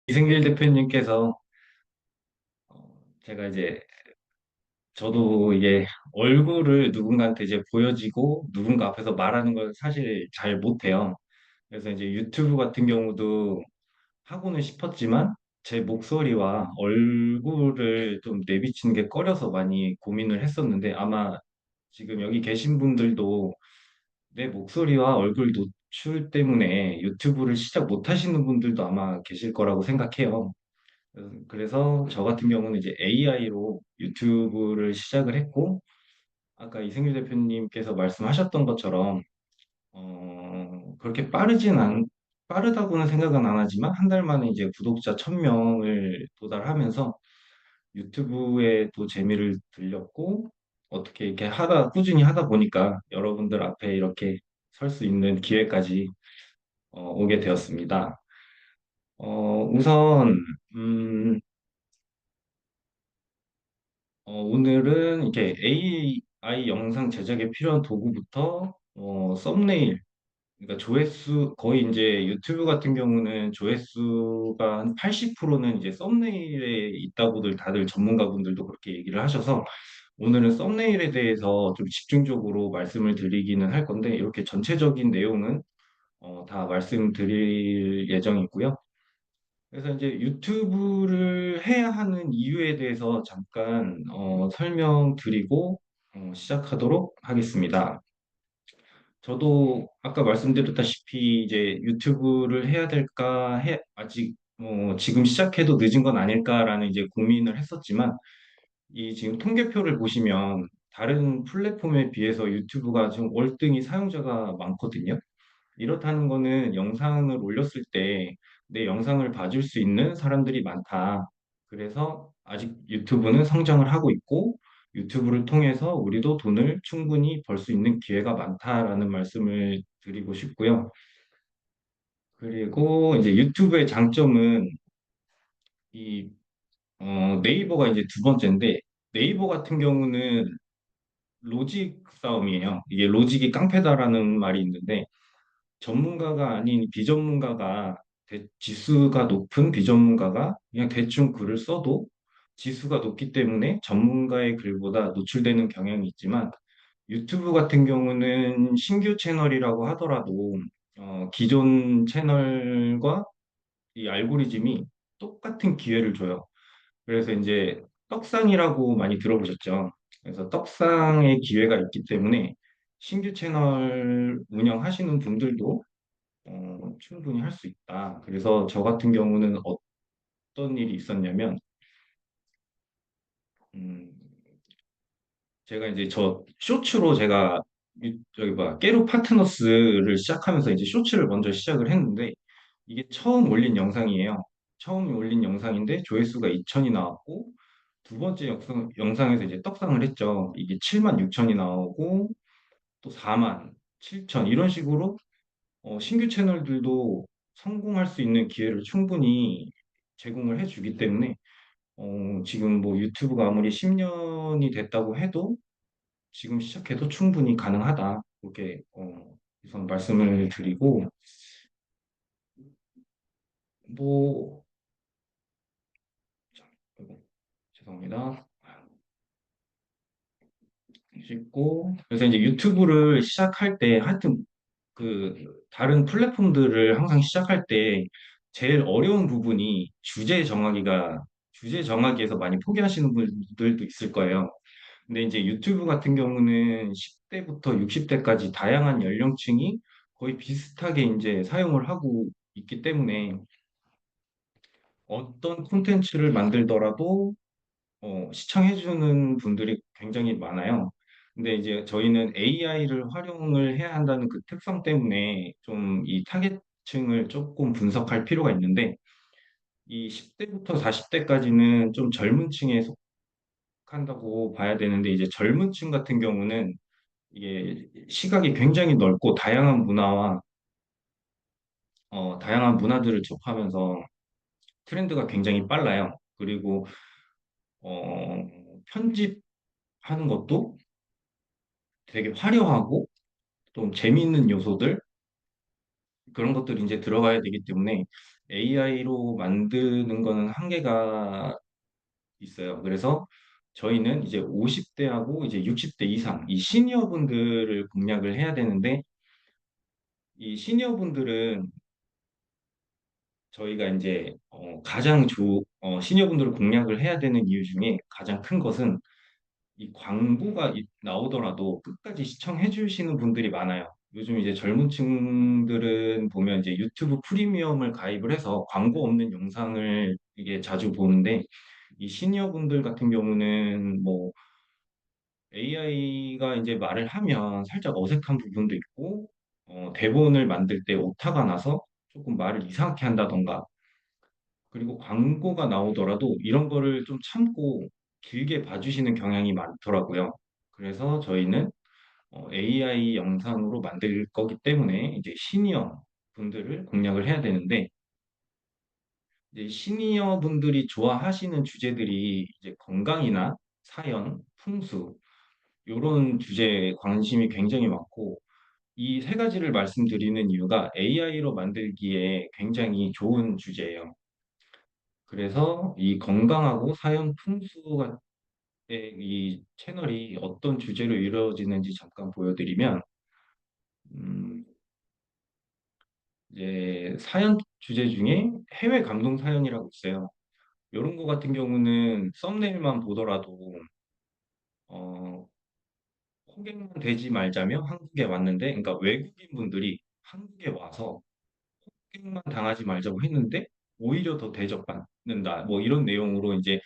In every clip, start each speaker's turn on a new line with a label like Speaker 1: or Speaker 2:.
Speaker 1: 이승길 대표님께서 제가 이제 저도 이게 얼굴을 누군가한테 이제 보여지고 누군가 앞에서 말하는 걸 사실 잘 못해요. 그래서 이제 유튜브 같은 경우도 하고는 싶었지만 제 목소리와 얼굴을 좀 내비치는 게 꺼려서 많이 고민을 했었는데 아마 지금 여기 계신 분들도 내 목소리와 얼굴 노출 때문에 유튜브를 시작 못 하시는 분들도 아마 계실 거라고 생각해요. 그래서 저 같은 경우는 이제 AI로 유튜브를 시작을 했고, 아까 이승규 대표님께서 말씀하셨던 것처럼, 그렇게 빠르다고는 생각은 안 하지만, 한 달 만에 이제 구독자 1000명을 도달하면서 유튜브에 또 재미를 들렸고, 어떻게 이렇게 꾸준히 하다 보니까 여러분들 앞에 이렇게 설 수 있는 기회까지 오게 되었습니다. 우선, 음, 오늘은 이렇게 AI 영상 제작에 필요한 도구부터 썸네일, 그러니까 조회수 거의 이제 유튜브 같은 경우는 조회수가 한 80%는 이제 썸네일에 있다고들 다들 전문가분들도 그렇게 얘기를 하셔서 오늘은 썸네일에 대해서 좀 집중적으로 말씀을 드리기는 할 건데 이렇게 전체적인 내용은 다 말씀드릴 예정이고요. 그래서 이제 유튜브를 해야 하는 이유에 대해서 잠깐 설명드리고 시작하도록 하겠습니다. 저도 아까 말씀드렸다시피 이제 유튜브를 해야 될까 아직 지금 시작해도 늦은 건 아닐까라는 이제 고민을 했었지만 이 지금 통계표를 보시면 다른 플랫폼에 비해서 유튜브가 지금 월등히 사용자가 많거든요. 이렇다는 거는 영상을 올렸을 때 내 영상을 봐줄 수 있는 사람들이 많다. 그래서 아직 유튜브는 성장을 하고 있고 유튜브를 통해서 우리도 돈을 충분히 벌 수 있는 기회가 많다라는 말씀을 드리고 싶고요. 그리고 이제 유튜브의 장점은 이 네이버가 이제 두 번째인데 네이버 같은 경우는 로직 싸움이에요. 이게 로직이 깡패다라는 말이 있는데 전문가가 아닌 비전문가가 지수가 높은 비전문가가 그냥 대충 글을 써도 지수가 높기 때문에 전문가의 글보다 노출되는 경향이 있지만 유튜브 같은 경우는 신규 채널이라고 하더라도 기존 채널과 이 알고리즘이 똑같은 기회를 줘요. 그래서 이제 떡상이라고 많이 들어보셨죠? 그래서 떡상의 기회가 있기 때문에 신규 채널 운영하시는 분들도 충분히 할 수 있다. 그래서 저 같은 경우는 어떤 일이 있었냐면, 음, 제가 이제 저 쇼츠로 제가 저기 봐 깨로 파트너스를 시작하면서 이제 쇼츠를 먼저 시작을 했는데 이게 처음 올린 영상이에요. 처음 올린 영상인데 조회수가 2000이 나왔고 두 번째 영상에서 이제 떡상을 했죠. 이게 7만 6천이 나오고 또 4만 7천 이런 식으로 신규 채널들도 성공할 수 있는 기회를 충분히 제공을 해주기 때문에 지금 뭐 유튜브가 아무리 10년이 됐다고 해도 지금 시작해도 충분히 가능하다. 이렇게 우선 말씀을 드리고 뭐 자, 아이고, 죄송합니다. 씻고 그래서 이제 유튜브를 시작할 때 하여튼 그 다른 플랫폼들을 항상 시작할 때 제일 어려운 부분이 주제 정하기에서 많이 포기하시는 분들도 있을 거예요. 근데 이제 유튜브 같은 경우는 10대부터 60대까지 다양한 연령층이 거의 비슷하게 이제 사용을 하고 있기 때문에 어떤 콘텐츠를 만들더라도 시청해주는 분들이 굉장히 많아요. 근데 이제 저희는 AI를 활용을 해야 한다는 그 특성 때문에 좀 이 타겟층을 조금 분석할 필요가 있는데 이 10대부터 40대까지는 좀 젊은 층에 속한다고 봐야 되는데 이제 젊은 층 같은 경우는 이게 시각이 굉장히 넓고 다양한 문화들을 접하면서 트렌드가 굉장히 빨라요. 그리고 편집하는 것도 되게 화려하고 좀 재미있는 요소들 그런 것들이 이제 들어가야 되기 때문에 AI로 만드는 거는 한계가 있어요. 그래서 저희는 이제 50대하고 이제 60대 이상 이 시니어 분들을 공략을 해야 되는데 이 시니어 분들은 저희가 이제 시니어 분들을 공략을 해야 되는 이유 중에 가장 큰 것은 이 광고가 나오더라도 끝까지 시청해 주시는 분들이 많아요. 요즘 이제 젊은 층들은 보면 이제 유튜브 프리미엄을 가입을 해서 광고 없는 영상을 이게 자주 보는데 이 시니어 분들 같은 경우는 뭐 AI가 이제 말을 하면 살짝 어색한 부분도 있고 대본을 만들 때 오타가 나서 조금 말을 이상하게 한다던가 그리고 광고가 나오더라도 이런 거를 좀 참고 길게 봐주시는 경향이 많더라고요. 그래서 저희는 AI 영상으로 만들 거기 때문에 이제 시니어 분들을 공략을 해야 되는데 이제 시니어 분들이 좋아하시는 주제들이 이제 건강이나 사연, 풍수 이런 주제에 관심이 굉장히 많고 이 세 가지를 말씀드리는 이유가 AI로 만들기에 굉장히 좋은 주제예요. 그래서 이 건강하고 사연 풍수가 이 채널이 어떤 주제로 이루어지는지 잠깐 보여드리면 음, 이제 사연 주제 중에 해외 감동 사연이라고 있어요. 이런 거 같은 경우는 썸네일만 보더라도 어, 호갱만 되지 말자며 한국에 왔는데, 그러니까 외국인 분들이 한국에 와서 호갱만 당하지 말자고 했는데 오히려 더 대접받는다. 뭐 이런 내용으로 이제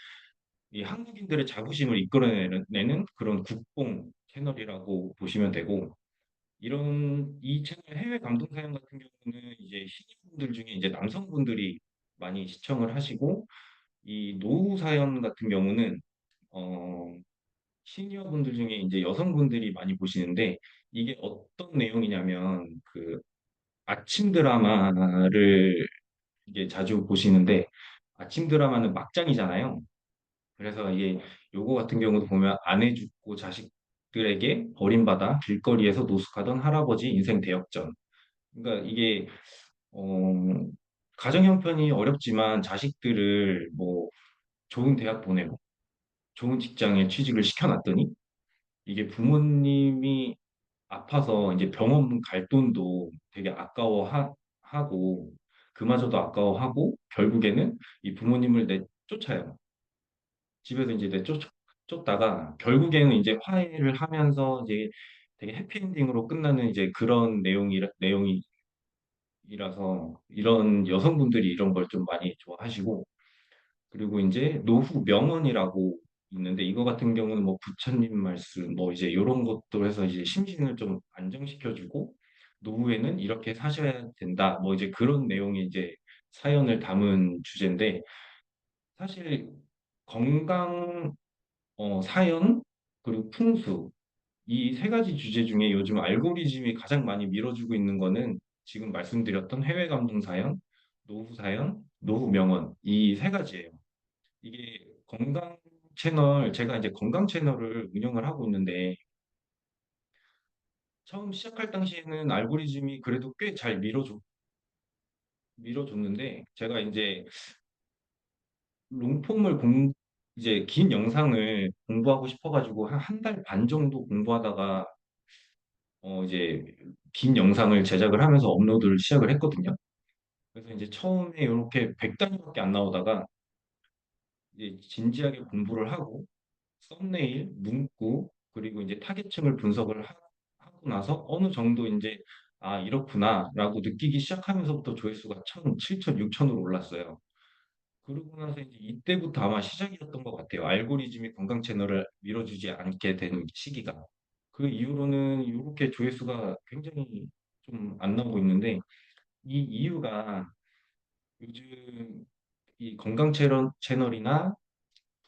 Speaker 1: 이 한국인들의 자부심을 이끌어내는 그런 국뽕 채널이라고 보시면 되고 이런 이 채널 해외 감동 사연 같은 경우는 이제 신입분들 중에 이제 남성분들이 많이 시청을 하시고 이 노후 사연 같은 경우는 어 시니어 분들 중에 이제 여성분들이 많이 보시는데 이게 어떤 내용이냐면 그 아침 드라마를 이게 자주 보시는데 아침 드라마는 막장이잖아요. 그래서 이게 요거 같은 경우도 보면 아내 죽고 자식들에게 버림받아 길거리에서 노숙하던 할아버지 인생 대역전. 그러니까 이게 어 가정 형편이 어렵지만 자식들을 뭐 좋은 대학 보내고 좋은 직장에 취직을 시켜놨더니 이게 부모님이 아파서 이제 병원 갈 돈도 되게 아까워하고 그마저도 아까워하고 결국에는 이 부모님을 내쫓아요. 집에서 이제 쫓다가 결국에는 이제 화해를 하면서 이제 되게 해피엔딩으로 끝나는 이제 그런 내용이라서 이런 여성분들이 이런 걸 좀 많이 좋아하시고 그리고 이제 노후 명언이라고 있는데 이거 같은 경우는 뭐 부처님 말씀 뭐 이제 이런 것도 해서 이제 심신을 좀 안정시켜주고 노후에는 이렇게 사셔야 된다 뭐 이제 그런 내용의 이제 사연을 담은 주제인데 사실 건강 사연 그리고 풍수 이 세 가지 주제 중에 요즘 알고리즘이 가장 많이 밀어주고 있는 거는 지금 말씀드렸던 해외 감동 사연, 노후 명언 이 세 가지예요. 이게 건강 제가 이제 건강 채널을 운영을 하고 있는데 처음 시작할 당시에는 알고리즘이 그래도 꽤 잘 밀어줬는데 제가 이제 롱폼을 이제 긴 영상을 공부하고 싶어가지고 한 달 반 정도 공부하다가 이제 긴 영상을 제작을 하면서 업로드를 시작을 했거든요. 그래서 이제 처음에 이렇게 100단위밖에 안 나오다가 이제 진지하게 공부를 하고 썸네일, 문구, 그리고 이제 타겟층을 분석을 하고 나서 어느 정도 이제 아, 이렇구나라고 느끼기 시작하면서부터 조회수가 1,000, 7,000, 6,000으로 올랐어요. 그러고 나서 이제 이때부터 아마 시작이었던 것 같아요. 알고리즘이 건강 채널을 밀어주지 않게 된 시기가. 그 이후로는 이렇게 조회수가 굉장히 좀 안 나오고 있는데 이 이유가 요즘 이 건강 채널이나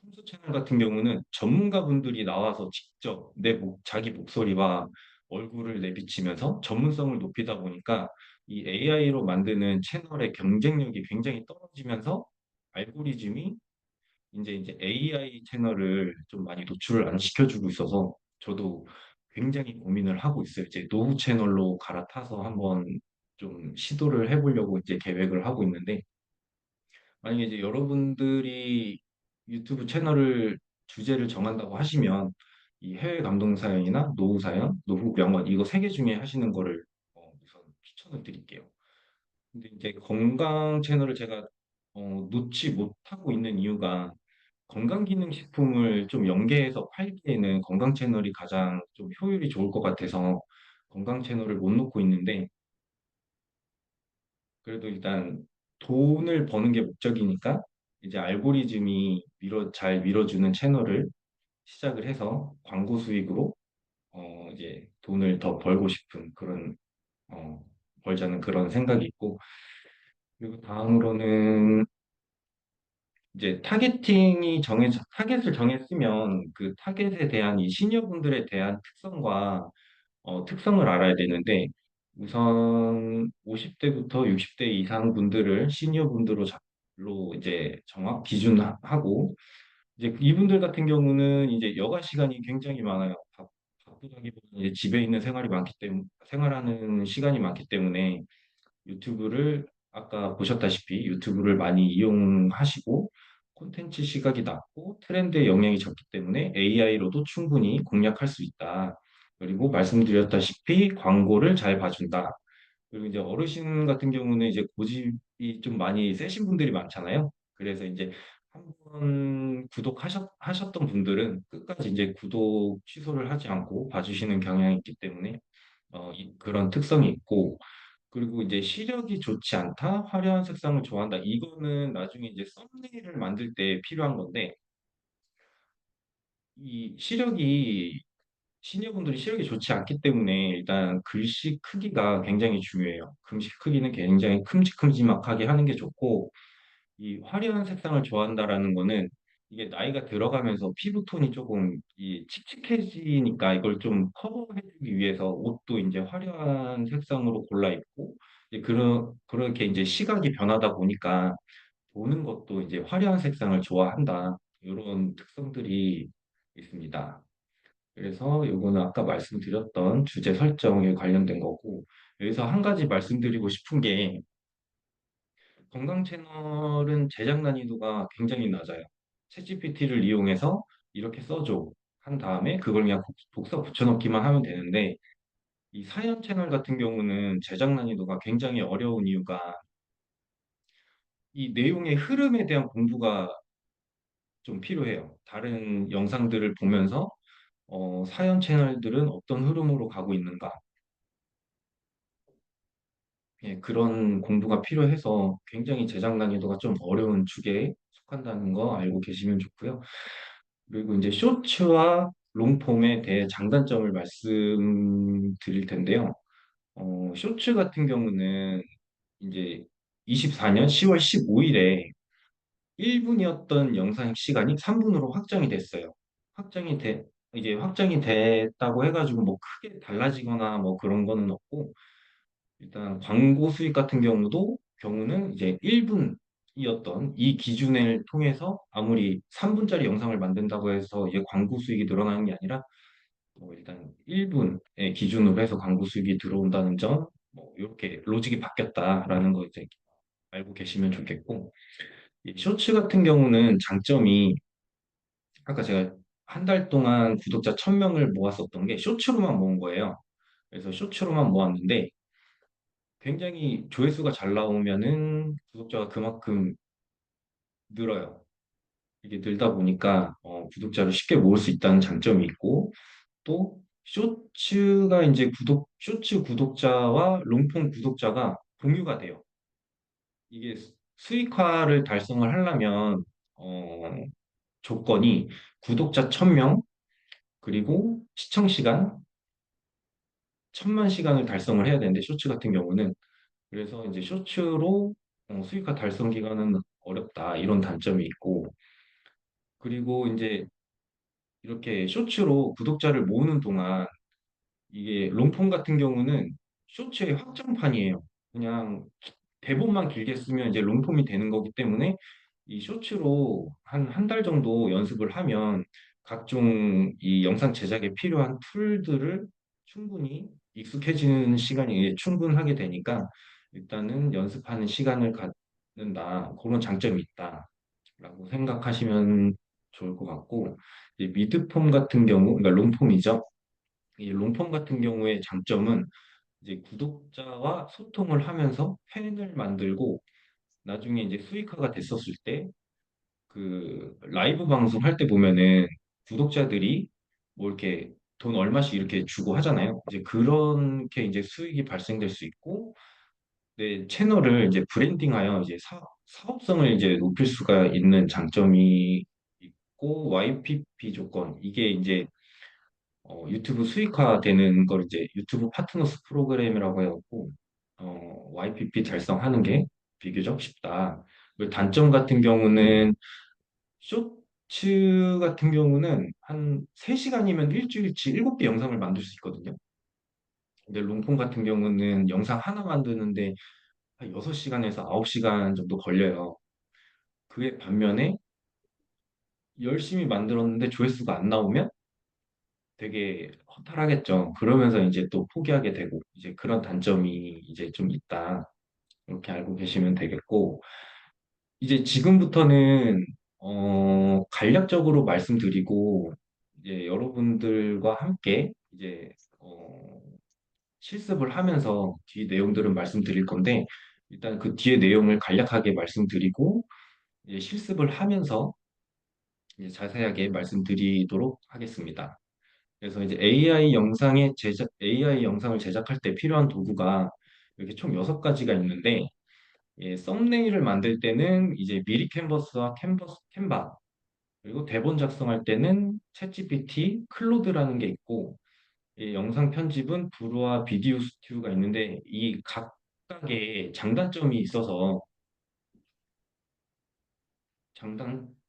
Speaker 1: 풍수 채널 같은 경우는 전문가분들이 나와서 직접 자기 목소리와 얼굴을 내비치면서 전문성을 높이다 보니까 이 AI로 만드는 채널의 경쟁력이 굉장히 떨어지면서 알고리즘이 이제 AI 채널을 좀 많이 노출을 안 시켜주고 있어서 저도 굉장히 고민을 하고 있어요. 이제 노후 채널로 갈아타서 한번 좀 시도를 해보려고 이제 계획을 하고 있는데 만약에 이제 여러분들이 유튜브 채널을 주제를 정한다고 하시면 이 해외 감동 사연이나 노후 사연, 노후 명언 이거 세 개 중에 하시는 거를 우선 추천을 드릴게요. 근데 이제 건강 채널을 제가 놓지 못하고 있는 이유가 건강기능식품을 좀 연계해서 팔기에는 건강 채널이 가장 좀 효율이 좋을 것 같아서 건강 채널을 못 놓고 있는데 그래도 일단 돈을 버는 게 목적이니까 이제 알고리즘이 잘 밀어주는 채널을 시작을 해서 광고 수익으로 이제 돈을 더 벌고 싶은 그런 어, 벌자는 그런 생각이 있고 그리고 다음으로는 이제 타겟을 정했으면 그 타겟에 대한 이 시니어분들에 대한 특성을 알아야 되는데 우선 50대부터 60대 이상 분들을 시니어분들로 이제 정확 기준하고 이제 이분들 같은 경우는 이제 여가 시간이 굉장히 많아요. 바쁘다기보다는 이제 집에 있는 생활하는 시간이 많기 때문에 유튜브를 아까 보셨다시피 유튜브를 많이 이용하시고 콘텐츠 시각이 낮고 트렌드에 영향이 적기 때문에 AI로도 충분히 공략할 수 있다. 그리고 말씀드렸다시피 광고를 잘 봐준다. 그리고 이제 어르신 같은 경우는 이제 고집이 좀 많이 세신 분들이 많잖아요. 그래서 이제 한 번 하셨던 분들은 끝까지 이제 구독 취소를 하지 않고 봐주시는 경향이 있기 때문에 그런 특성이 있고 그리고 이제 시력이 좋지 않다, 화려한 색상을 좋아한다. 이거는 나중에 이제 썸네일을 만들 때 필요한 건데, 이 시니어분들이 시력이 좋지 않기 때문에 일단 글씨 크기가 굉장히 중요해요. 글씨 크기는 굉장히 큼직큼직하게 하는 게 좋고, 이 화려한 색상을 좋아한다라는 거는 이게 나이가 들어가면서 피부톤이 조금 칙칙해지니까 이걸 좀 커버해주기 위해서 옷도 이제 화려한 색상으로 골라 입고 이제 그렇게 이제 시각이 변하다 보니까 보는 것도 이제 화려한 색상을 좋아한다. 이런 특성들이 있습니다. 그래서 요거는 아까 말씀드렸던 주제 설정에 관련된 거고 여기서 한 가지 말씀드리고 싶은 게 건강 채널은 제작 난이도가 굉장히 낮아요. 챗GPT를 이용해서 이렇게 써줘 한 다음에 그걸 그냥 복사 붙여넣기만 하면 되는데 이 사연 채널 같은 경우는 제작 난이도가 굉장히 어려운 이유가 이 내용의 흐름에 대한 공부가 좀 필요해요. 다른 영상들을 보면서 사연 채널들은 어떤 흐름으로 가고 있는가 예, 그런 공부가 필요해서 굉장히 제작 난이도가 좀 어려운 축에 속한다는 거 알고 계시면 좋고요. 그리고 이제 쇼츠와 롱폼에 대해 장단점을 말씀드릴 텐데요. 쇼츠 같은 경우는 이제 24년 10월 15일에 1분이었던 영상 시간이 3분으로 확정이 됐어요. 확정이 돼, 이제 확정이 됐다고 해가지고 뭐 크게 달라지거나 뭐 그런 거는 없고, 일단 광고 수익 같은 경우는 이제 1분이었던 이 기준을 통해서 아무리 3분짜리 영상을 만든다고 해서 이제 광고 수익이 늘어나는 게 아니라 일단 1분의 기준으로 해서 광고 수익이 들어온다는 점, 뭐 이렇게 로직이 바뀌었다라는 거 이제 알고 계시면 좋겠고, 이 쇼츠 같은 경우는 장점이 아까 제가 한 달 동안 구독자 1000명을 모았었던 게 쇼츠로만 모은 거예요. 그래서 쇼츠로만 모았는데 굉장히 조회수가 잘 나오면은 구독자가 그만큼 늘어요. 이게 늘다 보니까 구독자를 쉽게 모을 수 있다는 장점이 있고 또 쇼츠 구독자와 롱폼 구독자가 공유가 돼요. 이게 수익화를 달성을 하려면 어, 조건이 구독자 1000명 그리고 시청 시간 1000만 시간을 달성을 해야 되는데 쇼츠 같은 경우는 그래서 이제 쇼츠로 수익화 달성 기간은 어렵다 이런 단점이 있고 그리고 이제 이렇게 쇼츠로 구독자를 모으는 동안 이게 롱폼 같은 경우는 쇼츠의 확장판이에요. 그냥 대본만 길게 쓰면 이제 롱폼이 되는 거기 때문에 이 쇼츠로 한 달 정도 연습을 하면 각종 이 영상 제작에 필요한 툴들을 충분히 익숙해지는 시간이 충분하게 되니까 일단은 연습하는 시간을 받는다. 그런 장점이 있다라고 생각하시면 좋을 것 같고, 이제 미드폼 같은 경우, 그러니까 롱폼이죠. 이 롱폼 같은 경우의 장점은 이제 구독자와 소통을 하면서 팬을 만들고 나중에 이제 수익화가 됐었을 때 그 라이브 방송 할 때 보면은 구독자들이 뭐 이렇게 돈 얼마씩 이렇게 주고 하잖아요. 이제 그렇게 이제 수익이 발생될 수 있고 내 채널을 이제 브랜딩하여 이제 사업성을 이제 높일 수가 있는 장점이 있고 YPP 조건 이게 이제 유튜브 수익화 되는 걸 이제 유튜브 파트너스 프로그램이라고 해갖고 YPP 달성하는 게 비교적 쉽다. 그리고 단점 같은 경우는 쇼츠 같은 경우는 한 3시간이면 일주일치 7개 영상을 만들 수 있거든요. 근데 롱폼 같은 경우는 영상 하나 만드는데 한 6시간에서 9시간 정도 걸려요. 그에 반면에 열심히 만들었는데 조회수가 안 나오면 되게 허탈하겠죠. 그러면서 이제 또 포기하게 되고, 이제 그런 단점이 이제 좀 있다. 이렇게 알고 계시면 되겠고, 이제 지금부터는, 간략적으로 말씀드리고, 이제 여러분들과 함께 이제, 실습을 하면서 뒤 내용들은 말씀드릴 건데, 일단 그 뒤에 내용을 간략하게 말씀드리고, 이제 실습을 하면서 이제 자세하게 말씀드리도록 하겠습니다. 그래서 이제 AI 영상을 제작할 때 필요한 도구가 이렇게 총 6가지가 있는데, 예, 썸네일을 만들 때는 이제 미리 캔버스와 캔바, 그리고 대본 작성할 때는 챗GPT, 클로드라는 게 있고, 이 영상 편집은 브루와 비디오 스튜디오가 있는데, 이 각각의 장단점이 있어서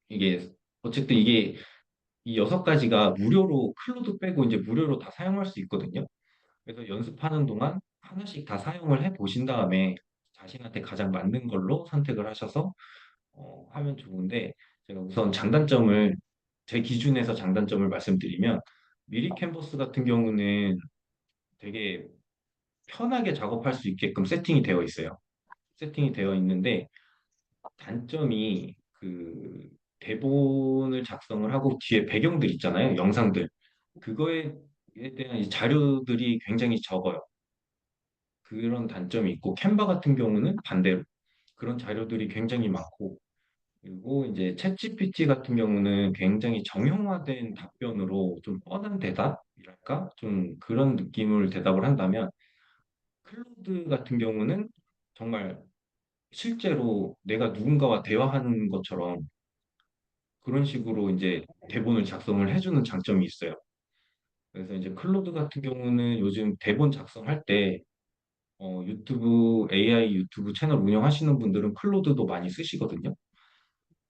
Speaker 1: 이게, 어쨌든 이게 이 6가지가 무료로, 클로드 빼고 이제 무료로 다 사용할 수 있거든요. 그래서 연습하는 동안 하나씩 다 사용을 해 보신 다음에 자신한테 가장 맞는 걸로 선택을 하셔서 하면 좋은데 제가 우선 제 기준에서 장단점을 말씀드리면 미리 캔버스 같은 경우는 되게 편하게 작업할 수 있게끔 세팅이 되어 있어요. 세팅이 되어 있는데 단점이 그 대본을 작성을 하고 뒤에 배경들 있잖아요. 영상들. 그거에 대한 이 자료들이 굉장히 적어요. 그런 단점이 있고 캔바 같은 경우는 반대로 그런 자료들이 굉장히 많고 그리고 이제 챗GPT 같은 경우는 굉장히 정형화된 답변으로 좀 뻔한 대답이랄까? 좀 그런 느낌을 대답을 한다면 클로드 같은 경우는 정말 실제로 내가 누군가와 대화하는 것처럼 그런 식으로 이제 대본을 작성을 해주는 장점이 있어요. 그래서 이제 클로드 같은 경우는 요즘 대본 작성할 때 AI 유튜브 채널 운영하시는 분들은 클로드도 많이 쓰시거든요.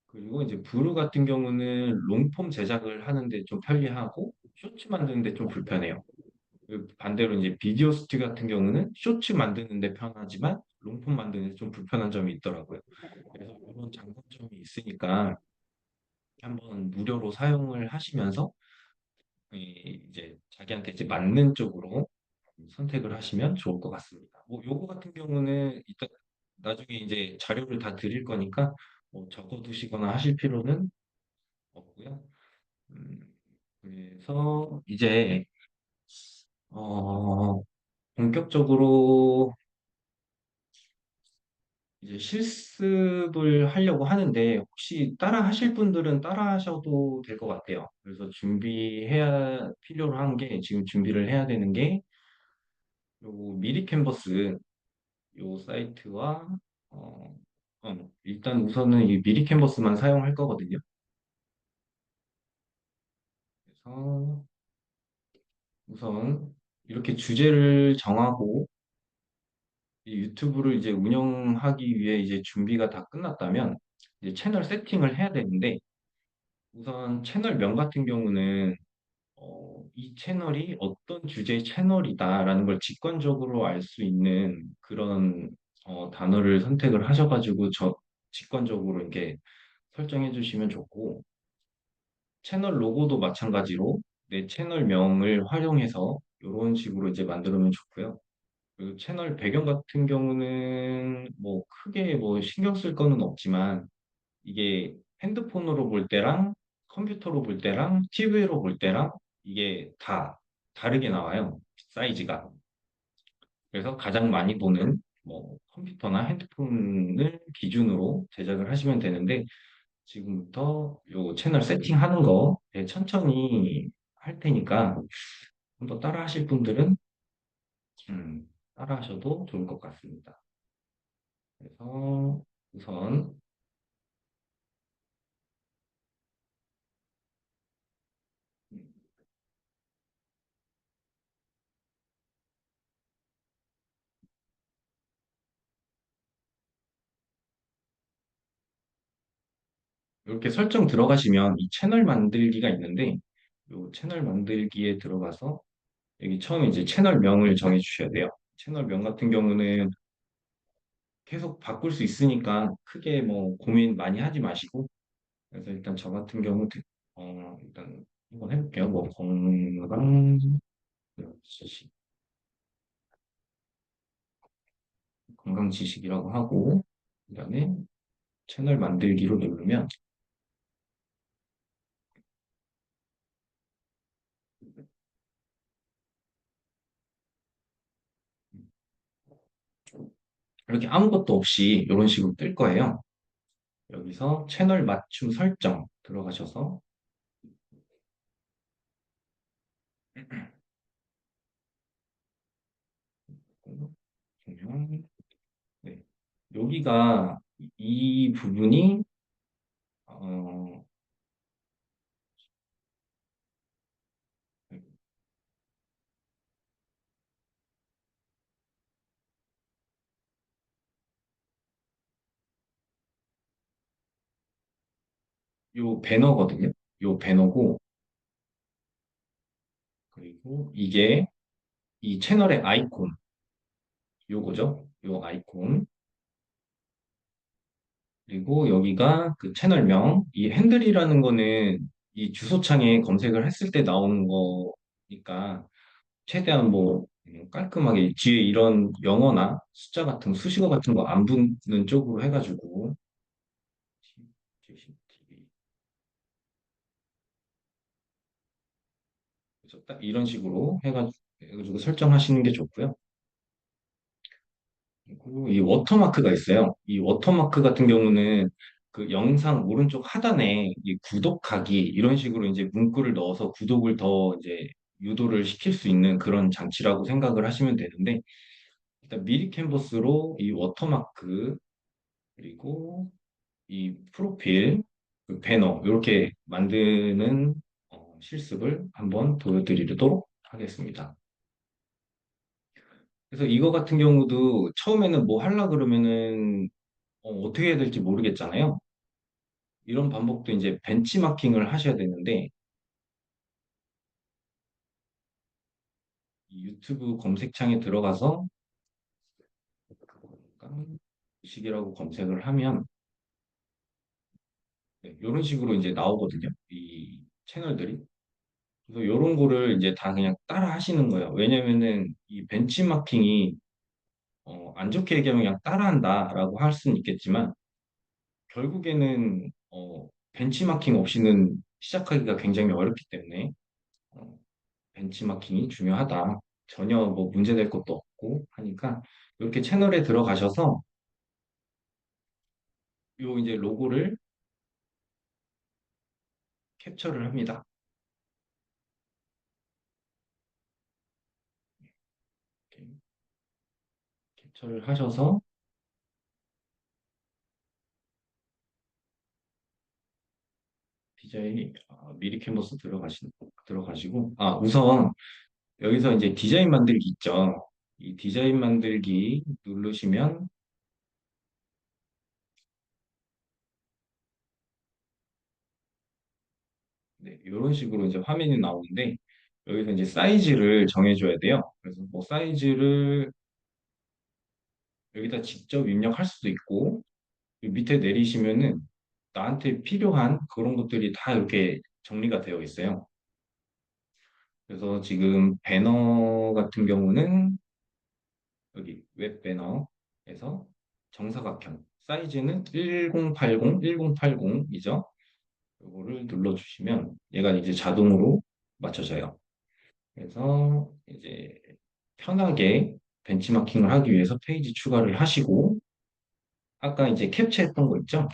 Speaker 1: 그리고 이제 브루 같은 경우는 롱폼 제작을 하는데 좀 편리하고 쇼츠 만드는데 좀 불편해요. 그리고 반대로 이제 비디오 스틱 같은 경우는 쇼츠 만드는데 편하지만 롱폼 만드는데 좀 불편한 점이 있더라고요. 그래서 이런 장단점이 있으니까 한번 무료로 사용을 하시면서 이제 자기한테 이제 맞는 쪽으로 선택을 하시면 좋을 것 같습니다. 뭐 요거 같은 경우는 이따 나중에 이제 자료를 다 드릴 거니까 뭐 적어두시거나 하실 필요는 없고요. 음, 그래서 이제 어, 본격적으로 이제 실습을 하려고 하는데 혹시 따라 하실 분들은 따라 하셔도 될 것 같아요. 그래서 준비해야 필요로 한 게 지금 준비를 해야 되는 게 요 미리 캔버스 요 사이트와 어, 일단 우선은 이 미리 캔버스만 사용할 거거든요. 그래서 우선 이렇게 주제를 정하고 이 유튜브를 이제 운영하기 위해 이제 준비가 다 끝났다면 이제 채널 세팅을 해야 되는데 우선 채널명 같은 경우는 이 채널이 어떤 주제의 채널이다라는 걸 직관적으로 알 수 있는 그런 단어를 선택을 하셔가지고 직관적으로 이렇게 설정해 주시면 좋고 채널 로고도 마찬가지로 내 채널명을 활용해서 이런 식으로 이제 만들면 좋고요. 그 채널 배경 같은 경우는 뭐 크게 뭐 신경 쓸 거는 없지만 이게 핸드폰으로 볼 때랑 컴퓨터로 볼 때랑 TV로 볼 때랑 이게 다 다르게 나와요. 사이즈가. 그래서 가장 많이 보는 뭐 컴퓨터나 핸드폰을 기준으로 제작을 하시면 되는데 지금부터 요 채널 세팅하는 거 천천히 할 테니까 한번 따라 하실 분들은 따라 하셔도 좋을 것 같습니다. 그래서 우선 음, 이렇게 설정 들어가시면 이 채널 만들기가 있는데 이 채널 만들기에 들어가서 여기 처음에 이제 채널명을 정해 주셔야 돼요. 채널명 같은 경우는 계속 바꿀 수 있으니까 크게 뭐 고민 많이 하지 마시고 그래서 일단 저 같은 경우 일단 한번 해볼게요. 뭐 건강 지식 건강 지식이라고 하고 그다음에 채널 만들기로 누르면 이렇게 아무것도 없이 이런 식으로 뜰 거예요. 여기서 채널 맞춤 설정 들어가셔서 보면 네. 여기가 이 부분이 어, 요 배너거든요. 요 배너고 그리고 이게 이 채널의 아이콘 요거죠. 요 아이콘 그리고 여기가 그 채널명 이 핸들이라는 거는 이 주소창에 검색을 했을 때 나오는 거니까 최대한 뭐 깔끔하게 뒤에 이런 영어나 숫자 같은 수식어 같은 거 안 붙는 쪽으로 해가지고 TV 그래서 딱 이런 식으로 해가지고 설정하시는 게 좋고요. 그리고 이 워터마크가 있어요. 이 워터마크 같은 경우는 그 영상 오른쪽 하단에 이 구독하기 이런 식으로 이제 문구를 넣어서 구독을 더 이제 유도를 시킬 수 있는 그런 장치라고 생각을 하시면 되는데 일단 미리 캔버스로 이 워터마크 그리고 이 프로필 그 배너 이렇게 만드는 실습을 한번 보여드리도록 하겠습니다. 그래서 이거 같은 경우도 처음에는 뭐 하려 그러면은 떻게 해야 될지 모르겠잖아요. 이런 방법도 이제 벤치마킹을 하셔야 되는데 이 유튜브 검색창에 들어가서 식이라고 검색을 하면 네, 이런 식으로 이제 나오거든요. 이 채널들이. 그래서 이런 거를 이제 다 그냥 따라 하시는 거예요. 왜냐면은 이 벤치마킹이 안 좋게 얘기하면 그냥 따라한다라고 할 수는 있겠지만 결국에는 벤치마킹 없이는 시작하기가 굉장히 어렵기 때문에 어, 벤치마킹이 중요하다. 전혀 뭐 문제될 것도 없고 하니까 이렇게 채널에 들어가셔서 요 이제 로고를 캡처를 합니다. 이렇게 캡처를 하셔서 디자인 미리 캔버스 들어가시고 우선 여기서 이제 디자인 만들기 있죠. 이 디자인 만들기 누르시면 네, 이런 식으로 이제 화면이 나오는데 여기서 이제 사이즈를 정해줘야 돼요. 그래서 뭐 사이즈를 여기다 직접 입력할 수도 있고 밑에 내리시면은 나한테 필요한 그런 것들이 다 이렇게 정리가 되어 있어요. 그래서 지금 배너 같은 경우는 여기 웹 배너에서 정사각형 사이즈는 1080, 1080이죠. 이거를 눌러주시면 얘가 이제 자동으로 맞춰져요. 그래서 이제 편하게 벤치마킹을 하기 위해서 페이지 추가를 하시고 아까 이제 캡처했던 거 있죠?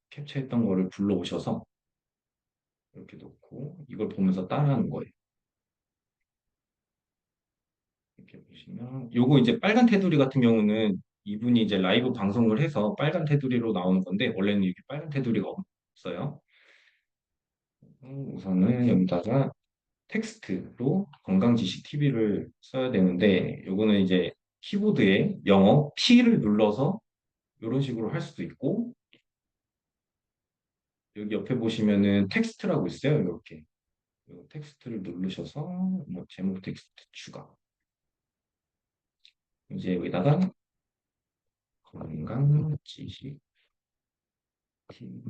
Speaker 1: 캡처했던 거를 불러오셔서 이렇게 놓고 이걸 보면서 따라하는 거예요. 이렇게 보시면 요거 이제 빨간 테두리 같은 경우는 이분이 이제 라이브 방송을 해서 빨간 테두리로 나오는 건데 원래는 이렇게 빨간 테두리가 없어요. 우선은 여기다가 텍스트로 건강지식 TV를 써야 되는데 요거는 이제 키보드에 영어 P를 눌러서 이런 식으로 할 수도 있고 여기 옆에 보시면은 텍스트라고 있어요. 이렇게 요 텍스트를 누르셔서 뭐 제목 텍스트 추가 이제 여기다가 건강지식 TV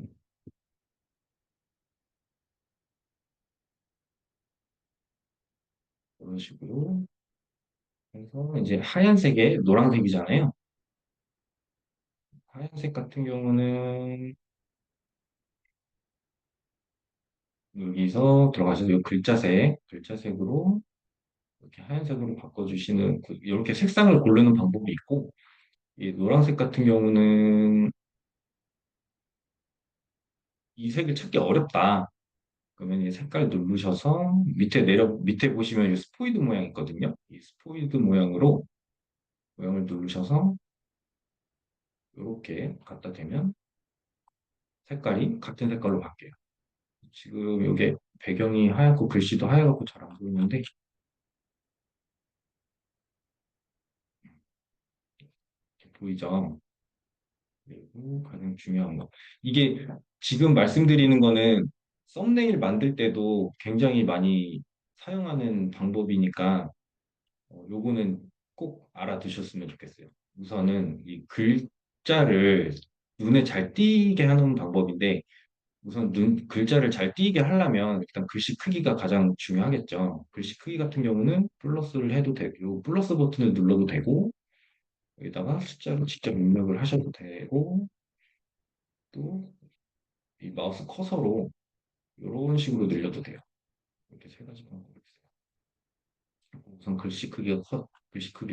Speaker 1: 이런 식으로 해서 이제 하얀색에 노란색이잖아요. 하얀색 같은 경우는 여기서 들어가셔서 이 글자색으로 이렇게 하얀색으로 바꿔주시는 이렇게 색상을 고르는 방법이 있고 이 노란색 같은 경우는 이 색을 찾기 어렵다. 그러면 이 색깔 누르셔서 밑에 보시면 이 스포이드 모양 있거든요. 이 스포이드 모양으로 모양을 누르셔서 이렇게 갖다 대면 색깔이 같은 색깔로 바뀌어요. 지금 이게 배경이 하얗고 글씨도 하얗고 잘 안 보이는데 이렇게 보이죠? 그리고 가장 중요한 거. 이게 지금 말씀드리는 거는 썸네일 만들 때도 굉장히 많이 사용하는 방법이니까 요거는 꼭 알아두셨으면 좋겠어요. 우선은 이 글자를 눈에 잘 띄게 하는 방법인데 우선 글자를 잘 띄게 하려면 일단 글씨 크기가 가장 중요하겠죠. 글씨 크기 같은 경우는 플러스를 해도 되고 플러스 버튼을 눌러도 되고 여기다가 숫자로 직접 입력을 하셔도 되고 또 이 마우스 커서로 이런 식으로 늘려도 돼요. 이렇게 세 가지 방법이 있어요. 우선 글씨 크기를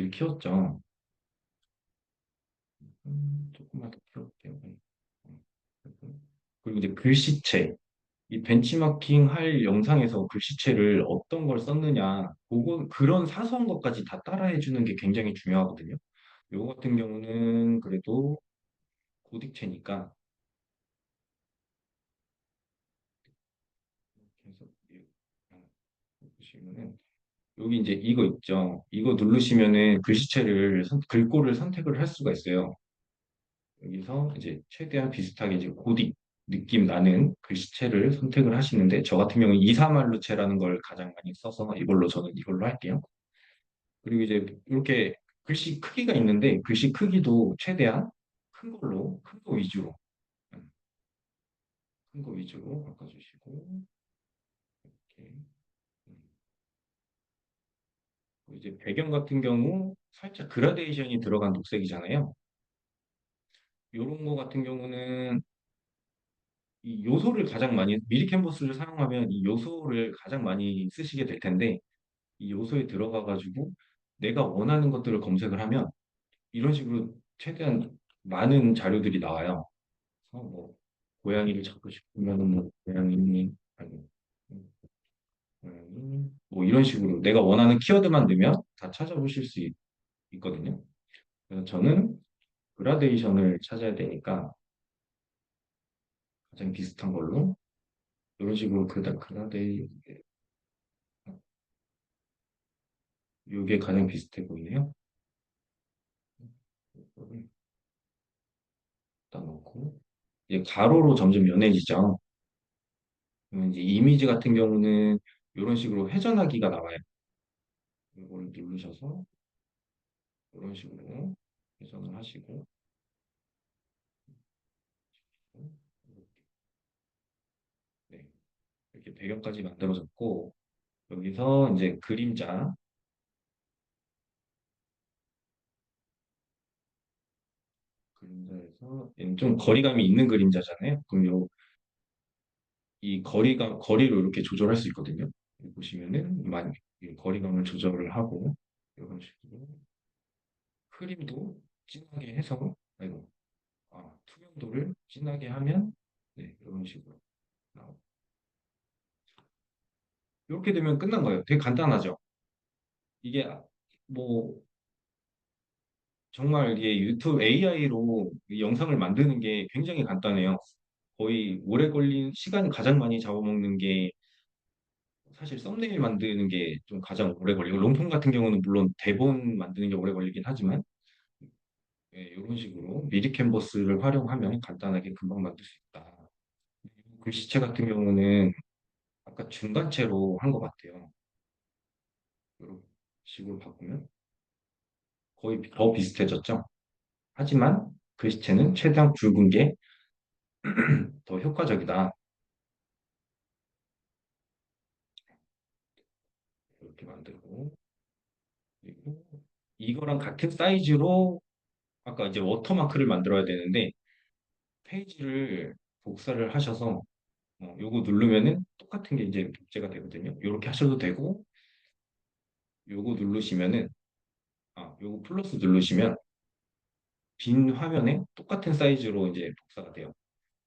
Speaker 1: 키웠죠. 조금만 더 키울게요. 그리고 이제 글씨체. 이 벤치마킹 할 영상에서 글씨체를 어떤 걸 썼느냐, 그런 사소한 것까지 다 따라해 주는 게 굉장히 중요하거든요. 요거 같은 경우는 그래도 고딕체니까 계속 보시면은 여기 이제 이거 있죠. 이거 누르시면은 글꼴을 선택을 할 수가 있어요. 여기서 이제 최대한 비슷하게 이제 고딕 느낌 나는 글씨체를 선택을 하시는데 저 같은 경우는 이사말루체라는 걸 가장 많이 써서 저는 이걸로 할게요. 그리고 이제 이렇게 글씨 크기가 있는데 글씨 크기도 최대한 큰 거 위주로 큰 거 위주로 바꿔주시고 이렇게 그리고 이제 배경 같은 경우 살짝 그라데이션이 들어간 녹색이잖아요. 이런 거 같은 경우는 이 요소를 가장 많이 미리 캔버스를 사용하면 이 요소를 가장 많이 쓰시게 될 텐데 이 요소에 들어가 가지고 내가 원하는 것들을 검색을 하면 이런 식으로 최대한 많은 자료들이 나와요. 그래서 뭐 고양이를 찾고 싶으면 뭐 고양이 아니 고양이 뭐 이런 식으로 내가 원하는 키워드만 넣으면 다 찾아보실 수 있거든요. 그래서 저는 그라데이션을 찾아야 되니까 가장 비슷한 걸로 이런 식으로 그라데이 이게 가장 비슷해 보이네요. 이거를 딱 놓고 이제 가로로 점점 연해지죠. 그러면 이제 이미지 같은 경우는 이런 식으로 회전하기가 나와요. 이걸 누르셔서 이런 식으로 회전을 하시고 네, 이렇게 배경까지 만들어졌고 여기서 이제 그림자 그래서 얘는 좀 거리감이 있는 그림자잖아요. 그럼 이 거리로 이렇게 조절할 수 있거든요. 여기 보시면은 이 거리감을 조절을 하고 이런 식으로 흐림도 진하게 해서 아이고 투명도를 진하게 하면 네, 이런 식으로 나오고 이렇게 되면 끝난 거예요. 되게 간단하죠. 이게 뭐 정말 이게 유튜브 AI로 영상을 만드는 게 굉장히 간단해요. 거의 오래 걸린 시간 가장 많이 잡아먹는 게 사실 썸네일 만드는 게 좀 가장 오래 걸리고 롱폼 같은 경우는 물론 대본 만드는 게 오래 걸리긴 하지만 예, 이런 식으로 미리 캔버스를 활용하면 간단하게 금방 만들 수 있다. 글씨체 같은 경우는 아까 중간체로 한 것 같아요. 이런 식으로 바꾸면 거의 더 비슷해졌죠. 하지만 글씨체는 최대한 굵은 게 더 효과적이다. 이렇게 만들고 그리고 이거랑 같은 사이즈로 아까 이제 워터마크를 만들어야 되는데 페이지를 복사를 하셔서 요거 누르면은 똑같은 게 이제 복제가 되거든요. 요렇게 하셔도 되고 요거 누르시면은 요거 플러스 누르시면 빈 화면에 똑같은 사이즈로 이제 복사가 돼요.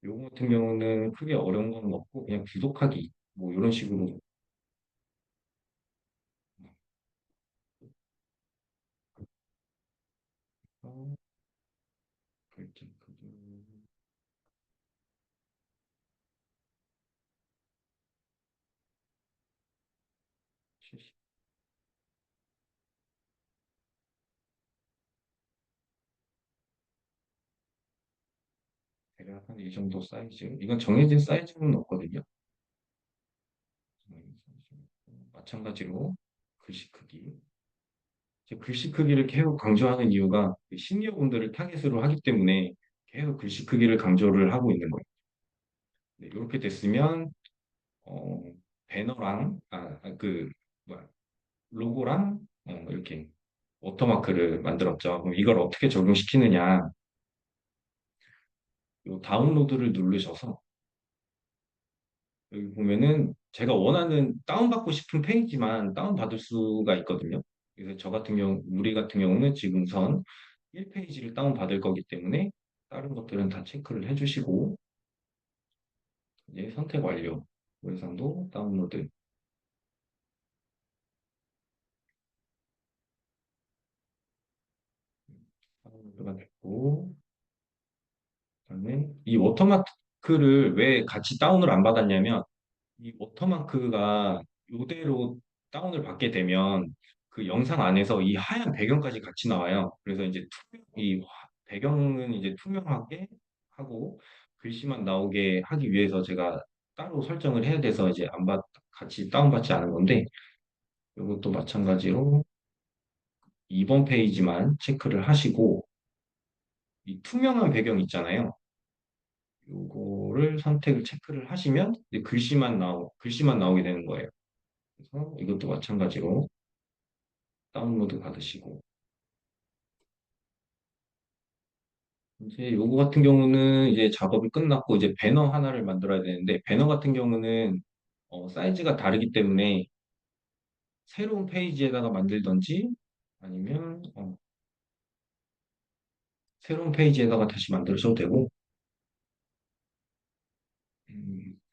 Speaker 1: 요거 같은 경우는 크게 어려운 건 없고 그냥 구독하기 뭐 이런 식으로 어, 글자 크기 70 대략 한 이 정도 사이즈. 이건 정해진 사이즈는 없거든요. 정해진 사이즈. 마찬가지로 글씨 크기. 이제 글씨 크기를 계속 강조하는 이유가 그 시니어분들을 타깃으로 하기 때문에 계속 글씨 크기를 강조를 하고 있는 거예요. 네, 이렇게 됐으면 어, 배너랑 그 뭐야 로고랑 이렇게 워터마크를 만들었죠. 그럼 이걸 어떻게 적용시키느냐? 요 다운로드를 누르셔서 여기 보면은 제가 원하는 다운받고 싶은 페이지만 다운받을 수가 있거든요. 그래서 우리 같은 경우는 지금 우선 1페이지를 다운받을 거기 때문에 다른 것들은 다 체크를 해주시고 이제 선택 완료. 원상도 다운로드. 다운로드가 됐고 그다음에 이 워터마크를 왜 같이 다운을 안 받았냐면 이 워터마크가 이대로 다운을 받게 되면 그 영상 안에서 이 하얀 배경까지 같이 나와요. 그래서 이제 배경은 이제 투명하게 하고 글씨만 나오게 하기 위해서 제가 따로 설정을 해야 돼서 이제 같이 다운받지 않은 건데 이것도 마찬가지로 2번 페이지만 체크를 하시고 이 투명한 배경 있잖아요. 요거를 선택을 체크를 하시면 이제 글씨만 나오게 되는 거예요. 그래서 이것도 마찬가지로 다운로드 받으시고 이제 요거 같은 경우는 이제 작업이 끝났고 이제 배너 하나를 만들어야 되는데 배너 같은 경우는 사이즈가 다르기 때문에 새로운 페이지에다가 만들던지 아니면 새로운 페이지에다가 다시 만드셔도 되고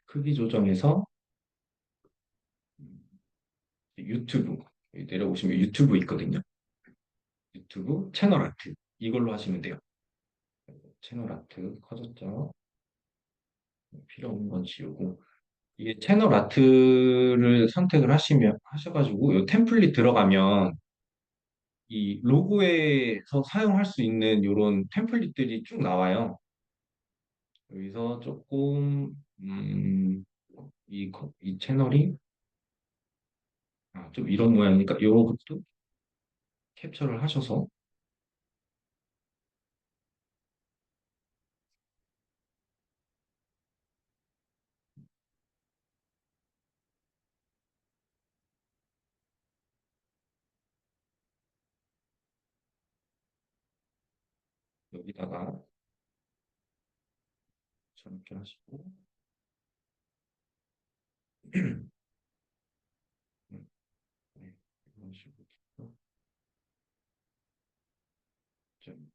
Speaker 1: 크기 조정해서 음, 유튜브 여기 내려오시면 유튜브 있거든요. 유튜브 채널 아트 이걸로 하시면 돼요. 채널 아트 커졌죠? 필요 없는 건 지우고 이게 채널 아트를 선택을 하셔가지고 이 템플릿 들어가면 이 로고에서 사용할 수 있는 이런 템플릿들이 쭉 나와요. 여기서 조금 이 채널이 좀 이런 모양이니까 이것도 캡처를 하셔서 여기다가 저렇게 하시고 네, 이런 식으로 해서 좀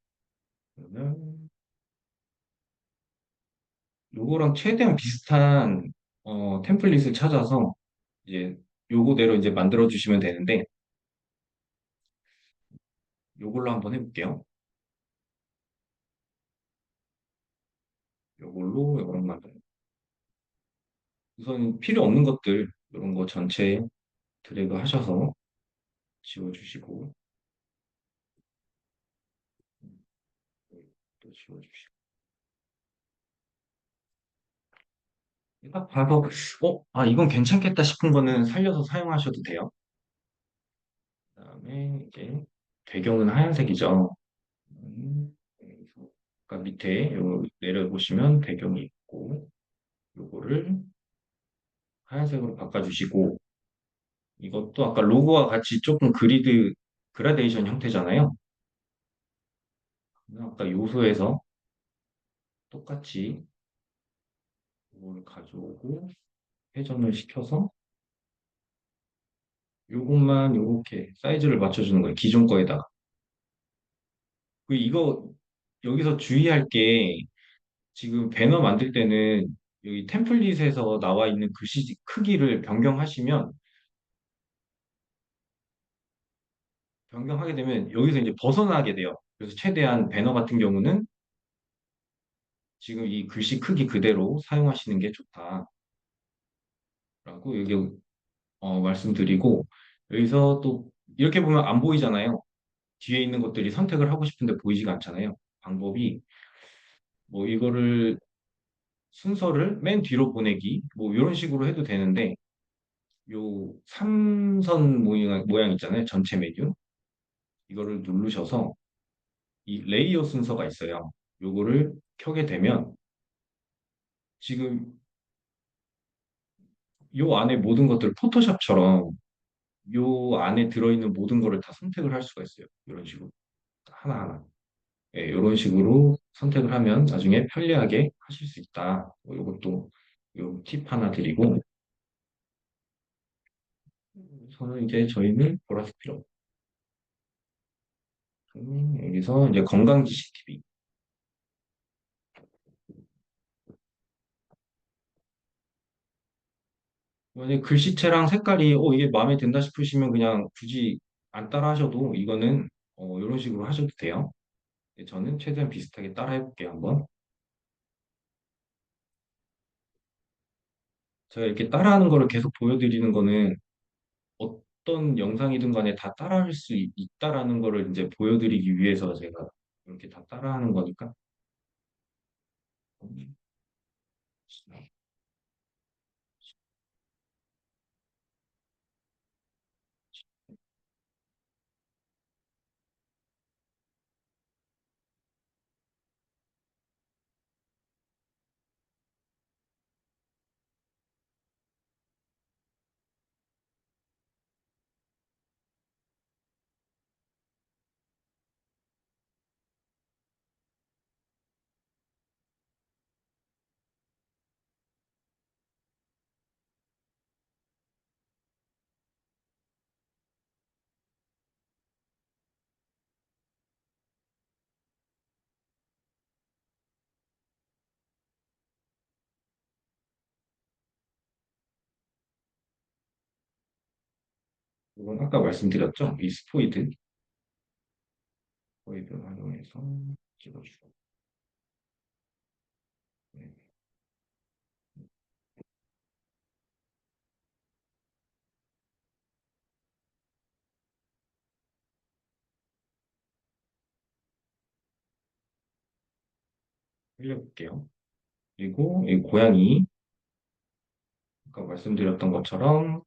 Speaker 1: 그러면 요거랑 최대한 비슷한 템플릿을 찾아서 이제 요거대로 이제 만들어 주시면 되는데 요걸로 한번 해볼게요. 요거랑 만들어. 우선 필요 없는 것들 이런 거 전체 드래그 하셔서 지워주시고 또 지워주시고 딱 봐서 이건 괜찮겠다 싶은 거는 살려서 사용하셔도 돼요. 그다음에 이제 배경은 하얀색이죠. 여기서 아까 밑에 요 내려보시면 배경이 있고 요거를 하얀색으로 바꿔주시고 이것도 아까 로고와 같이 조금 그라데이션 형태잖아요. 아까 요소에서 똑같이 이걸 가져오고 회전을 시켜서 요것만 요렇게 사이즈를 맞춰주는 거예요. 기존 거에다가. 이거 여기서 주의할 게 지금 배너 만들 때는 여기 템플릿에서 나와 있는 글씨 크기를 변경하게 되면 여기서 이제 벗어나게 돼요. 그래서 최대한 배너 같은 경우는 지금 이 글씨 크기 그대로 사용하시는 게 좋다라고 여기 말씀드리고 여기서 또 이렇게 보면 안 보이잖아요. 뒤에 있는 것들이 선택을 하고 싶은데 보이지가 않잖아요. 방법이 뭐 이거를 순서를 맨 뒤로 보내기 뭐 이런 식으로 해도 되는데 요 삼선 모양 있잖아요. 전체 메뉴 이거를 누르셔서 이 레이어 순서가 있어요. 요거를 켜게 되면 지금 요 안에 모든 것들 포토샵처럼 요 안에 들어있는 모든 거를 다 선택을 할 수가 있어요. 이런 식으로 하나하나. 예, 이런 식으로 선택을 하면 나중에 편리하게 하실 수 있다. 뭐 이것도 요 팁 하나 드리고 저는 이제 저희는 보라색 필요 없고 여기서 이제 건강지식 TV 만약에 글씨체랑 색깔이 이게 마음에 든다 싶으시면 그냥 굳이 안 따라 하셔도 이거는 이런 식으로 하셔도 돼요. 네, 저는 최대한 비슷하게 따라 해볼게요 한번. 제가 이렇게 따라하는 거를 계속 보여드리는 거는 어떤 영상이든 간에 다 따라할 수 있다라는 거를 이제 보여드리기 위해서 제가 이렇게 다 따라하는 거니까. 이건 아까 말씀드렸죠? 이 스포이드 활용해서 찍어주고. 네, 흘려볼게요. 그리고 이 고양이 아까 말씀드렸던 것처럼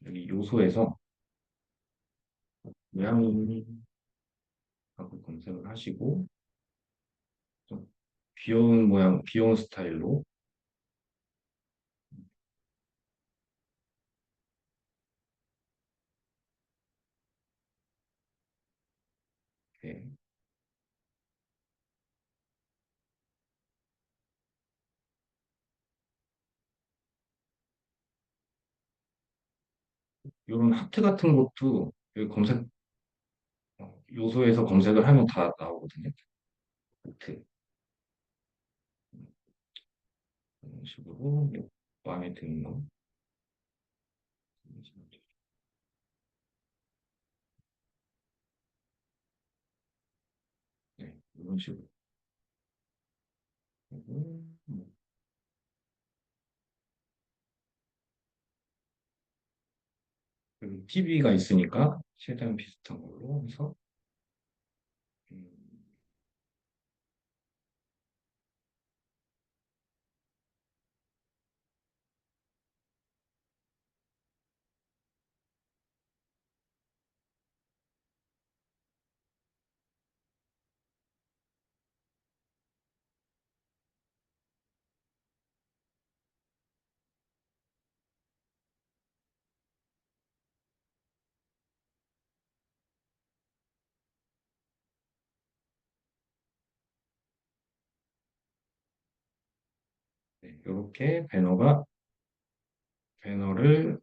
Speaker 1: 여기 요소에서 고양이하고 검색을 하시고 좀 귀여운 모양, 귀여운 스타일로 이렇게 이런 하트 같은 것도 여기 검색 요소에서 검색을 하면 다 나오거든요. 하트 이런 식으로 마음에 드는 거. 네, 이런 식으로. 그리고 TV가 있으니까 최대한 비슷한 걸로 해서 음, 네, 이렇게 배너를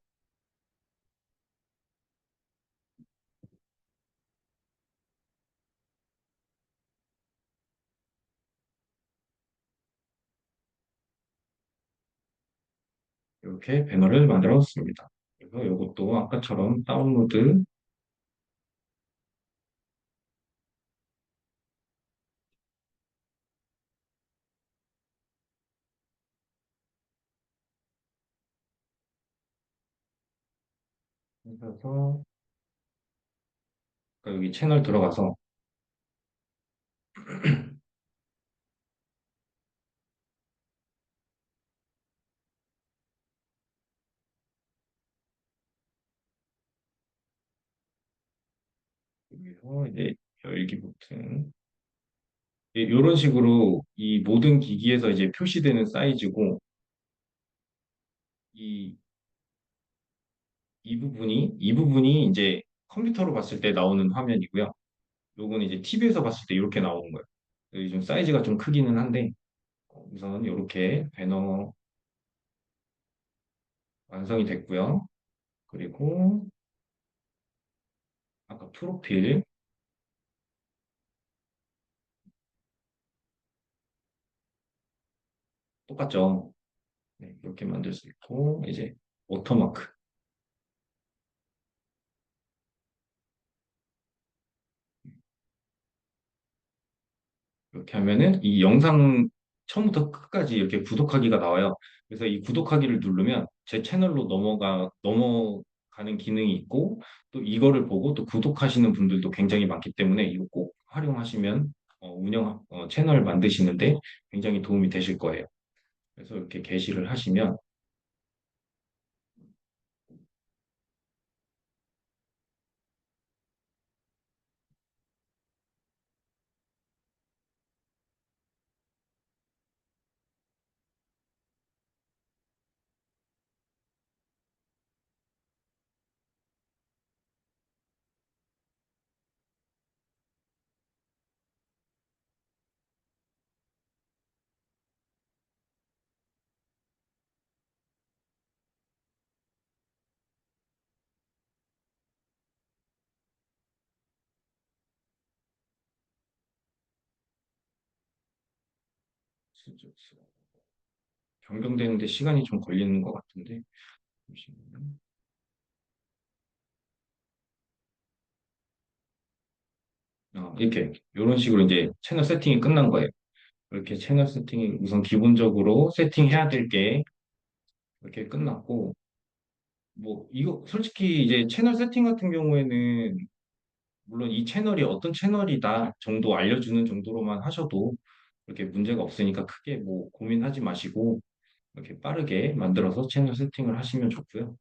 Speaker 1: 이렇게 배너를 만들었습니다. 그래서 이것도 아까처럼 다운로드 해서 여기 채널 들어가서 여기서 이제 열기 버튼 이런 식으로 이 모든 기기에서 이제 표시되는 사이즈고 이, 이 부분이 이제 컴퓨터로 봤을 때 나오는 화면이고요. 요거는 이제 TV에서 봤을 때 이렇게 나오는 거예요. 좀 사이즈가 좀 크기는 한데 우선 이렇게 배너 완성이 됐고요. 그리고 아까 프로필 똑같죠? 네, 이렇게 만들 수 있고 이제 워터마크 이렇게 하면은 이 영상 처음부터 끝까지 이렇게 구독하기가 나와요. 그래서 이 구독하기를 누르면 제 채널로 넘어가는 기능이 있고 또 이거를 보고 또 구독하시는 분들도 굉장히 많기 때문에 이거 꼭 활용하시면 채널 만드시는데 굉장히 도움이 되실 거예요. 그래서 이렇게 게시를 하시면 변경되는데 시간이 좀 걸리는 것 같은데 잠시만요. 이렇게 이런 식으로 이제 채널 세팅이 끝난 거예요. 이렇게 채널 세팅이 우선 기본적으로 세팅해야 될 게 이렇게 끝났고 뭐 이거 솔직히 이제 채널 세팅 같은 경우에는 물론 이 채널이 어떤 채널이다 정도 알려주는 정도로만 하셔도 그렇게 문제가 없으니까 크게 뭐 고민하지 마시고 이렇게 빠르게 만들어서 채널 세팅을 하시면 좋고요.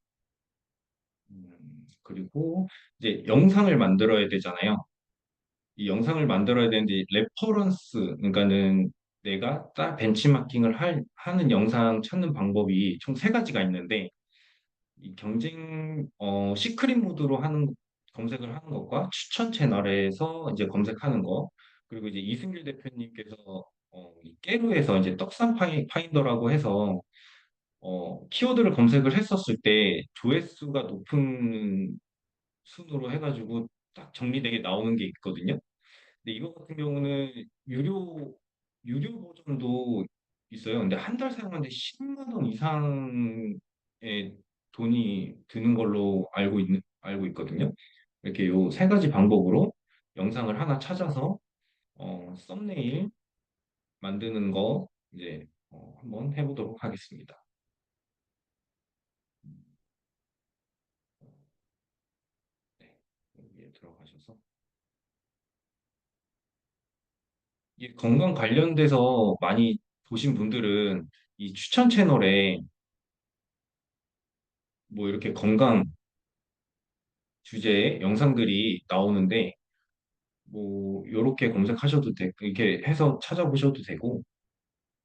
Speaker 1: 그리고 이제 영상을 만들어야 되잖아요. 이 영상을 만들어야 되는데 레퍼런스 그러니까는 내가 딱 벤치마킹을 하는 영상 찾는 방법이 총 세 가지가 있는데 이 시크릿 모드로 검색을 하는 것과 추천 채널에서 이제 검색하는 거 그리고 이제 이승길 대표님께서 이 깨루에서 이제 떡상 파인더라고 해서 키워드를 검색을 했었을 때 조회수가 높은 순으로 해가지고 딱 정리되게 나오는 게 있거든요. 근데 이거 같은 경우는 유료 버전도 있어요. 근데 한 달 사용하는데 10만 원 이상의 돈이 드는 걸로 알고 있거든요. 이렇게 요 세 가지 방법으로 영상을 하나 찾아서 썸네일 만드는 거 이제 한번 해보도록 하겠습니다. 네, 여기에 들어가셔서 이 건강 관련돼서 많이 보신 분들은 이 추천 채널에 뭐 이렇게 건강 주제의 영상들이 나오는데 뭐 요렇게 검색하셔도 돼 이렇게 해서 찾아보셔도 되고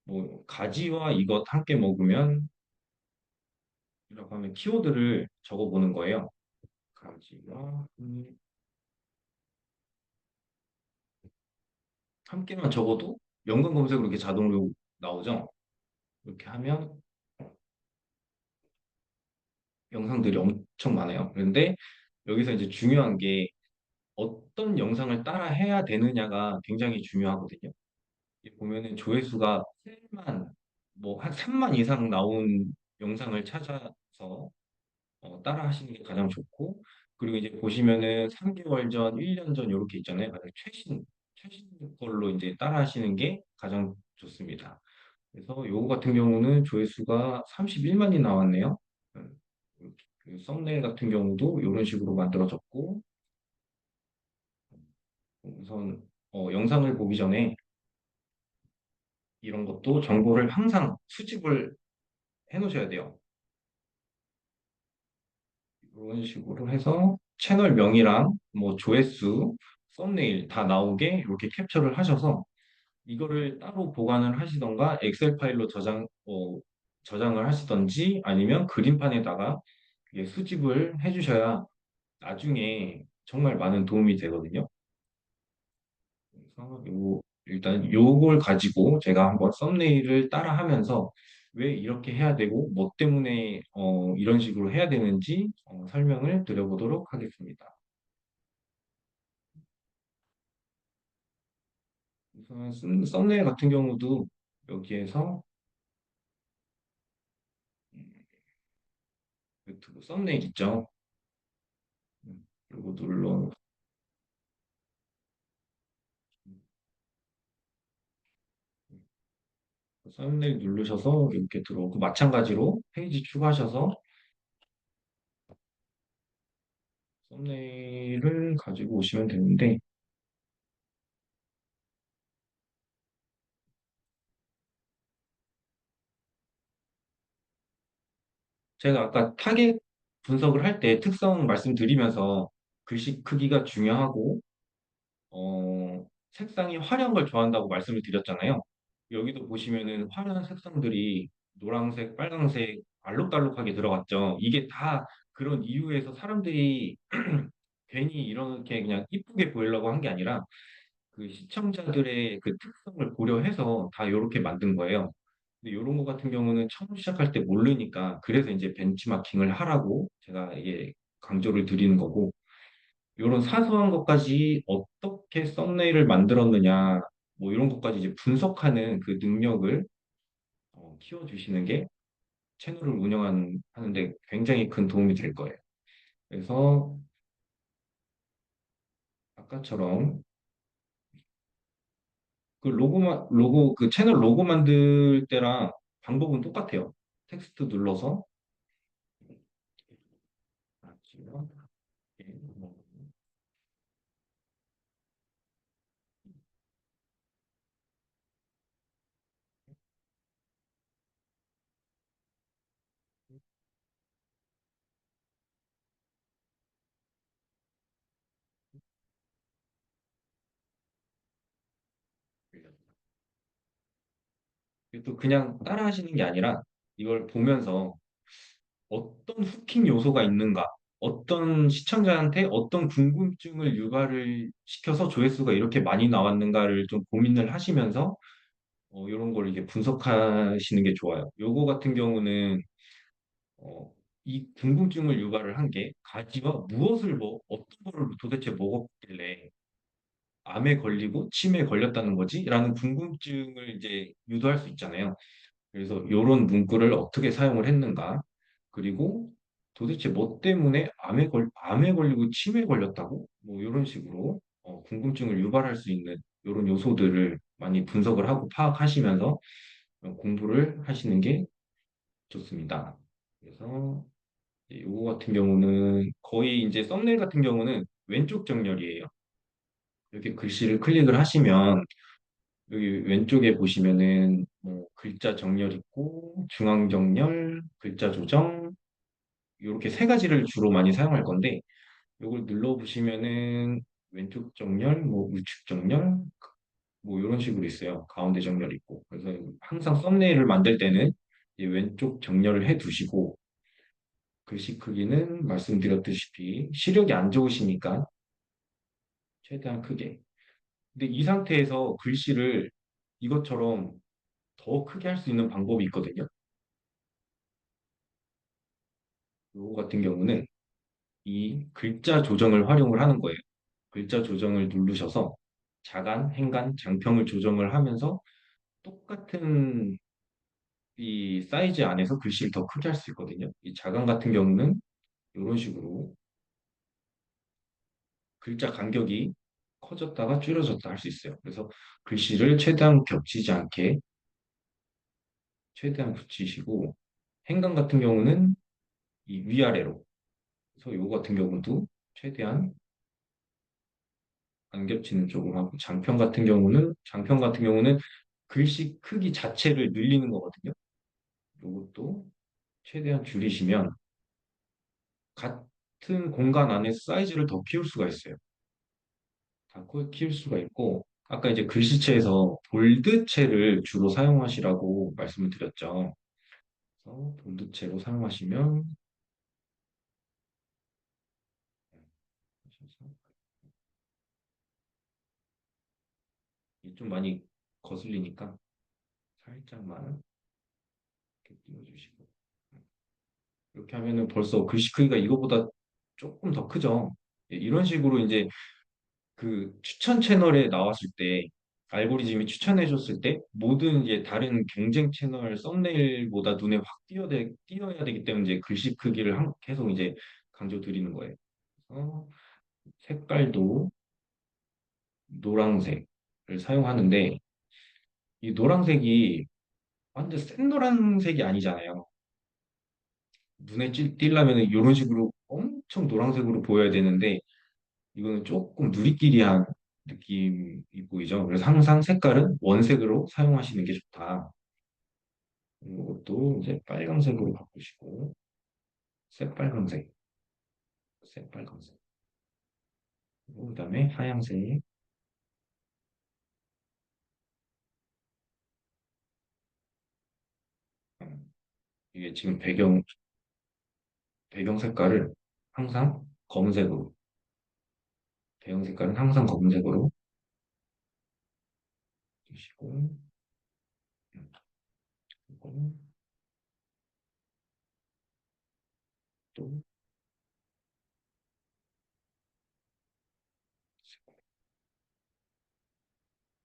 Speaker 1: 뭐 가지와 이것 함께 먹으면 이라고 하면 키워드를 적어보는 거예요. 가지와 함께만 적어도 연관 검색으로 이렇게 자동으로 나오죠. 이렇게 하면 영상들이 엄청 많아요. 그런데 여기서 이제 중요한 게 어떤 영상을 따라 해야 되느냐가 굉장히 중요하거든요. 이게 보면은 조회수가 7만, 뭐 한 3만 이상 나온 영상을 찾아서 따라 하시는 게 가장 좋고, 그리고 이제 보시면은 3개월 전, 1년 전 이렇게 있잖아요. 가장 최신 걸로 이제 따라 하시는 게 가장 좋습니다. 그래서 요거 같은 경우는 조회수가 31만이 나왔네요. 음, 그 썸네일 같은 경우도 이런 식으로 만들어졌고, 우선 영상을 보기 전에 이런 것도 정보를 항상 수집을 해 놓으셔야 돼요. 이런 식으로 해서 채널 명이랑 뭐 조회수, 썸네일 다 나오게 이렇게 캡처를 하셔서 이거를 따로 보관을 하시던가 엑셀 파일로 저장을 하시던지 아니면 그림판에다가 이게 수집을 해주셔야 나중에 정말 많은 도움이 되거든요. 그래서 일단 요걸 가지고 제가 한번 썸네일을 따라 하면서 왜 이렇게 해야 되고 뭐 때문에 이런 식으로 해야 되는지 설명을 드려보도록 하겠습니다. 우선 썸네일 같은 경우도 여기에서 음, 유튜브 썸네일 있죠. 그리고 썸네일 누르셔서 이렇게 들어오고 마찬가지로 페이지 추가하셔서 썸네일을 가지고 오시면 되는데 제가 아까 타겟 분석을 할 때 특성 말씀드리면서 글씨 크기가 중요하고 색상이 화려한 걸 좋아한다고 말씀을 드렸잖아요. 여기도 보시면은 화려한 색상들이 노란색, 빨강색, 알록달록하게 들어갔죠. 이게 다 그런 이유에서 사람들이 괜히 이렇게 그냥 이쁘게 보이려고 한 게 아니라 그 시청자들의 그 특성을 고려해서 다 이렇게 만든 거예요. 근데 이런 거 같은 경우는 처음 시작할 때 모르니까 그래서 이제 벤치마킹을 하라고 제가 이게 강조를 드리는 거고 이런 사소한 것까지 어떻게 썸네일을 만들었느냐 뭐 이런 것까지 이제 분석하는 그 능력을 키워주시는 게 채널을 하는데 굉장히 큰 도움이 될 거예요. 그래서 아까처럼 그 채널 로고 만들 때랑 방법은 똑같아요. 텍스트 눌러서 또 그냥 따라 하시는 게 아니라 이걸 보면서 어떤 후킹 요소가 있는가, 어떤 시청자한테 어떤 궁금증을 유발을 시켜서 조회수가 이렇게 많이 나왔는가를 좀 고민을 하시면서 이런 걸 이게 분석하시는 게 좋아요. 요거 같은 경우는 어, 이 궁금증을 유발을 한 게 가지가 무엇을 어떤 거를 도대체 먹었길래 암에 걸리고 치매에 걸렸다는 거지? 라는 궁금증을 이제 유도할 수 있잖아요. 그래서 이런 문구를 어떻게 사용을 했는가? 그리고 도대체 뭐 때문에 암에 걸리고 치매에 걸렸다고? 뭐 이런 식으로 궁금증을 유발할 수 있는 이런 요소들을 많이 분석을 하고 파악하시면서 공부를 하시는 게 좋습니다. 그래서 이거 같은 경우는 거의 이제 썸네일 같은 경우는 왼쪽 정렬이에요. 이렇게 글씨를 클릭을 하시면 여기 왼쪽에 보시면은 뭐 글자 정렬 있고 중앙 정렬, 글자 조정 이렇게 세 가지를 주로 많이 사용할 건데 이걸 눌러 보시면은 왼쪽 정렬, 뭐 우측 정렬 뭐 이런 식으로 있어요. 가운데 정렬 있고. 그래서 항상 썸네일을 만들 때는 이 왼쪽 정렬을 해 두시고 글씨 크기는 말씀드렸다시피 시력이 안 좋으시니까 최대한 크게. 근데 이 상태에서 글씨를 이것처럼 더 크게 할 수 있는 방법이 있거든요. 요거 같은 경우는 이 글자 조정을 활용을 하는 거예요. 글자 조정을 누르셔서 자간, 행간, 장평을 조정을 하면서 똑같은 이 사이즈 안에서 글씨를 더 크게 할 수 있거든요. 이 자간 같은 경우는 이런 식으로 글자 간격이 커졌다가 줄여졌다 할 수 있어요. 그래서 글씨를 최대한 겹치지 않게 최대한 붙이시고 행간 같은 경우는 이 위아래로 그래서 요거 같은 경우도 최대한 안 겹치는 쪽으로 하고 장편 같은 경우는 글씨 크기 자체를 늘리는 거거든요. 요것도 최대한 줄이시면 같은 공간 안에 사이즈를 더 키울 수가 있어요. 키울 수가 있고 아까 이제 글씨체에서 볼드체를 주로 사용하시라고 말씀을 드렸죠. 그래서 볼드체로 사용하시면 좀 많이 거슬리니까 살짝만 이렇게 띄워주시고 이렇게 하면은 벌써 글씨 크기가 이거보다 조금 더 크죠. 예, 이런 식으로 이제 그 추천 채널에 나왔을 때 알고리즘이 추천해줬을 때 모든 이제 다른 경쟁 채널 썸네일보다 눈에 확 띄어야 되기 때문에 이제 글씨 크기를 계속 이제 강조드리는 거예요. 그래서 색깔도 노란색을 사용하는데 이 노란색이 완전 센 노란색이 아니잖아요. 눈에 띄려면 이런 식으로 엄청 노란색으로 보여야 되는데 이거는 조금 누리끼리한 느낌이 보이죠. 그래서 항상 색깔은 원색으로 사용하시는 게 좋다. 이것도 이제 빨간색으로 바꾸시고 새빨간색, 새빨간색. 그다음에 하얀색. 이게 지금 배경 색깔을 항상 검은색으로 배경 색깔은 항상 검은색으로 주시고 그리고 또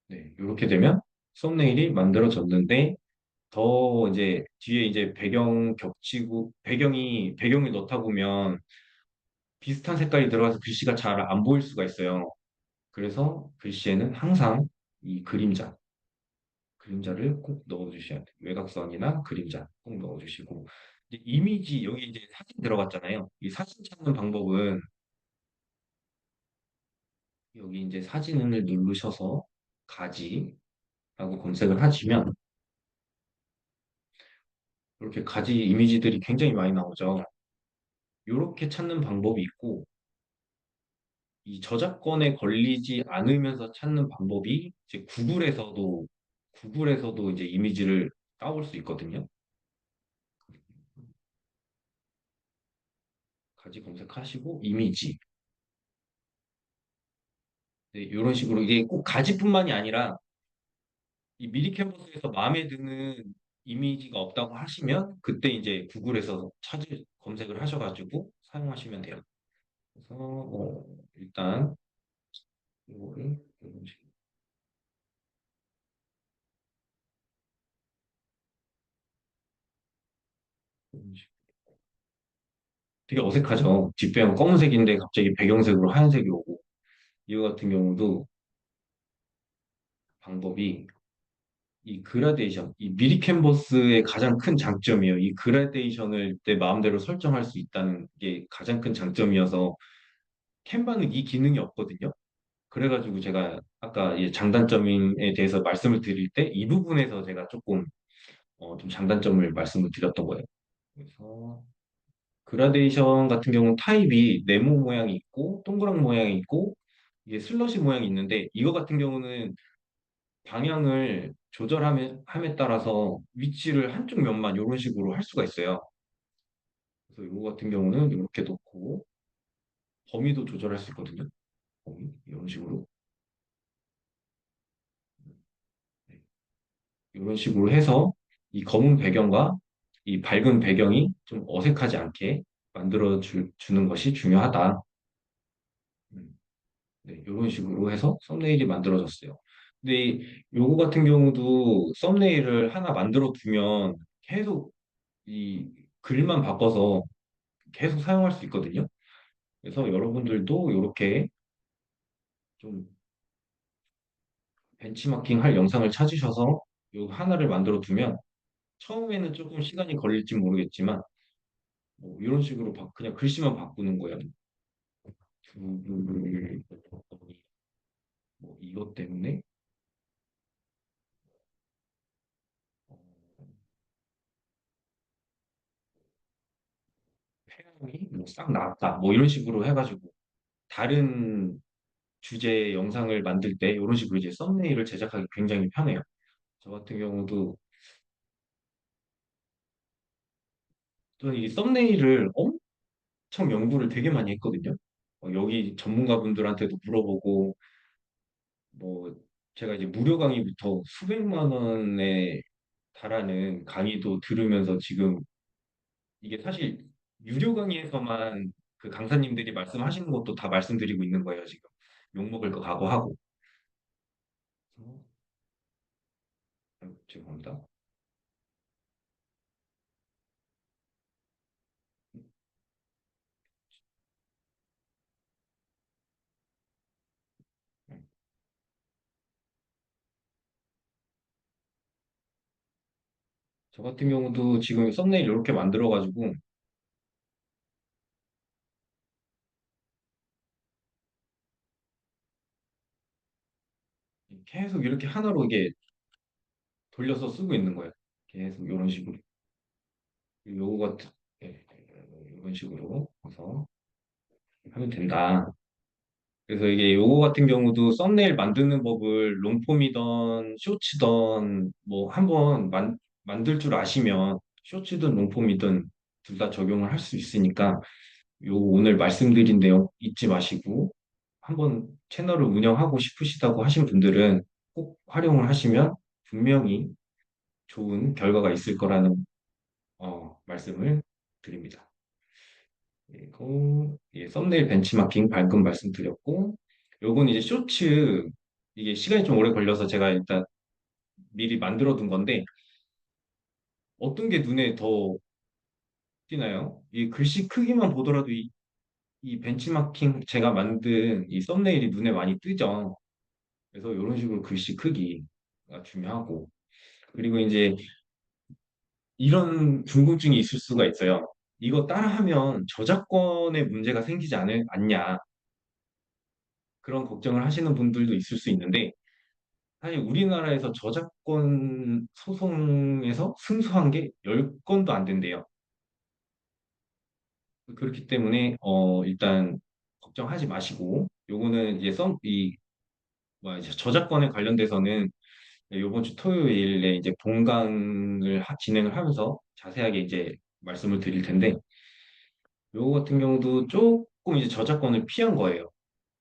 Speaker 1: 네, 이렇게 되면 썸네일이 만들어졌는데 더 이제 뒤에 이제 배경 겹치고 배경을 넣다 보면 비슷한 색깔이 들어가서 글씨가 잘 안 보일 수가 있어요. 그래서 글씨에는 항상 이 그림자를 꼭 넣어주셔야 돼요. 외곽선이나 그림자 꼭 넣어주시고 이제 이미지 여기 이제 사진 들어갔잖아요. 이 사진 찾는 방법은 여기 이제 사진을 누르셔서 가지라고 검색을 하시면 이렇게 가지 이미지들이 굉장히 많이 나오죠. 이렇게 찾는 방법이 있고 이 저작권에 걸리지 않으면서 찾는 방법이 이제 구글에서도 이제 이미지를 따올 수 있거든요. 가지 검색하시고 이미지 네, 이런 식으로 이게 꼭 가지뿐만이 아니라 이 미리 캔버스에서 마음에 드는 이미지가 없다고 하시면 그때 이제 구글에서 검색을 하셔가지고 사용하시면 돼요. 그래서 일단 이거를 이런 식으로. 되게 어색하죠. 뒷배경 검은색인데 갑자기 배경색으로 하얀색이 오고 이거 같은 경우도 방법이 이 그라데이션, 이 미리 캔버스의 가장 큰 장점이에요. 이 그라데이션을 내 마음대로 설정할 수 있다는 게 가장 큰 장점이어서 캔바는 이 기능이 없거든요. 그래가지고 제가 아까 이 장단점에 대해서 말씀을 드릴 때 이 부분에서 제가 조금 좀 장단점을 말씀을 드렸던 거예요. 그래서 그라데이션 같은 경우는 타입이 네모 모양이 있고 동그란 모양이 있고 이게 슬러시 모양이 있는데 이거 같은 경우는 방향을 조절함에 따라서 위치를 한쪽 면만 이런 식으로 할 수가 있어요. 그래서 이거 같은 경우는 이렇게 놓고 범위도 조절할 수 있거든요. 범위 이런 식으로 네. 이런 식으로 해서 이 검은 배경과 이 밝은 배경이 좀 어색하지 않게 주는 것이 중요하다. 음, 네, 이런 식으로 해서 썸네일이 만들어졌어요. 근데 요거 같은 경우도 썸네일을 하나 만들어 두면 계속 이 글만 바꿔서 계속 사용할 수 있거든요. 그래서 여러분들도 이렇게 좀 벤치마킹 할 영상을 찾으셔서 요 하나를 만들어 두면 처음에는 조금 시간이 걸릴지 모르겠지만 뭐 이런 식으로 그냥 글씨만 바꾸는 거예요. 뭐 이것 때문에 어, 폐양이 뭐싹 나왔다. 뭐 이런 식으로 해가지고 다른 주제 영상을 만들 때 이런 식으로 이제 썸네일을 제작하기 굉장히 편해요. 저 같은 경우도 저는 이 썸네일을 엄청 연구를 되게 많이 했거든요. 여기 전문가분들한테도 물어보고 뭐 제가 이제 무료 강의부터 수백만 원에 달하는 강의도 들으면서 지금 이게 사실 유료 강의에서만 그 강사님들이 말씀하시는 것도 다 말씀드리고 있는 거예요, 지금. 욕먹을 거 각오하고. 그래서, 아이고, 죄송합니다. 저 같은 경우도 지금 썸네일 이렇게 만들어가지고 계속 이렇게 하나로 이게 돌려서 쓰고 있는 거예요. 계속 이런 식으로. 요거 같은, 예, 이런 식으로 해서 하면 된다. 그래서 이게 요거 같은 경우도 썸네일 만드는 법을 롱폼이던 쇼츠던 뭐 한번 만들 줄 아시면 쇼츠든 롱폼이든 둘 다 적용을 할 수 있으니까 요 오늘 말씀드린 내용 잊지 마시고 한번 채널을 운영하고 싶으시다고 하신 분들은 꼭 활용을 하시면 분명히 좋은 결과가 있을 거라는 말씀을 드립니다. 그리고 썸네일 벤치마킹 방금 말씀드렸고 요건 이제 쇼츠 이게 시간이 좀 오래 걸려서 제가 일단 미리 만들어 둔 건데 어떤 게 눈에 더 띄나요? 이 글씨 크기만 보더라도 이 벤치마킹 제가 만든 이 썸네일이 눈에 많이 띄죠. 그래서 이런 식으로 글씨 크기가 중요하고 그리고 이제 이런 궁금증이 있을 수가 있어요. 이거 따라하면 저작권에 문제가 생기지 않냐 그런 걱정을 하시는 분들도 있을 수 있는데 사실 우리나라에서 저작권 소송에서 승소한 게 10건도 안 된대요. 그렇기 때문에 일단 걱정하지 마시고 요거는 이제 이제 저작권에 관련돼서는 요번 주 토요일에 이제 본강을 진행을 하면서 자세하게 이제 말씀을 드릴 텐데 요거 같은 경우도 조금 이제 저작권을 피한 거예요.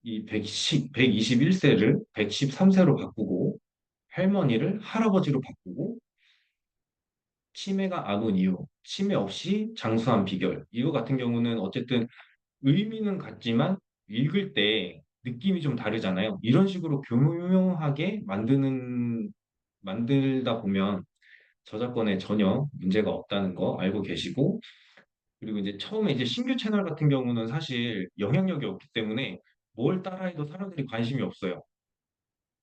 Speaker 1: 이 121세를 113세로 바꾸고 할머니를 할아버지로 바꾸고 치매가 안 온 이유, 치매 없이 장수한 비결. 이거 같은 경우는 어쨌든 의미는 같지만 읽을 때 느낌이 좀 다르잖아요. 이런 식으로 교묘하게 만들다 보면 저작권에 전혀 문제가 없다는 거 알고 계시고, 그리고 이제 처음에 이제 신규 채널 같은 경우는 사실 영향력이 없기 때문에 뭘 따라해도 사람들이 관심이 없어요.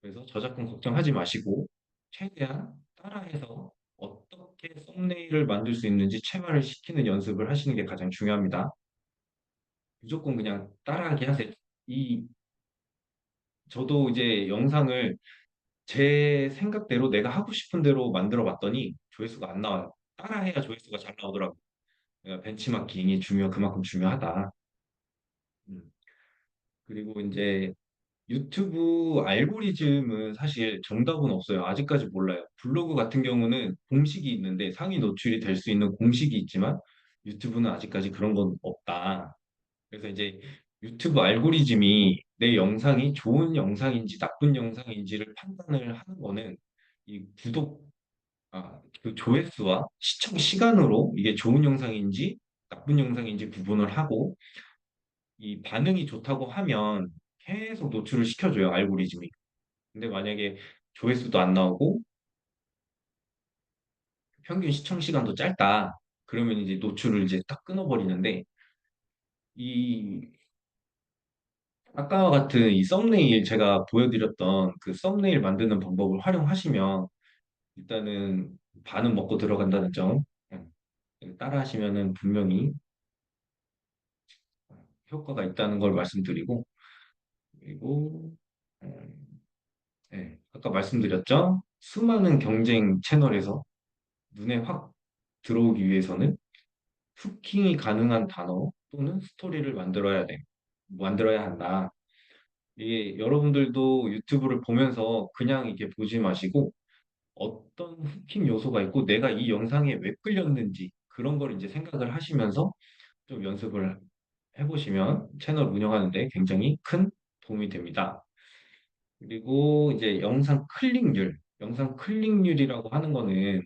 Speaker 1: 그래서 저작권 걱정하지 마시고 최대한 따라해서 어떻게 썸네일을 만들 수 있는지 체화를 시키는 연습을 하시는 게 가장 중요합니다. 무조건 그냥 따라하기 하세요. 이 저도 이제 영상을 제 생각대로 내가 하고 싶은 대로 만들어 봤더니 조회수가 안 나와요. 따라해야 조회수가 잘 나오더라고요. 그러니까 벤치마킹이 그만큼 중요하다. 음. 그리고 이제 유튜브 알고리즘은 사실 정답은 없어요. 아직까지 몰라요. 블로그 같은 경우는 공식이 있는데 상위 노출이 될 수 있는 공식이 있지만 유튜브는 아직까지 그런 건 없다. 그래서 이제 유튜브 알고리즘이 내 영상이 좋은 영상인지 나쁜 영상인지를 판단을 하는 거는 이 그 조회수와 시청 시간으로 이게 좋은 영상인지 나쁜 영상인지 구분을 하고 이 반응이 좋다고 하면 계속 노출을 시켜줘요, 알고리즘이. 근데 만약에 조회수도 안 나오고 평균 시청 시간도 짧다. 그러면 이제 노출을 이제 딱 끊어버리는데 이 아까와 같은 이 썸네일 제가 보여드렸던 그 썸네일 만드는 방법을 활용하시면 일단은 반은 먹고 들어간다는 점 따라 하시면은 분명히 효과가 있다는 걸 말씀드리고 그리고 아까 말씀드렸죠? 수많은 경쟁 채널에서 눈에 확 들어오기 위해서는 후킹이 가능한 단어 또는 스토리를 만들어야 한다. 이게 여러분들도 유튜브를 보면서 그냥 이렇게 보지 마시고 어떤 후킹 요소가 있고 내가 이 영상에 왜 끌렸는지 그런 걸 이제 생각을 하시면서 좀 연습을 해보시면 채널 운영하는데 굉장히 큰 도움이 됩니다. 그리고 이제 영상 클릭률이라고 하는 거는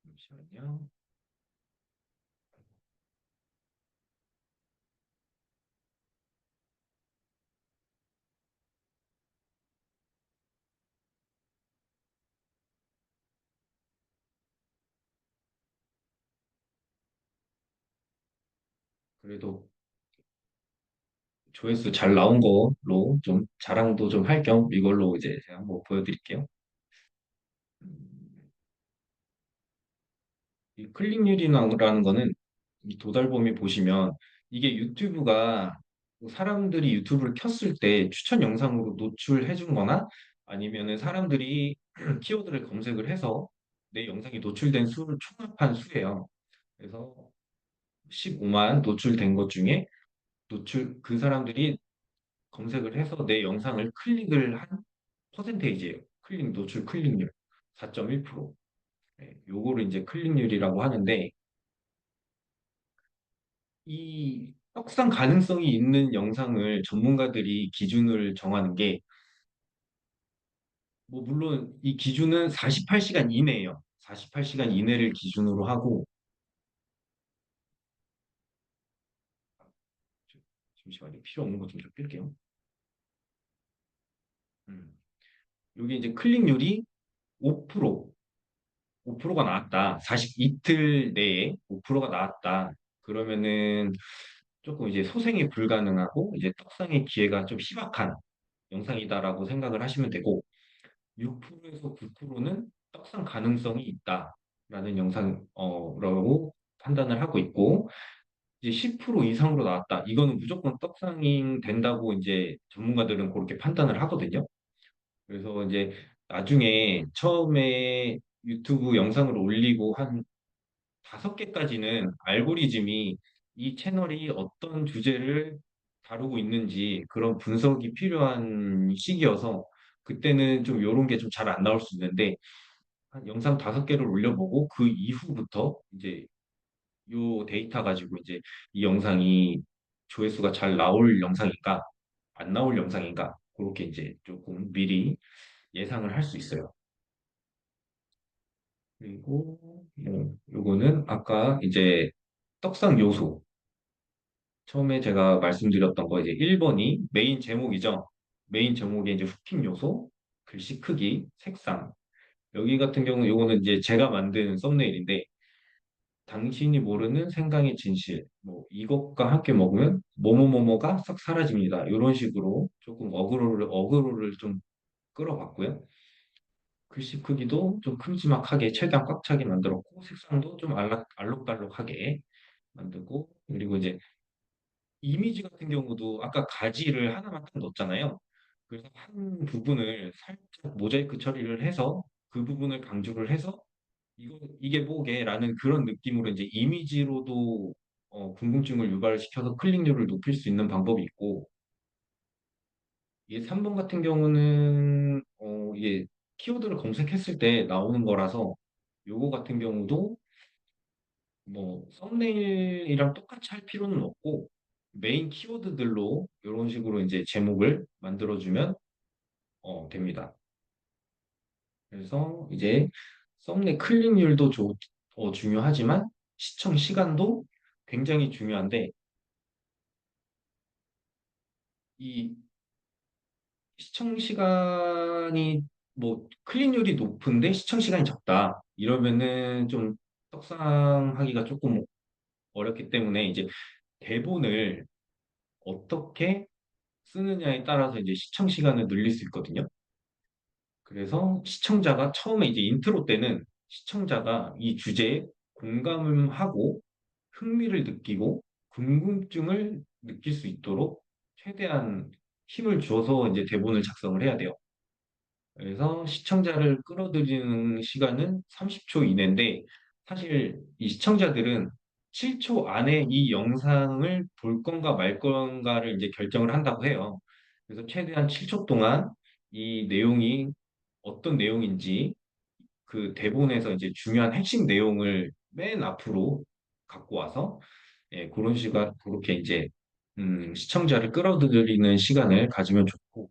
Speaker 1: 잠시만요. 그래도 조회수 잘 나온 걸로 좀 자랑도 좀 할 겸 이걸로 이제 제가 한번 보여드릴게요. 음, 이 클릭률이라는 거는 이 도달범위 보시면 이게 유튜브가 사람들이 유튜브를 켰을 때 추천 영상으로 노출해 준 거나 아니면은 사람들이 키워드를 검색을 해서 내 영상이 노출된 수를 총합한 수예요. 그래서 15만 노출된 것 중에 그 사람들이 검색을 해서 내 영상을 클릭을 한 퍼센테이지예요. 노출 클릭률 4.1%. 네, 요거를 이제 클릭률이라고 하는데 이 떡상 가능성이 있는 영상을 전문가들이 기준을 정하는 게 뭐 물론 이 기준은 48시간 이내예요. 48시간 이내를 기준으로 하고 잠시만요. 필요 없는 거 좀 뺄게요. 음. 여기 이제 클릭률이 5% 5%가 나왔다. 40 이틀 내에 5%가 나왔다. 그러면은 조금 이제 소생이 불가능하고 이제 떡상의 기회가 좀 희박한 영상이다라고 생각을 하시면 되고 6%에서 9%는 떡상 가능성이 있다라는 영상라고 판단을 하고 있고 이제 10% 이상으로 나왔다. 이거는 무조건 떡상이 된다고 이제 전문가들은 그렇게 판단을 하거든요. 그래서 이제 나중에 처음에 유튜브 영상을 올리고 한 5개까지는 알고리즘이 이 채널이 어떤 주제를 다루고 있는지 그런 분석이 필요한 시기여서 그때는 좀 이런 게 좀 잘 안 나올 수 있는데 한 영상 5개를 올려보고 그 이후부터 이제 요 데이터 가지고 이제 이 영상이 조회수가 잘 나올 영상인가, 안 나올 영상인가, 그렇게 이제 조금 미리 예상을 할 수 있어요. 그리고 뭐 요거는 아까 이제 떡상 요소 처음에 제가 말씀드렸던 거 이제 1번이 메인 제목이죠. 메인 제목에 이제 후킹 요소, 글씨 크기, 색상. 여기 같은 경우 요거는 이제 제가 만든 썸네일인데 당신이 모르는 생강의 진실. 뭐 이것과 함께 먹으면 뭐뭐뭐뭐가 싹 사라집니다. 이런 식으로 조금 어그로를 좀 끌어봤고요. 글씨 크기도 좀 큼지막하게 최대한 꽉 차게 만들었고 색상도 좀 알록달록하게 만들고 그리고 이제 이미지 같은 경우도 아까 가지를 하나만 딱 넣었잖아요. 그래서 한 부분을 살짝 모자이크 처리를 해서 그 부분을 강조를 해서 이게 뭐게라는 그런 느낌으로 이제 이미지로도 궁금증을 유발시켜서 클릭률을 높일 수 있는 방법이 있고 이게 3번 같은 경우는 이게 키워드를 검색했을 때 나오는 거라서 요거 같은 경우도 뭐 썸네일이랑 똑같이 할 필요는 없고 메인 키워드들로 이런 식으로 이제 제목을 만들어주면 됩니다. 그래서 이제 썸네일 클릭률도 중요하지만 시청 시간도 굉장히 중요한데 이 시청 시간이 뭐 클릭률이 높은데 시청 시간이 적다 이러면은 좀 떡상하기가 조금 어렵기 때문에 이제 대본을 어떻게 쓰느냐에 따라서 이제 시청 시간을 늘릴 수 있거든요. 그래서 시청자가 처음에 이제 인트로 때는 시청자가 이 주제에 공감을 하고 흥미를 느끼고 궁금증을 느낄 수 있도록 최대한 힘을 줘서 이제 대본을 작성을 해야 돼요. 그래서 시청자를 끌어들이는 시간은 30초 이내인데 사실 이 시청자들은 7초 안에 이 영상을 볼 건가 말 건가를 이제 결정을 한다고 해요. 그래서 최대한 7초 동안 이 내용이 어떤 내용인지 그 대본에서 이제 중요한 핵심 내용을 맨 앞으로 갖고 와서 그런 시간 그렇게 이제 시청자를 끌어들이는 시간을 가지면 좋고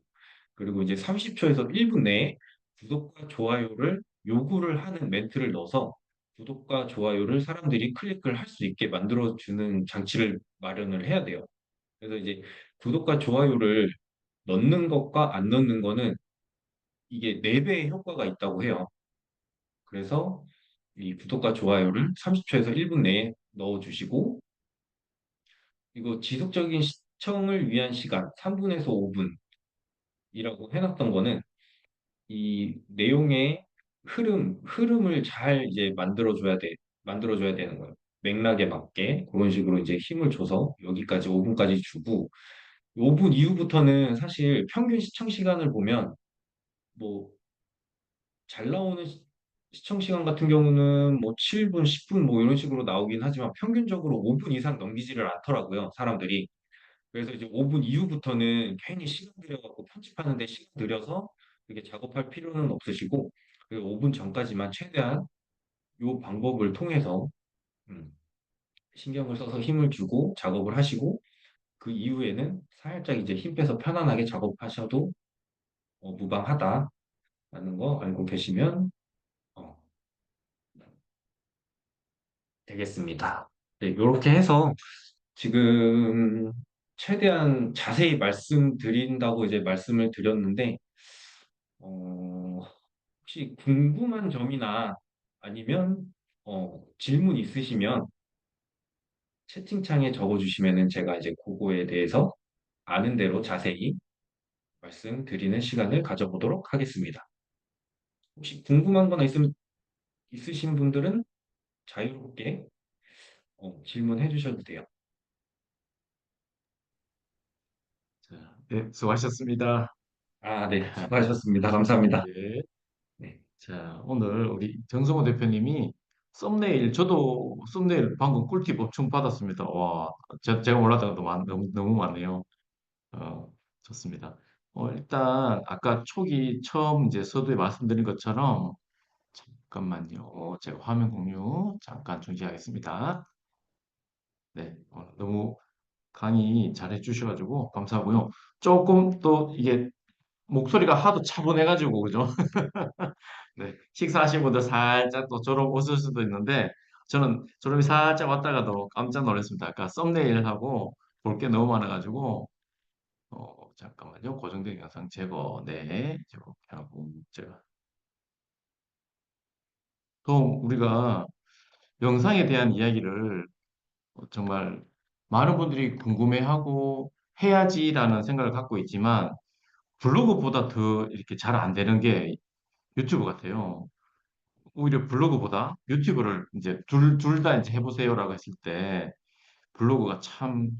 Speaker 1: 그리고 이제 30초에서 1분 내에 구독과 좋아요를 요구를 하는 멘트를 넣어서 구독과 좋아요를 사람들이 클릭을 할 수 있게 만들어주는 장치를 마련을 해야 돼요. 그래서 이제 구독과 좋아요를 넣는 것과 안 넣는 거는 이게 4배의 효과가 있다고 해요. 그래서 이 구독과 좋아요를 30초에서 1분 내에 넣어주시고 이거 지속적인 시청을 위한 시간 3분에서 5분이라고 해놨던 거는 이 내용의 흐름을 잘 이제 만들어줘야 되는 거예요. 맥락에 맞게 그런 식으로 이제 힘을 줘서 여기까지 5분까지 주고 5분 이후부터는 사실 평균 시청 시간을 보면 뭐 잘 나오는 시청 시간 같은 경우는 뭐 7분, 10분 뭐 이런 식으로 나오긴 하지만 평균적으로 5분 이상 넘기지를 않더라고요, 사람들이. 그래서 이제 5분 이후부터는 괜히 시간 들여갖고 편집하는데 시간 들여서 이렇게 작업할 필요는 없으시고, 그리고 5분 전까지만 최대한 이 방법을 통해서 음, 신경을 써서 힘을 주고 작업을 하시고, 그 이후에는 살짝 이제 힘 빼서 편안하게 작업하셔도 무방하다라는 거 알고 계시면 어, 되겠습니다. 네, 이렇게 해서 지금 최대한 자세히 말씀드린다고 이제 말씀을 드렸는데, 어, 혹시 궁금한 점이나 아니면 질문 있으시면 채팅창에 적어주시면은 제가 이제 그거에 대해서 아는 대로 자세히 말씀드리는 시간을 가져보도록 하겠습니다. 혹시 궁금한 거나 있으신 분들은 자유롭게 질문해 주셔도 돼요.
Speaker 2: 자, 네, 수고하셨습니다.
Speaker 1: 아, 네. 수고하셨습니다. 감사합니다.
Speaker 2: 예.
Speaker 1: 네.
Speaker 2: 자, 오늘 우리 정성호 대표님이 썸네일, 저도 썸네일 방금 꿀팁 엄청 받았습니다. 와, 제가 몰랐던 것도 너무 많네요. 어, 좋습니다. 일단, 아까 초기 처음 이제 서두에 말씀드린 것처럼, 잠깐만요. 제가 화면 공유 잠깐 중지하겠습니다. 네, 너무 강의 잘 해주셔가지고 감사하고요. 조금 또 이게 목소리가 하도 차분해가지고 그죠? 네, 식사하신 분들 살짝 또 졸음 오실 수도 있는데 저는 졸음이 살짝 왔다가도 깜짝 놀랐습니다. 아까 썸네일하고 볼 게 너무 많아가지고 잠깐만요. 고정된 영상 제거 네 제거 하고 제가 또 우리가 영상에 대한 이야기를 정말 많은 분들이 궁금해하고 해야지라는 생각을 갖고 있지만 블로그보다 더 이렇게 잘 안 되는 게 유튜브 같아요. 오히려 블로그보다 유튜브를 이제 둘 다 이제 해보세요라고 했을 때 블로그가 참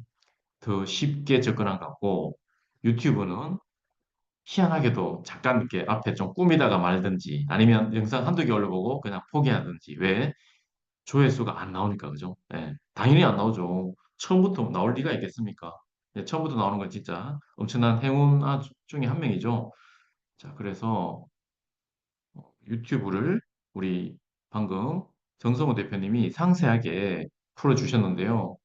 Speaker 2: 더 쉽게 접근한 것 같고 유튜브는 희한하게도 잠깐 이렇게 앞에 좀 꾸미다가 말든지 아니면 영상 한두 개 올려보고 그냥 포기하든지 왜 조회수가 안 나오니까 그죠? 예, 당연히 안 나오죠. 처음부터 나올 리가 있겠습니까? 예, 처음부터 나오는 건 진짜 엄청난 행운 중에 한 명이죠. 자, 그래서 유튜브를 우리 방금 정성호 대표님이 상세하게 풀어주셨는데요.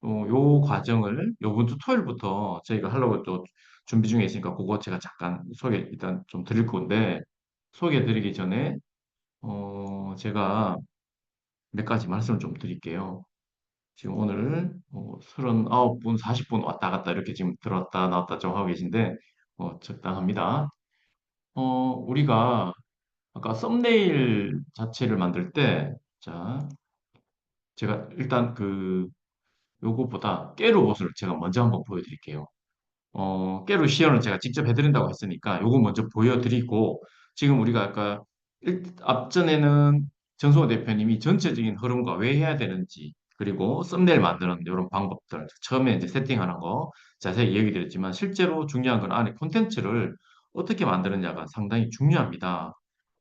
Speaker 2: 요 과정을 요번 주 토요일부터 저희가 하려고 또 준비 중에 있으니까 그거 제가 잠깐 소개 일단 좀 드릴 건데 소개해 드리기 전에 제가 몇 가지 말씀을 좀 드릴게요. 지금 오늘 39분, 40분 왔다 갔다 이렇게 지금 들어왔다 나왔다 좀 하고 계신데 적당합니다. 우리가 아까 썸네일 자체를 만들 때 자, 제가 일단 요거보다 깨로봇을 제가 먼저 한번 보여드릴게요. 깨로 시연을 제가 직접 해드린다고 했으니까 요거 먼저 보여드리고 지금 우리가 아까 앞전에는 정성호 대표님이 전체적인 흐름과 왜 해야 되는지 그리고 썸네일 만드는 이런 방법들 처음에 이제 세팅하는 거 자세히 얘기 드렸지만 실제로 중요한 건 안에 콘텐츠를 어떻게 만드느냐가 상당히 중요합니다.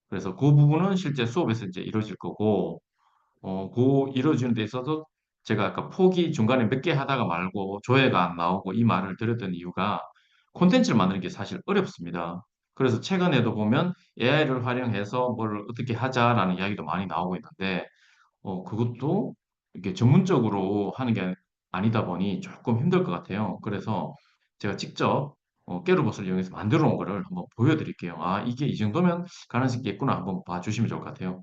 Speaker 2: 그래서 그 부분은 실제 수업에서 이제 이루어질 거고 그 이루어지는 데 있어서 제가 아까 포기 중간에 몇 개 하다가 말고 조회가 안 나오고 이 말을 드렸던 이유가 콘텐츠를 만드는 게 사실 어렵습니다. 그래서 최근에도 보면 AI를 활용해서 뭘 어떻게 하자라는 이야기도 많이 나오고 있는데 그것도 이렇게 전문적으로 하는 게 아니다 보니 조금 힘들 것 같아요. 그래서 제가 직접 깨로봇을 이용해서 만들어 온 거를 한번 보여드릴게요. 아, 이게 이 정도면 가능성이 있겠구나 한번 봐주시면 좋을 것 같아요.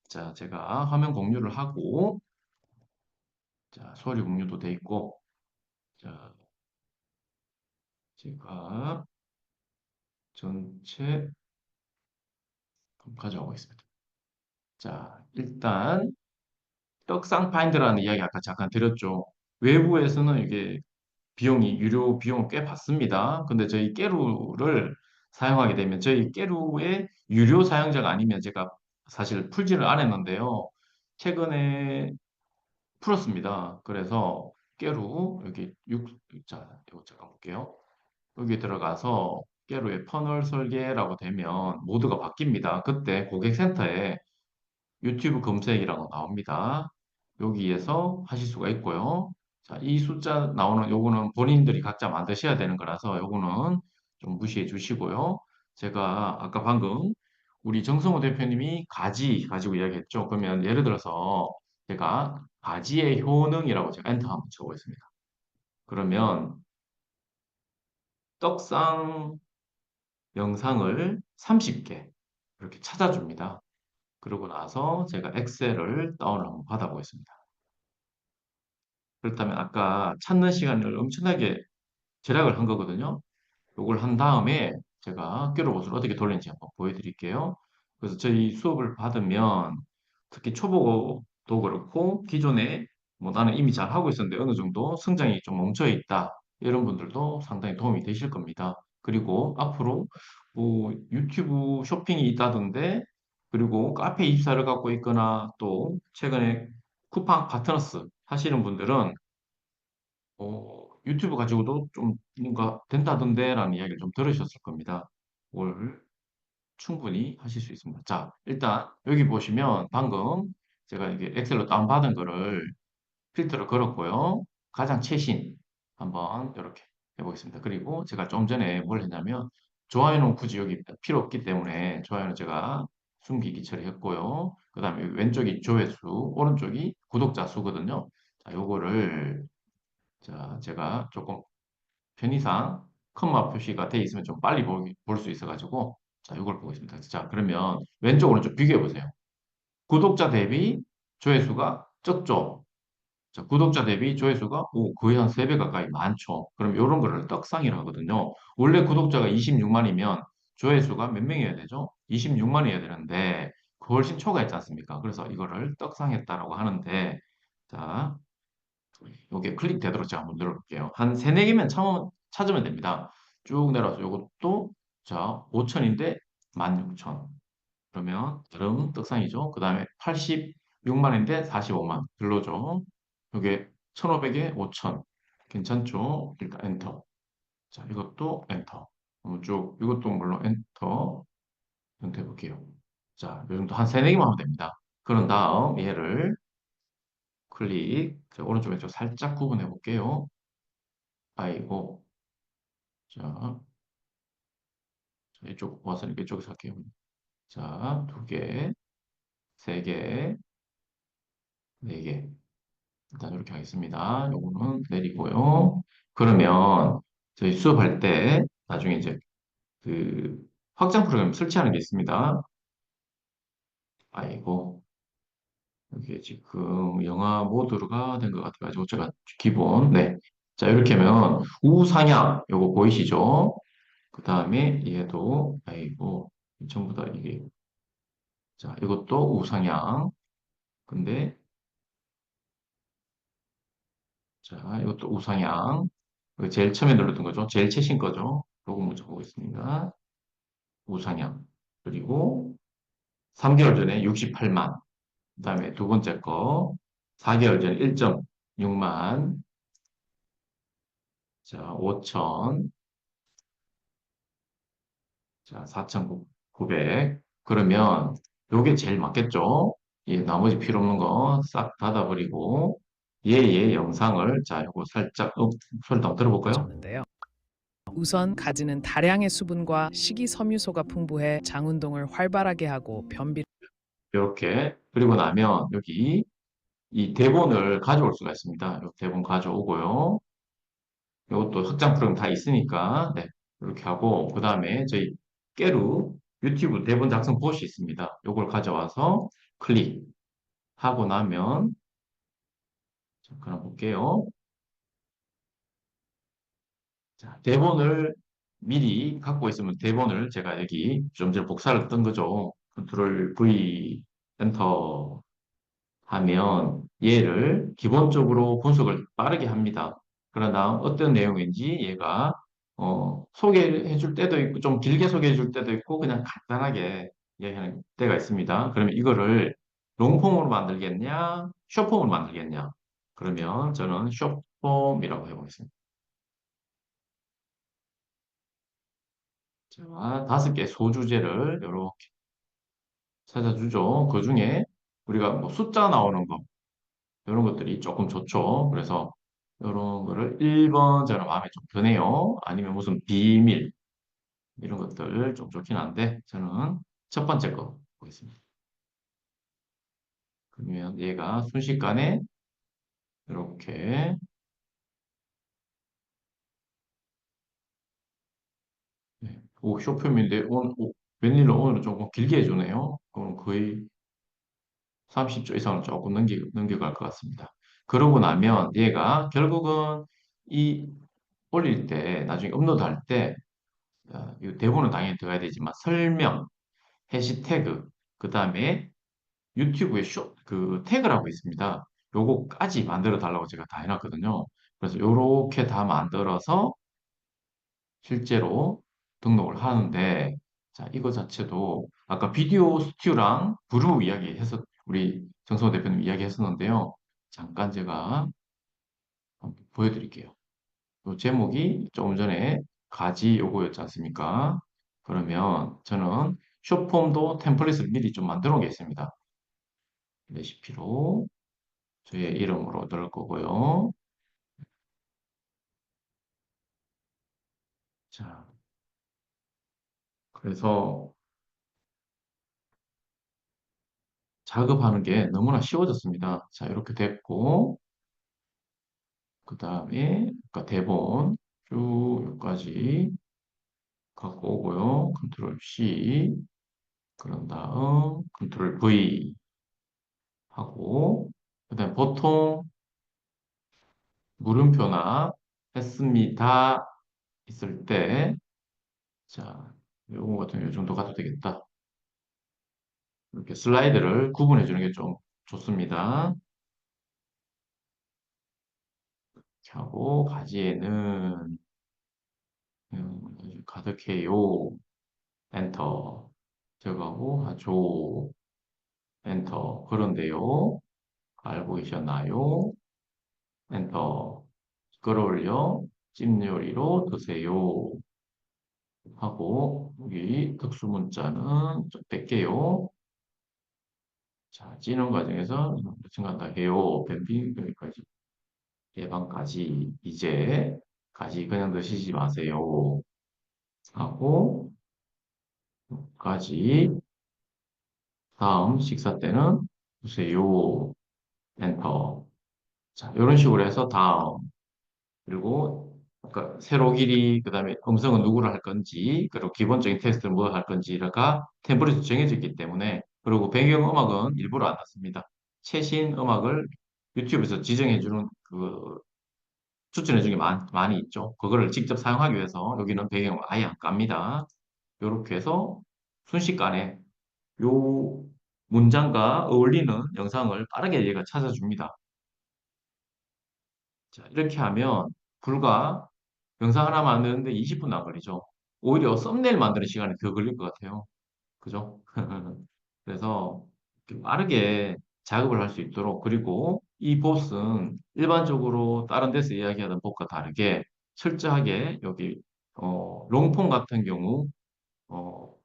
Speaker 2: 자, 제가 화면 공유를 하고, 자, 소리 공유도 돼 있고, 자, 제가 전체 가져오고 있습니다. 자, 일단, 떡상 파인드라는 이야기 아까 잠깐 드렸죠. 외부에서는 이게 유료 비용을 꽤 받습니다. 근데 저희 깨루를 사용하게 되면 저희 깨루의 유료 사용자가 아니면 제가 사실 풀지를 안 했는데요. 최근에 풀었습니다. 그래서 깨루 여기 자, 이거 잠깐 볼게요. 여기 들어가서 깨루의 퍼널 설계라고 되면 모드가 바뀝니다. 그때 고객센터에 유튜브 검색이라고 나옵니다. 여기에서 하실 수가 있고요. 자, 이 숫자 나오는 요거는 본인들이 각자 만드셔야 되는 거라서 요거는 좀 무시해 주시고요. 제가 아까 방금 우리 정성호 대표님이 가지 가지고 이야기했죠. 그러면 예를 들어서 제가 가지의 효능이라고 제가 엔터 한번 쳐보겠습니다. 그러면 떡상 영상을 30개 이렇게 찾아줍니다. 그러고 나서 제가 엑셀을 다운을 한번 받아보겠습니다. 그렇다면 아까 찾는 시간을 엄청나게 절약을 한 거거든요. 요걸 한 다음에 제가 학교 로봇을 어떻게 돌리는지 한번 보여드릴게요. 그래서 저희 수업을 받으면 특히 초보도 그렇고 기존에 뭐 나는 이미 잘 하고 있었는데 어느 정도 성장이 좀 멈춰 있다. 이런 분들도 상당히 도움이 되실 겁니다. 그리고 앞으로 뭐 유튜브 쇼핑이 있다던데 그리고 카페 24를 갖고 있거나 또 최근에 쿠팡 파트너스 하시는 분들은 유튜브 가지고도 좀 뭔가 된다던데 라는 이야기를 좀 들으셨을 겁니다. 그걸 충분히 하실 수 있습니다. 자, 일단 여기 보시면 방금 제가 이게 엑셀로 다운받은 거를 필터를 걸었고요. 가장 최신 한번 이렇게 해보겠습니다. 그리고 제가 좀 전에 뭘 했냐면 좋아요는 굳이 여기 필요 없기 때문에 좋아요는 제가 숨기기 처리했고요. 그 다음에 왼쪽이 조회수, 오른쪽이 구독자 수거든요. 자, 요거를, 자, 제가 조금 편의상 컴마 표시가 돼 있으면 좀 빨리 볼 수 있어가지고, 자, 이걸 보고 있습니다. 자, 그러면 왼쪽 오른쪽 비교해 보세요. 구독자 대비 조회수가 적죠. 자, 구독자 대비 조회수가 거의 한 3배 가까이 많죠. 그럼 이런 거를 떡상이라 하거든요. 원래 구독자가 26만이면 조회수가 몇 명이어야 되죠? 26만이어야 되는데 그 훨씬 초과했지 않습니까? 그래서 이거를 떡상했다라고 하는데, 자, 요게 클릭되도록 제가 한번 눌러볼게요. 한 3, 4개면 찾으면 됩니다. 쭉 내려와서 요것도, 자, 5천인데 16,000. 그러면 다른 떡상이죠. 그 다음에 86만인데 45만. 별로죠. 요게 1,500에 5천. 괜찮죠? 일단 엔터. 자, 이것도 엔터. 한번 쭉, 이것도 물론 엔터. 엔터 해볼게요. 자, 요 정도 한 3, 4개만 하면 됩니다. 그런 다음 얘를 클릭, 자, 오른쪽 왼쪽 살짝 구분해 볼게요. 아이고, 자, 이쪽 와서 이쪽에서 할게요. 자, 2개, 3개, 4개. 일단 이렇게 하겠습니다. 요거는 내리고요. 그러면 저희 수업할 때 나중에 이제 그 확장 프로그램 설치하는 게 있습니다. 아이고, 이게 지금 영화 모드가 된 것 같아가지고 제가 기본, 네. 자, 이렇게 하면 우상향, 요거 보이시죠? 그 다음에 얘도, 아이고, 전부 다 이게, 자, 이것도 우상향. 근데, 자, 이것도 우상향. 이거 제일 처음에 눌렀던 거죠. 제일 최신 거죠. 요거 먼저 보겠습니다. 우상향. 그리고 3개월 전에 68만. 그다음에 두 번째 거 4개월 전에 1.6만. 자, 5천. 자, 4,900. 그러면 요게 제일 맞겠죠? 예, 나머지 필요 없는 거 싹 닫아버리고 얘의 영상을 자, 요거 살짝 소리 한번 들어볼까요?
Speaker 3: 적는데요. 우선 가지는 다량의 수분과 식이섬유소가 풍부해 장 운동을 활발하게 하고 변비를
Speaker 2: 이렇게 그리고 나면 여기 이 대본을 가져올 수가 있습니다. 요 대본 가져오고요. 이것도 확장 프로그램 다 있으니까 네, 이렇게 하고 그 다음에 저희 깨루 유튜브 대본 작성 봇이 있습니다. 이걸 가져와서 클릭하고 나면 잠깐 볼게요. 자, 대본을 미리 갖고 있으면 대본을 제가 여기 좀 전에 복사를 뜬 거죠. 컨트롤 V 엔터 하면 얘를 기본적으로 분석을 빠르게 합니다. 그러나 어떤 내용인지 얘가 소개해 줄 때도 있고 좀 길게 소개해 줄 때도 있고 그냥 간단하게 이야기하는 때가 있습니다. 그러면 이거를 롱폼으로 만들겠냐, 숏폼으로 만들겠냐? 그러면 저는 숏폼이라고 해보겠습니다. 자, 5개 소주제를 이렇게 찾아주죠. 그 중에 우리가 뭐 숫자 나오는 거 이런 것들이 조금 좋죠. 그래서 이런 거를 1번 저는 마음에 좀 드네요. 아니면 무슨 비밀 이런 것들 좀 좋긴 한데 저는 첫 번째 거 보겠습니다. 그러면 얘가 순식간에 이렇게 네. 쇼표인데 웬일로 오늘은 조금 길게 해주네요. 그럼 거의 30초 이상은 조금 넘겨갈 것 같습니다. 그러고 나면 얘가 결국은 이 올릴 때 나중에 업로드 할 때 이 대본은 당연히 들어가야 되지만 설명, 해시태그, 그 다음에 유튜브에 그 태그라고 있습니다. 요거까지 만들어 달라고 제가 다 해놨거든요. 그래서 요렇게 다 만들어서 실제로 등록을 하는데, 자, 이거 자체도 아까 비디오 스튜랑 브루 우리 정성호 대표님 이야기 했었는데요. 잠깐 제가 한번 보여드릴게요. 요 제목이 조금 전에 가지 요거였지 않습니까? 그러면 저는 숏폼도 템플릿을 미리 좀 만들어 놓겠습니다. 레시피로 저의 이름으로 넣을 거고요. 자, 그래서 작업하는 게 너무나 쉬워졌습니다. 자, 이렇게 됐고, 그 다음에 그러니까 대본 쭉 여기까지 갖고 오고요. 컨트롤 C 그런 다음 컨트롤 V 하고 그다음 보통 물음표나 했습니다 있을 때 자, 요거 같은 경우 이 정도 가도 되겠다. 이렇게 슬라이드를 구분해 주는 게 좀 좋습니다. 이렇게 하고 가지에는 가득해요. 엔터. 저거하고 하죠. 엔터. 그런데요. 알고 계셨나요? 엔터. 끌어올려 찜요리로 드세요. 하고 여기 특수문자는 좀 뺄게요. 자, 찌는 과정에서 증가한다 해요. 뱀핑 여기까지. 예방까지 이제 가지 그냥 드시지 마세요. 하고 까지 다음 식사 때는 드세요. 엔터. 자, 이런 식으로 해서 다음 그리고 아까 세로 길이 그다음에 음성은 누구를 할 건지 그리고 기본적인 텍스트는 뭐 할 건지가 템플릿이 정해져 있기 때문에 그리고 배경 음악은 일부러 안 넣습니다. 최신 음악을 유튜브에서 지정해주는 그 추천해주는 게 많이 있죠. 그거를 직접 사용하기 위해서 여기는 배경을 아예 안 깝니다. 이렇게 해서 순식간에 요 문장과 어울리는 영상을 빠르게 얘가 찾아줍니다. 자, 이렇게 하면 불과 영상 하나 만드는데 20분 안 걸리죠. 오히려 썸네일 만드는 시간이 더 걸릴 것 같아요. 그죠? 그래서 이렇게 빠르게 작업을 할 수 있도록 그리고 이 봇은 일반적으로 다른 데서 이야기하던 봇과 다르게 철저하게 여기 롱폼 같은 경우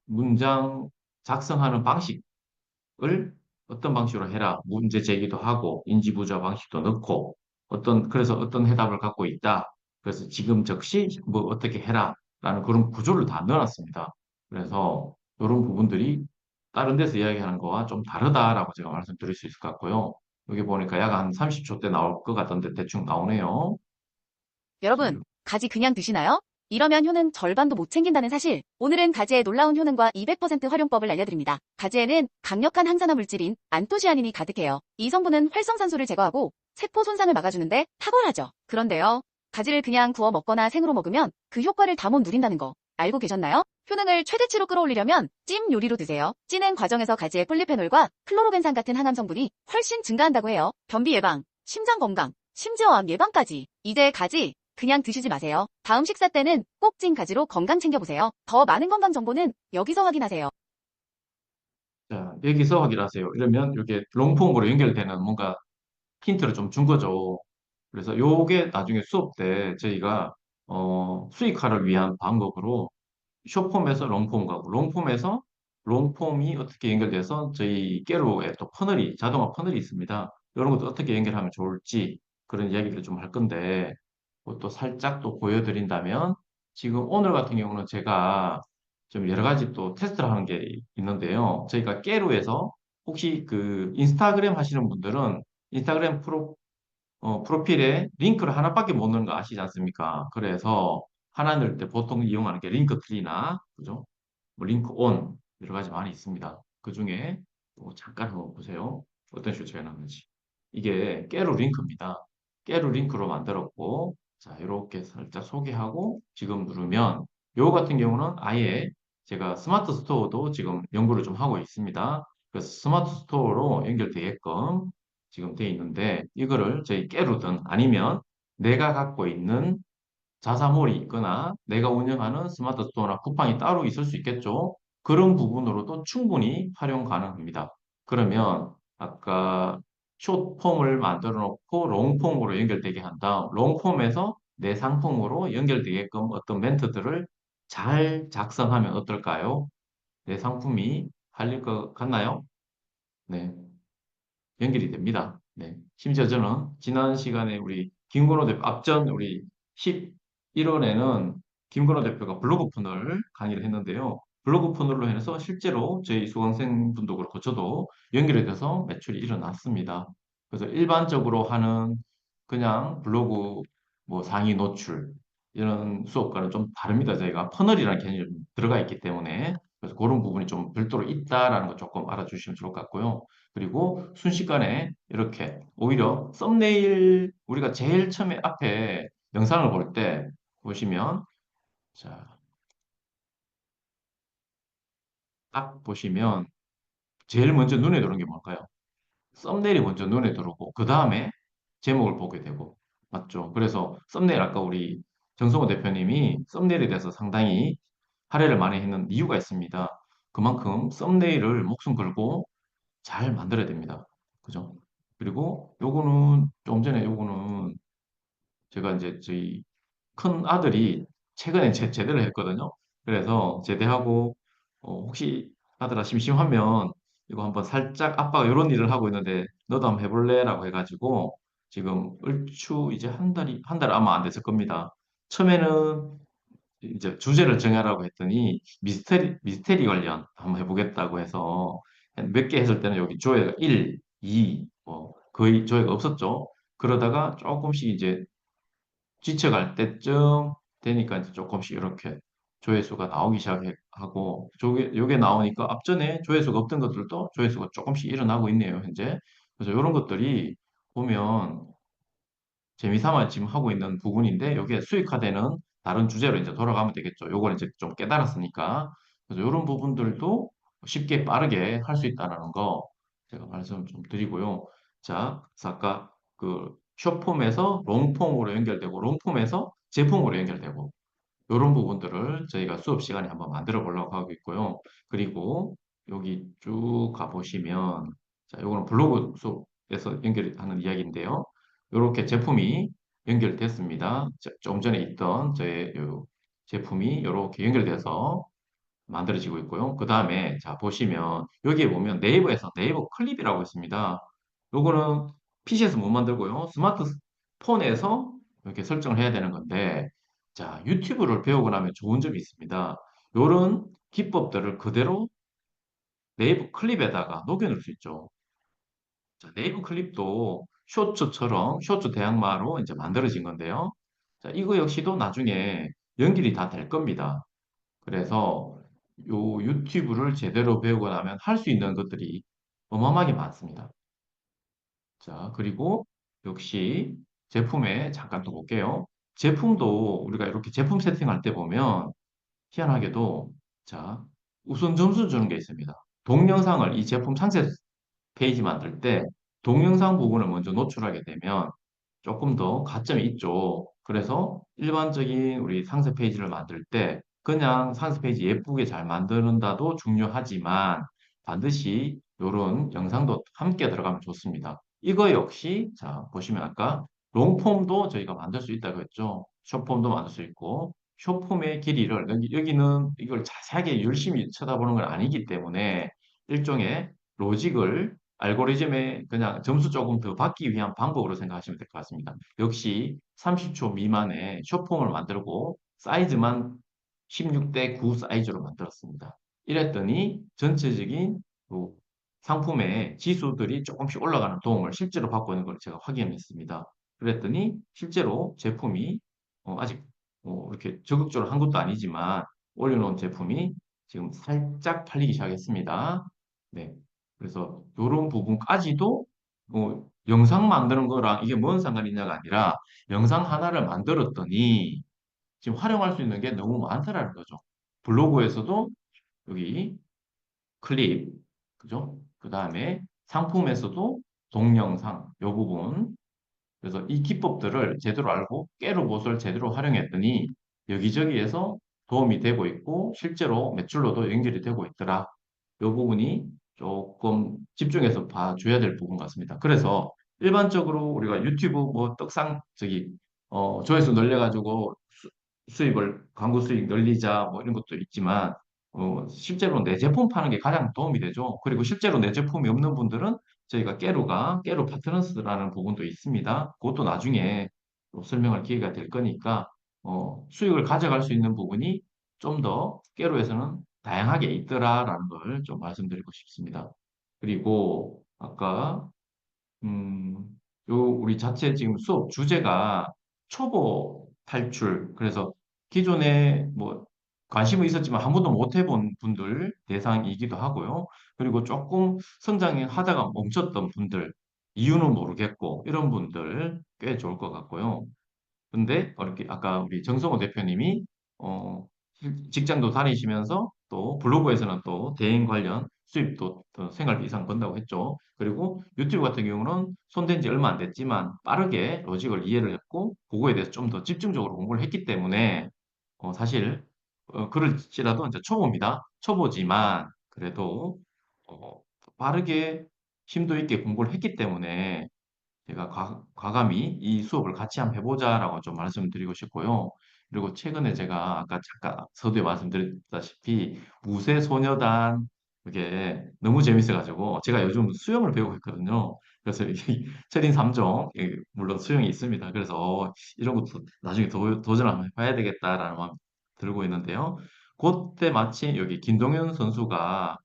Speaker 2: 문장 작성하는 방식을 어떤 방식으로 해라 문제 제기도 하고 인지부조 방식도 넣고 그래서 어떤 해답을 갖고 있다. 그래서 지금 즉시 뭐 어떻게 해라 라는 그런 구조를 다 넣어놨습니다. 그래서 이런 부분들이 다른 데서 이야기하는 거와 좀 다르다라고 제가 말씀드릴 수 있을 것 같고요. 여기 보니까 약 한 30초 대 나올 것 같던데 대충 나오네요.
Speaker 4: 여러분, 가지 그냥 드시나요? 이러면 효능 절반도 못 챙긴다는 사실. 오늘은 가지의 놀라운 효능과 200% 활용법을 알려드립니다. 가지에는 강력한 항산화 물질인 안토시아닌이 가득해요. 이 성분은 활성산소를 제거하고 세포 손상을 막아주는데 탁월하죠. 그런데요, 가지를 그냥 구워 먹거나 생으로 먹으면 그 효과를 다 못 누린다는 거 알고 계셨나요? 효능을 최대치로 끌어올리려면 찜 요리로 드세요. 찌는 과정에서 가지의 폴리페놀과 클로로벤산 같은 항암 성분이 훨씬 증가한다고 해요. 변비 예방, 심장 건강, 심지어 암 예방까지. 이제 가지 그냥 드시지 마세요. 다음 식사 때는 꼭 찐 가지로 건강 챙겨보세요. 더 많은 건강 정보는 여기서 확인하세요.
Speaker 2: 자, 여기서 확인하세요. 이러면 이렇게 롱폼으로 연결되는 뭔가 힌트를 좀 준 거죠. 그래서 요게 나중에 수업 때 저희가 수익화를 위한 방법으로 숏폼에서 롱폼 가고 롱폼에서 롱폼이 어떻게 연결돼서 저희 깨로에 또 퍼널이 자동화 퍼널이 있습니다. 이런 것도 어떻게 연결하면 좋을지 그런 이야기를 좀 할 건데 그것도 살짝 또 보여드린다면 지금 오늘 같은 경우는 제가 좀 여러 가지 또 테스트를 하는 게 있는데요. 저희가 깨로에서 혹시 그 인스타그램 하시는 분들은 인스타그램 프로필에 링크를 하나밖에 못 넣는 거 아시지 않습니까? 그래서 하나 넣을 때 보통 이용하는 게 링크 트리나, 그죠? 뭐 링크 온, 여러 가지 많이 있습니다. 그 중에 잠깐 한번 보세요. 어떤 식으로 제어하는지. 이게 깨로 링크입니다. 깨로 링크로 만들었고, 자, 이렇게 살짝 소개하고 지금 누르면, 요거 같은 경우는 아예 제가 스마트 스토어도 지금 연구를 좀 하고 있습니다. 그래서 스마트 스토어로 연결되게끔 지금 돼 있는데, 이거를 저희 깨로든 아니면 내가 갖고 있는 자사몰이 있거나 내가 운영하는 스마트 스토어나 쿠팡이 따로 있을 수 있겠죠. 그런 부분으로도 충분히 활용 가능합니다. 그러면 아까 숏폼을 만들어 놓고 롱폼으로 연결되게 한 다음 롱폼에서 내 상품으로 연결되게끔 어떤 멘트들을 잘 작성하면 어떨까요? 내 상품이 팔릴 것 같나요? 네. 연결이 됩니다. 네. 심지어 저는 지난 시간에 우리 김건호 대표, 앞전 우리 11월에는 김건호 대표가 블로그 푸널 강의를 했는데요. 블로그 푸널로 해서 실제로 저희 수강생분도 그렇고 저도 연결이 돼서 매출이 일어났습니다. 그래서 일반적으로 하는 그냥 블로그 뭐 상위 노출 이런 수업과는 좀 다릅니다. 저희가 퍼널이라는 개념이 좀 들어가 있기 때문에 그래서 그런 부분이 좀 별도로 있다라는 거 조금 알아주시면 좋을 것 같고요. 그리고 순식간에 이렇게 오히려 썸네일 우리가 제일 처음에 앞에 영상을 볼 때 보시면 자, 딱 보시면 제일 먼저 눈에 들어오는 게 뭘까요? 썸네일이 먼저 눈에 들어오고 그 다음에 제목을 보게 되고 맞죠? 그래서 썸네일 아까 우리 정성호 대표님이 썸네일에 대해서 상당히 할애를 많이 했는 이유가 있습니다. 그만큼 썸네일을 목숨 걸고 잘 만들어야 됩니다. 그죠? 그리고 요거는 좀 전에 요거는 제가 이제 저희 큰 아들이 최근에 제대를 했거든요. 그래서 제대하고 혹시 아들아 심심하면 이거 한번 살짝 아빠가 이런 일을 하고 있는데 너도 한번 해볼래라고 해가지고 지금 얼추 이제 한 달 아마 안 됐을 겁니다. 처음에는 이제 주제를 정하라고 했더니 미스테리 관련 한번 해보겠다고 해서 몇 개 했을 때는 여기 조회가 1, 2, 뭐 거의 조회가 없었죠. 그러다가 조금씩 이제 지쳐갈 때쯤 되니까 이제 조금씩 이렇게 조회수가 나오기 시작하고 요게 나오니까 앞전에 조회수가 없던 것들도 조회수가 조금씩 일어나고 있네요, 현재. 그래서 이런 것들이 보면 재미삼아 지금 하고 있는 부분인데 여기에 수익화되는 다른 주제로 이제 돌아가면 되겠죠. 요걸 이제 좀 깨달았으니까. 그래서 이런 부분들도 쉽게 빠르게 할 수 있다는 거 제가 말씀 좀 드리고요. 자, 그래서 아까 그 숏폼에서 롱폼으로 연결되고 롱폼에서 제품으로 연결되고 이런 부분들을 저희가 수업 시간에 한번 만들어 보려고 하고 있고요. 그리고 여기 쭉 가보시면, 자, 요거는 블로그 수업에서 연결하는 이야기인데요. 이렇게 제품이 연결됐습니다. 조금 전에 있던 저의 요 제품이 이렇게 연결돼서 만들어지고 있고요. 그 다음에 자 보시면 여기에 보면 네이버에서 네이버 클립이라고 있습니다. 요거는 PC에서 못 만들고요. 스마트폰에서 이렇게 설정을 해야 되는 건데 자 유튜브를 배우고 나면 좋은 점이 있습니다. 요런 기법들을 그대로 네이버 클립에다가 녹여놓을 수 있죠. 자, 네이버 클립도 쇼츠처럼 쇼츠 대항마로 이제 만들어진 건데요. 자, 이거 역시도 나중에 연결이 다 될 겁니다. 그래서 요 유튜브를 제대로 배우고 나면 할 수 있는 것들이 어마어마하게 많습니다. 자, 그리고 역시 제품에 잠깐 또 볼게요. 제품도 우리가 이렇게 제품 세팅할 때 보면 희한하게도 자, 우선 점수 주는 게 있습니다. 동영상을 이 제품 상세 페이지 만들 때 동영상 부분을 먼저 노출하게 되면 조금 더 가점이 있죠. 그래서 일반적인 우리 상세 페이지를 만들 때 그냥 상세 페이지 예쁘게 잘 만드는다도 중요하지만 반드시 이런 영상도 함께 들어가면 좋습니다. 이거 역시 자 보시면 아까 롱폼도 저희가 만들 수 있다고 했죠. 숏폼도 만들 수 있고 숏폼의 길이를 여기는 이걸 자세하게 열심히 쳐다보는 건 아니기 때문에 일종의 로직을 알고리즘에 그냥 점수 조금 더 받기 위한 방법으로 생각하시면 될 것 같습니다. 역시 30초 미만의 숏폼을 만들고 사이즈만 16대 9 사이즈로 만들었습니다. 이랬더니 전체적인 그 상품의 지수들이 조금씩 올라가는 도움을 실제로 받고 있는 걸 제가 확인했습니다. 그랬더니 실제로 제품이 아직 이렇게 적극적으로 한 것도 아니지만 올려놓은 제품이 지금 살짝 팔리기 시작했습니다. 네. 그래서 이런 부분까지도 영상 만드는 거랑 이게 뭔 상관이 있냐가 아니라 영상 하나를 만들었더니 지금 활용할 수 있는 게 너무 많다라는 거죠. 블로그에서도 여기 클립, 그죠? 그 다음에 상품에서도 동영상, 요 부분. 그래서 이 기법들을 제대로 알고 깨로봇을 제대로 활용했더니 여기저기에서 도움이 되고 있고 실제로 매출로도 연결이 되고 있더라. 이 부분이 조금 집중해서 봐줘야 될 부분 같습니다. 그래서 일반적으로 우리가 유튜브 뭐 떡상 저기 조회수 늘려가지고 수입을 광고 수익 늘리자 뭐 이런 것도 있지만 실제로 내 제품 파는 게 가장 도움이 되죠. 그리고 실제로 내 제품이 없는 분들은 저희가 깨로 파트너스라는 부분도 있습니다. 그것도 나중에 또 설명할 기회가 될 거니까 수익을 가져갈 수 있는 부분이 좀 더 깨로에서는 다양하게 있더라라는 걸 좀 말씀드리고 싶습니다. 그리고 아까 요 우리 자체 지금 수업 주제가 초보 탈출. 그래서 기존에 뭐 관심은 있었지만 한 번도 못 해본 분들 대상이기도 하고요. 그리고 조금 성장하다가 멈췄던 분들, 이유는 모르겠고, 이런 분들 꽤 좋을 것 같고요. 근데 이렇게 아까 우리 정성호 대표님이 어, 직장도 다니시면서 또 블로그에서는 또 대행 관련 수입도 또 생활비 이상 번다고 했죠. 그리고 유튜브 같은 경우는 손댄 지 얼마 안 됐지만 빠르게 로직을 이해를 했고 그거에 대해서 좀 더 집중적으로 공부를 했기 때문에 사실 그럴지라도 이제 초보입니다. 초보지만 그래도 어, 빠르게 심도 있게 공부를 했기 때문에 제가 과감히 이 수업을 같이 한번 해보자라고 좀 말씀드리고 싶고요. 그리고 최근에 제가 아까 잠깐 서두에 말씀드렸다시피 무쇠소녀단 그게 너무 재밌어가지고 제가 요즘 수영을 배우고 있거든요. 그래서 이 철인 3종 물론 수영이 있습니다. 그래서 이런 것도 나중에 도전 한번 해봐야 되겠다라는 마음 들고 있는데요. 그때 마침 여기 김동현 선수가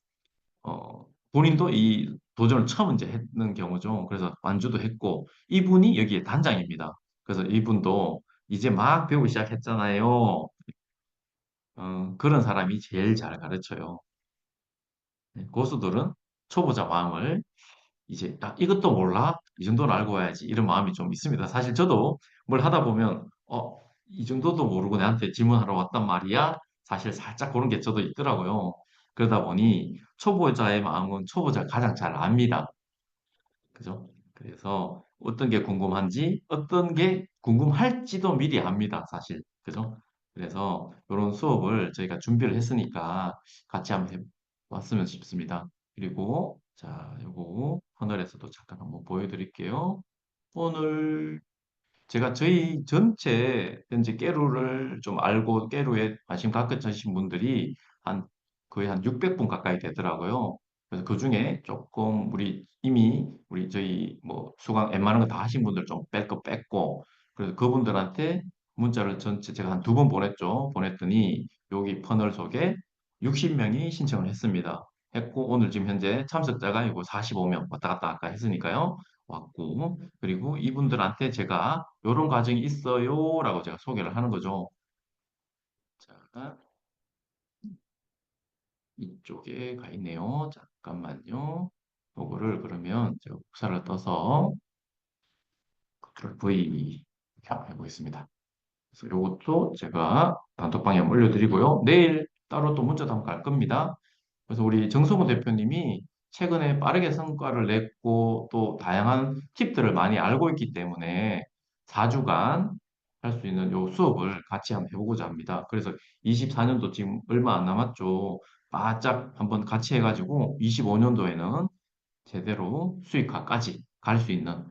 Speaker 2: 본인도 이 도전을 처음 이제 했는 경우죠. 그래서 완주도 했고, 이분이 여기에 단장입니다. 그래서 이분도 이제 막 배우기 시작했잖아요. 그런 사람이 제일 잘 가르쳐요. 네, 고수들은 초보자 마음을 이제, 야, 이것도 몰라? 이 정도는 알고 와야지. 이런 마음이 좀 있습니다. 사실 저도 뭘 하다 보면, 이 정도도 모르고 나한테 질문하러 왔단 말이야? 사실 살짝 그런 게 저도 있더라고요. 그러다 보니 초보자의 마음은 초보자가 가장 잘 압니다. 그죠? 그래서 어떤 게 궁금한지, 어떤 게 궁금할지도 미리 압니다, 사실. 그죠? 그래서 이런 수업을 저희가 준비를 했으니까 같이 한번 해봤으면 싶습니다. 그리고, 자, 요거 하늘에서도 잠깐 한번 보여드릴게요. 오늘 제가 저희 전체 현재 깨루를 좀 알고 깨루에 관심 가득하신 분들이 한 거의 한 600분 가까이 되더라고요. 그래서 그 중에 조금 이미 우리 저희 뭐 수강 웬만한 거 다 하신 분들 좀 뺄 거 뺐고 그래서 그분들한테 문자를 전체 제가 한 두 번 보냈죠. 보냈더니 여기 퍼널 속에 60명이 신청을 했습니다. 했고 오늘 지금 현재 참석자가 이거 45명 왔다 갔다 아까 했으니까요. 왔고 그리고 이분들한테 제가 이런 과정이 있어요라고 제가 소개를 하는 거죠. 자, 이쪽에 가 있네요. 잠깐만요. 요거를 그러면 제가 복사를 떠서 컨트롤 V 이렇게 해보겠습니다. 그래서 요것도 제가 단톡방에 한번 올려드리고요. 내일 따로 또 문자도 한번 갈 겁니다. 그래서 우리 정성호 대표님이 최근에 빠르게 성과를 냈고 또 다양한 팁들을 많이 알고 있기 때문에 4주간 할 수 있는 요 수업을 같이 한번 해보고자 합니다. 그래서 24년도 지금 얼마 안 남았죠. 바짝 한번 같이 해가지고 25년도에는 제대로 수익화까지 갈 수 있는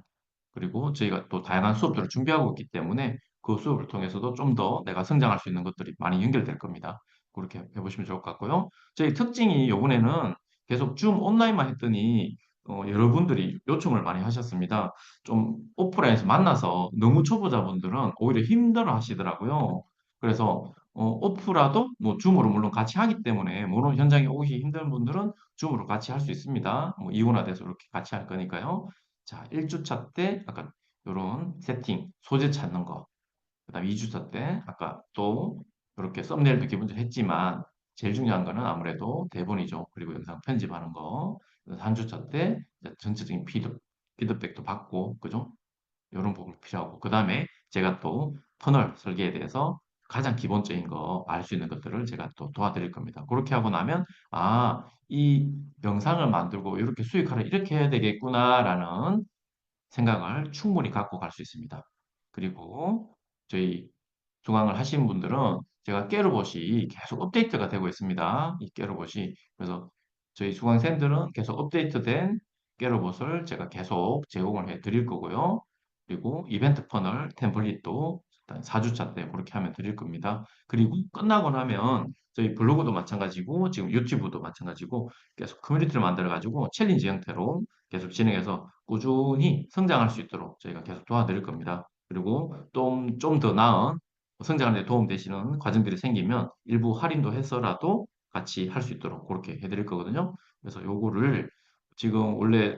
Speaker 2: 그리고 저희가 또 다양한 수업들을 준비하고 있기 때문에 그 수업을 통해서도 좀 더 내가 성장할 수 있는 것들이 많이 연결될 겁니다. 그렇게 해보시면 좋을 것 같고요. 저희 특징이 이번에는 계속 줌 온라인만 했더니 여러분들이 요청을 많이 하셨습니다. 좀 오프라인에서 만나서 너무 초보자분들은 오히려 힘들어 하시더라고요. 그래서 오프라도 뭐 줌으로 물론 같이 하기 때문에 물론 현장에 오기 힘든 분들은 줌으로 같이 할 수 있습니다. 뭐 이원화돼서 이렇게 같이 할 거니까요. 자, 1주차 때 아까 이런 세팅, 소재 찾는 거. 그다음 2주차 때 아까 또 이렇게 썸네일도 기본적으로 했지만 제일 중요한 거는 아무래도 대본이죠. 그리고 영상 편집하는 거. 3주차 때 이제 전체적인 피드백도 받고, 그죠? 이런 부분이 필요하고. 그다음에 제가 또 터널 설계에 대해서 가장 기본적인 거 알 수 있는 것들을 제가 또 도와드릴 겁니다. 그렇게 하고 나면 이 영상을 만들고 이렇게 수익화를 이렇게 해야 되겠구나라는 생각을 충분히 갖고 갈 수 있습니다. 그리고 저희 수강을 하신 분들은 제가 깨로봇이 계속 업데이트가 되고 있습니다. 이 깨로봇이. 그래서 저희 수강생들은 계속 업데이트된 깨로봇을 제가 계속 제공을 해 드릴 거고요. 그리고 이벤트 퍼널 템플릿도 일단 4주차 때 그렇게 하면 드릴 겁니다. 그리고 끝나고 나면 저희 블로그도 마찬가지고 지금 유튜브도 마찬가지고 계속 커뮤니티를 만들어 가지고 챌린지 형태로 계속 진행해서 꾸준히 성장할 수 있도록 저희가 계속 도와드릴 겁니다. 그리고 좀 더 나은 성장하는 데 도움되시는 과정들이 생기면 일부 할인도 해서라도 같이 할 수 있도록 그렇게 해드릴 거거든요. 그래서 요거를 지금 원래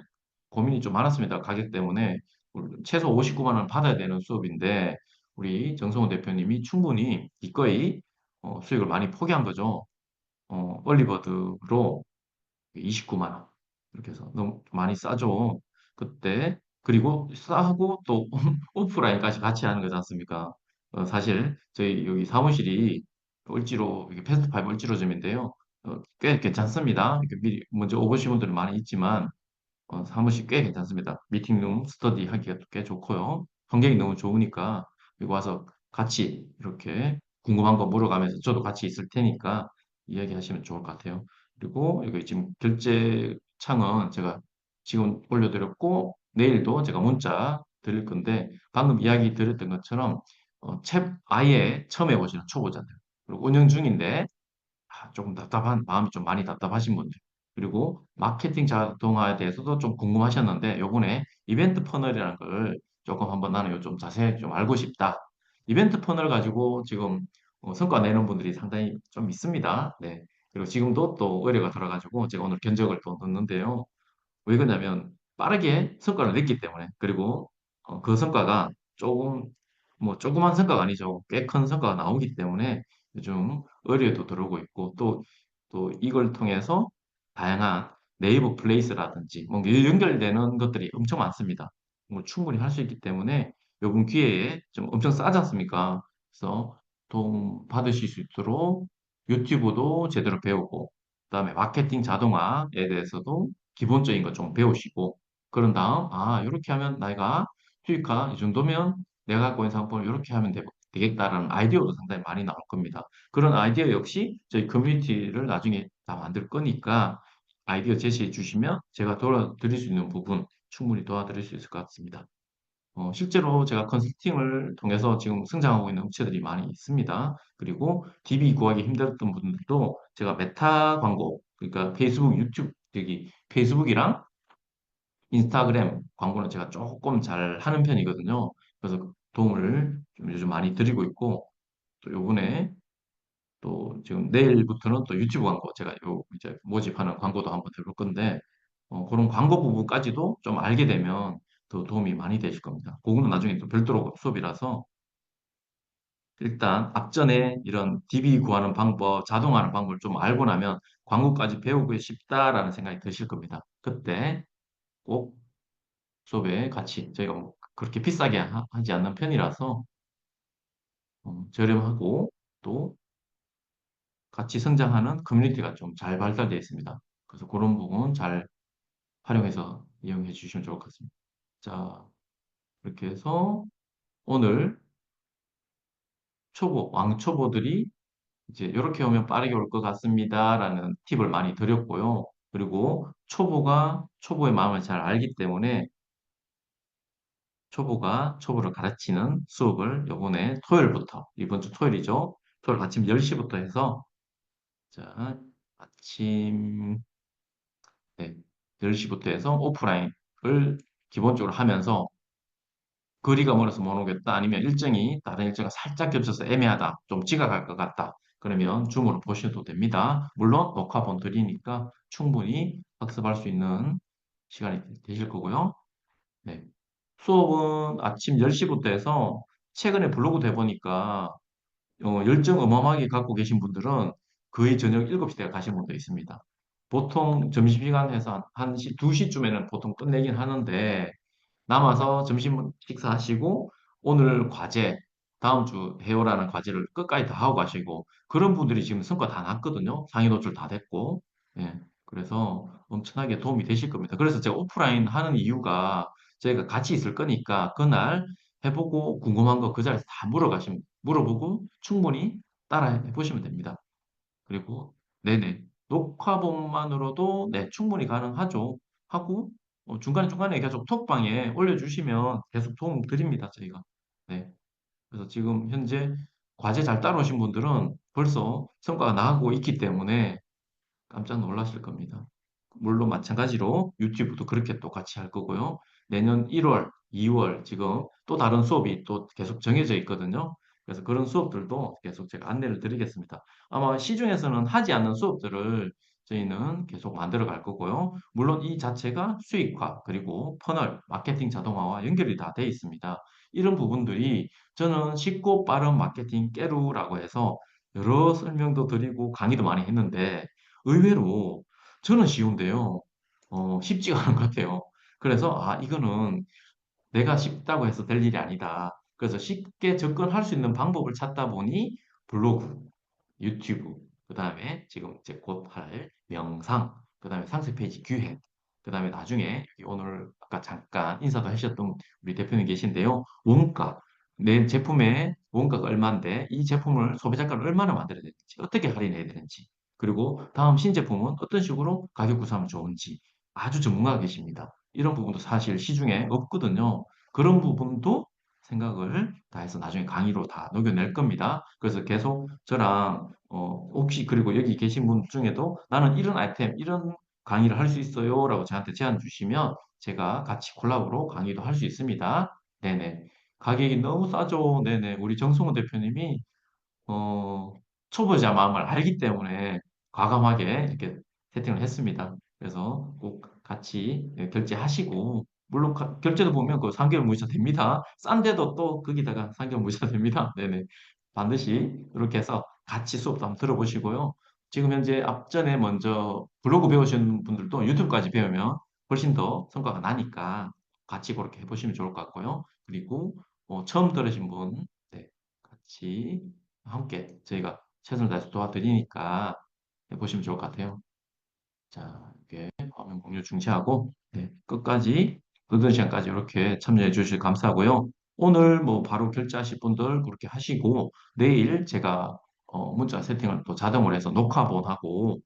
Speaker 2: 고민이 좀 많았습니다. 가격 때문에 최소 59만 원 받아야 되는 수업인데 우리 정성호 대표님이 충분히 기꺼이 수익을 많이 포기한 거죠. 얼리버드로 29만 원. 이렇게 해서 너무 많이 싸죠. 그때 그리고 싸고 또 오프라인까지 같이 하는 거지 않습니까? 사실 저희 여기 사무실이 을지로 이게 패스트파이브 을지로점인데요. 꽤 괜찮습니다. 이렇게 미리 먼저 오보신 분들은 많이 있지만 사무실 꽤 괜찮습니다. 미팅룸 스터디 하기가 꽤 좋고요. 환경이 너무 좋으니까 여기 와서 같이 이렇게 궁금한 거 물어가면서 저도 같이 있을 테니까 이야기하시면 좋을 것 같아요. 그리고 여기 지금 결제 창은 제가 지금 올려드렸고 내일도 제가 문자 드릴 건데 방금 이야기 드렸던 것처럼 책 아예 처음 해보시는 초보자들 그리고 운영 중인데 조금 답답한 마음이 좀 많이 답답하신 분들 그리고 마케팅 자동화에 대해서도 좀 궁금하셨는데 요번에 이벤트 퍼널이라는 걸 조금 한번 나는 요좀 자세히 좀 알고 싶다. 이벤트 퍼널 가지고 지금 성과 내는 분들이 상당히 좀 있습니다. 네. 그리고 지금도 또 의뢰가 들어가지고 제가 오늘 견적을 또 넣는데요. 왜 그러냐면 빠르게 성과를 냈기 때문에 그리고 그 성과가 조금 뭐 조그만 성과가 아니죠. 꽤 큰 성과가 나오기 때문에 요즘 의뢰도 들어오고 있고 또 이걸 통해서 다양한 네이버 플레이스라든지 뭐 연결되는 것들이 엄청 많습니다. 뭐 충분히 할 수 있기 때문에 요번 기회에 좀 엄청 싸지 않습니까? 그래서 도움 받으실 수 있도록 유튜브도 제대로 배우고 그다음에 마케팅 자동화에 대해서도 기본적인 거 좀 배우시고 그런 다음 이렇게 하면 내가 수익화 이 정도면 내가 갖고 있는 상품을 이렇게 하면 되겠다라는 아이디어도 상당히 많이 나올 겁니다. 그런 아이디어 역시 저희 커뮤니티를 나중에 다 만들 거니까 아이디어 제시해 주시면 제가 도와드릴 수 있는 부분 충분히 도와드릴 수 있을 것 같습니다. 실제로 제가 컨설팅을 통해서 지금 성장하고 있는 업체들이 많이 있습니다. 그리고 DB 구하기 힘들었던 분들도 제가 메타 광고, 그러니까 페이스북, 유튜브, 여기 페이스북이랑 인스타그램 광고는 제가 조금 잘 하는 편이거든요. 그래서 도움을 좀 요즘 많이 드리고 있고, 또 요번에 또 지금 내일부터는 또 유튜브 광고 제가 요 이제 모집하는 광고도 한번 들을 건데, 그런 광고 부분까지도 좀 알게 되면 더 도움이 많이 되실 겁니다. 그거는 나중에 또 별도로 수업이라서 일단 앞전에 이런 DB 구하는 방법, 자동화하는 방법을 좀 알고 나면 광고까지 배우고 싶다라는 생각이 드실 겁니다. 그때 꼭 수업에 같이 저희가 뭐 그렇게 비싸게 하지 않는 편이라서 저렴하고 또 같이 성장하는 커뮤니티가 좀 잘 발달되어 있습니다. 그래서 그런 부분 잘 활용해서 이용해 주시면 좋을 것 같습니다. 자, 이렇게 해서 오늘 왕초보들이 이제 이렇게 오면 빠르게 올 것 같습니다라는 팁을 많이 드렸고요. 그리고 초보의 마음을 잘 알기 때문에 초보가 초보를 가르치는 수업을 요번에 토요일부터, 이번 주 토요일이죠. 토요일 아침 10시부터 해서, 자, 아침, 네, 10시부터 해서 오프라인을 기본적으로 하면서 거리가 멀어서 못 오겠다. 아니면 일정이 다른 일정과 살짝 겹쳐서 애매하다. 좀 지각할 것 같다. 그러면 줌으로 보셔도 됩니다. 물론 녹화본 드리니까 충분히 학습할 수 있는 시간이 되실 거고요. 네. 수업은 아침 10시부터 해서 최근에 블로그 대보니까 열정 어마어마하게 갖고 계신 분들은 거의 저녁 7시대가 가신 분도 있습니다. 보통 점심시간에서 한 2시쯤에는 보통 끝내긴 하는데 남아서 점심 식사하시고 오늘 과제, 다음 주 해오라는 과제를 끝까지 다 하고 가시고 그런 분들이 지금 성과 다 났거든요. 상위 노출 다 됐고. 예. 그래서 엄청나게 도움이 되실 겁니다. 그래서 제가 오프라인 하는 이유가 저희가 같이 있을 거니까 그날 해보고 궁금한 거 그 자리에서 다 물어보고 충분히 따라 해보시면 됩니다. 그리고 네네 녹화본만으로도 네 충분히 가능하죠. 하고 중간중간에 계속 톡방에 올려주시면 계속 도움 드립니다 저희가. 네 그래서 지금 현재 과제 잘 따라오신 분들은 벌써 성과가 나고 있기 때문에 깜짝 놀라실 겁니다. 물론 마찬가지로 유튜브도 그렇게 또 같이 할 거고요. 내년 1월, 2월 지금 또 다른 수업이 또 계속 정해져 있거든요. 그래서 그런 수업들도 계속 제가 안내를 드리겠습니다. 아마 시중에서는 하지 않는 수업들을 저희는 계속 만들어 갈 거고요. 물론 이 자체가 수익화, 그리고 퍼널, 마케팅 자동화와 연결이 다 돼 있습니다. 이런 부분들이 저는 쉽고 빠른 마케팅 깨루라고 해서 여러 설명도 드리고 강의도 많이 했는데 의외로 저는 쉬운데요. 쉽지가 않은 것 같아요. 그래서 이거는 내가 쉽다고 해서 될 일이 아니다. 그래서 쉽게 접근할 수 있는 방법을 찾다 보니 블로그, 유튜브, 그 다음에 지금 이제 곧 할 명상, 그 다음에 상세 페이지 기획, 그 다음에 나중에 여기 오늘 아까 잠깐 인사도 하셨던 우리 대표님 계신데요. 원가, 내 제품의 원가가 얼마인데 이 제품을 소비자가를 얼마나 만들어야 되는지, 어떻게 할인해야 되는지, 그리고 다음 신제품은 어떤 식으로 가격 구성하면 좋은지 아주 전문가가 계십니다. 이런 부분도 사실 시중에 없거든요. 그런 부분도 생각을 다해서 나중에 강의로 다 녹여낼 겁니다. 그래서 계속 저랑 혹시 그리고 여기 계신 분 중에도 나는 이런 아이템, 이런 강의를 할 수 있어요 라고 저한테 제안 주시면 제가 같이 콜라보로 강의도 할 수 있습니다. 네네. 가격이 너무 싸죠. 네네. 우리 정승호 대표님이 어, 초보자 마음을 알기 때문에 과감하게 이렇게 세팅을 했습니다. 그래서 꼭 같이 결제하시고, 물론 결제도 보면 그 3개월 무이자 됩니다. 싼데도 또 거기다가 3개월 무이자 됩니다. 네네. 반드시 이렇게 해서 같이 수업도 한번 들어보시고요. 지금 현재 앞전에 먼저 블로그 배우신 분들도 유튜브까지 배우면 훨씬 더 성과가 나니까 같이 그렇게 해보시면 좋을 것 같고요. 그리고 처음 들으신 분, 네, 같이 함께 저희가 최선을 다해서 도와드리니까 보시면 좋을 것 같아요. 자, 이렇게 화면 공유 중지하고 네, 끝까지 늦은 시간까지 이렇게 참여해 주셔서 감사하고요. 오늘 뭐 바로 결제하실 분들 그렇게 하시고 내일 제가 문자 세팅을 또 자동으로 해서 녹화본하고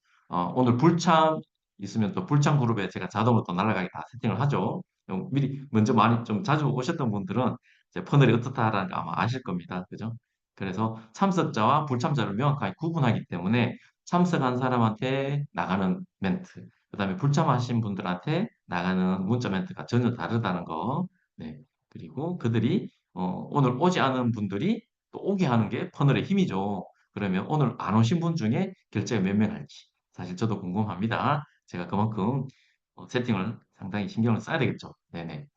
Speaker 2: 오늘 불참 있으면 또 불참 그룹에 제가 자동으로 또 날아가게 다 세팅을 하죠. 미리 먼저 많이 좀 자주 오셨던 분들은 제 퍼널이 어떻다라는 거 아마 아실 겁니다. 그죠? 그래서 참석자와 불참자를 명확하게 구분하기 때문에 참석한 사람한테 나가는 멘트, 그다음에 불참하신 분들한테 나가는 문자 멘트가 전혀 다르다는 거. 네. 그리고 그들이 오늘 오지 않은 분들이 또 오게 하는 게 퍼널의 힘이죠. 그러면 오늘 안 오신 분 중에 결제가 몇 명 할지 사실 저도 궁금합니다. 제가 그만큼 세팅을 상당히 신경을 써야 되겠죠. 네네.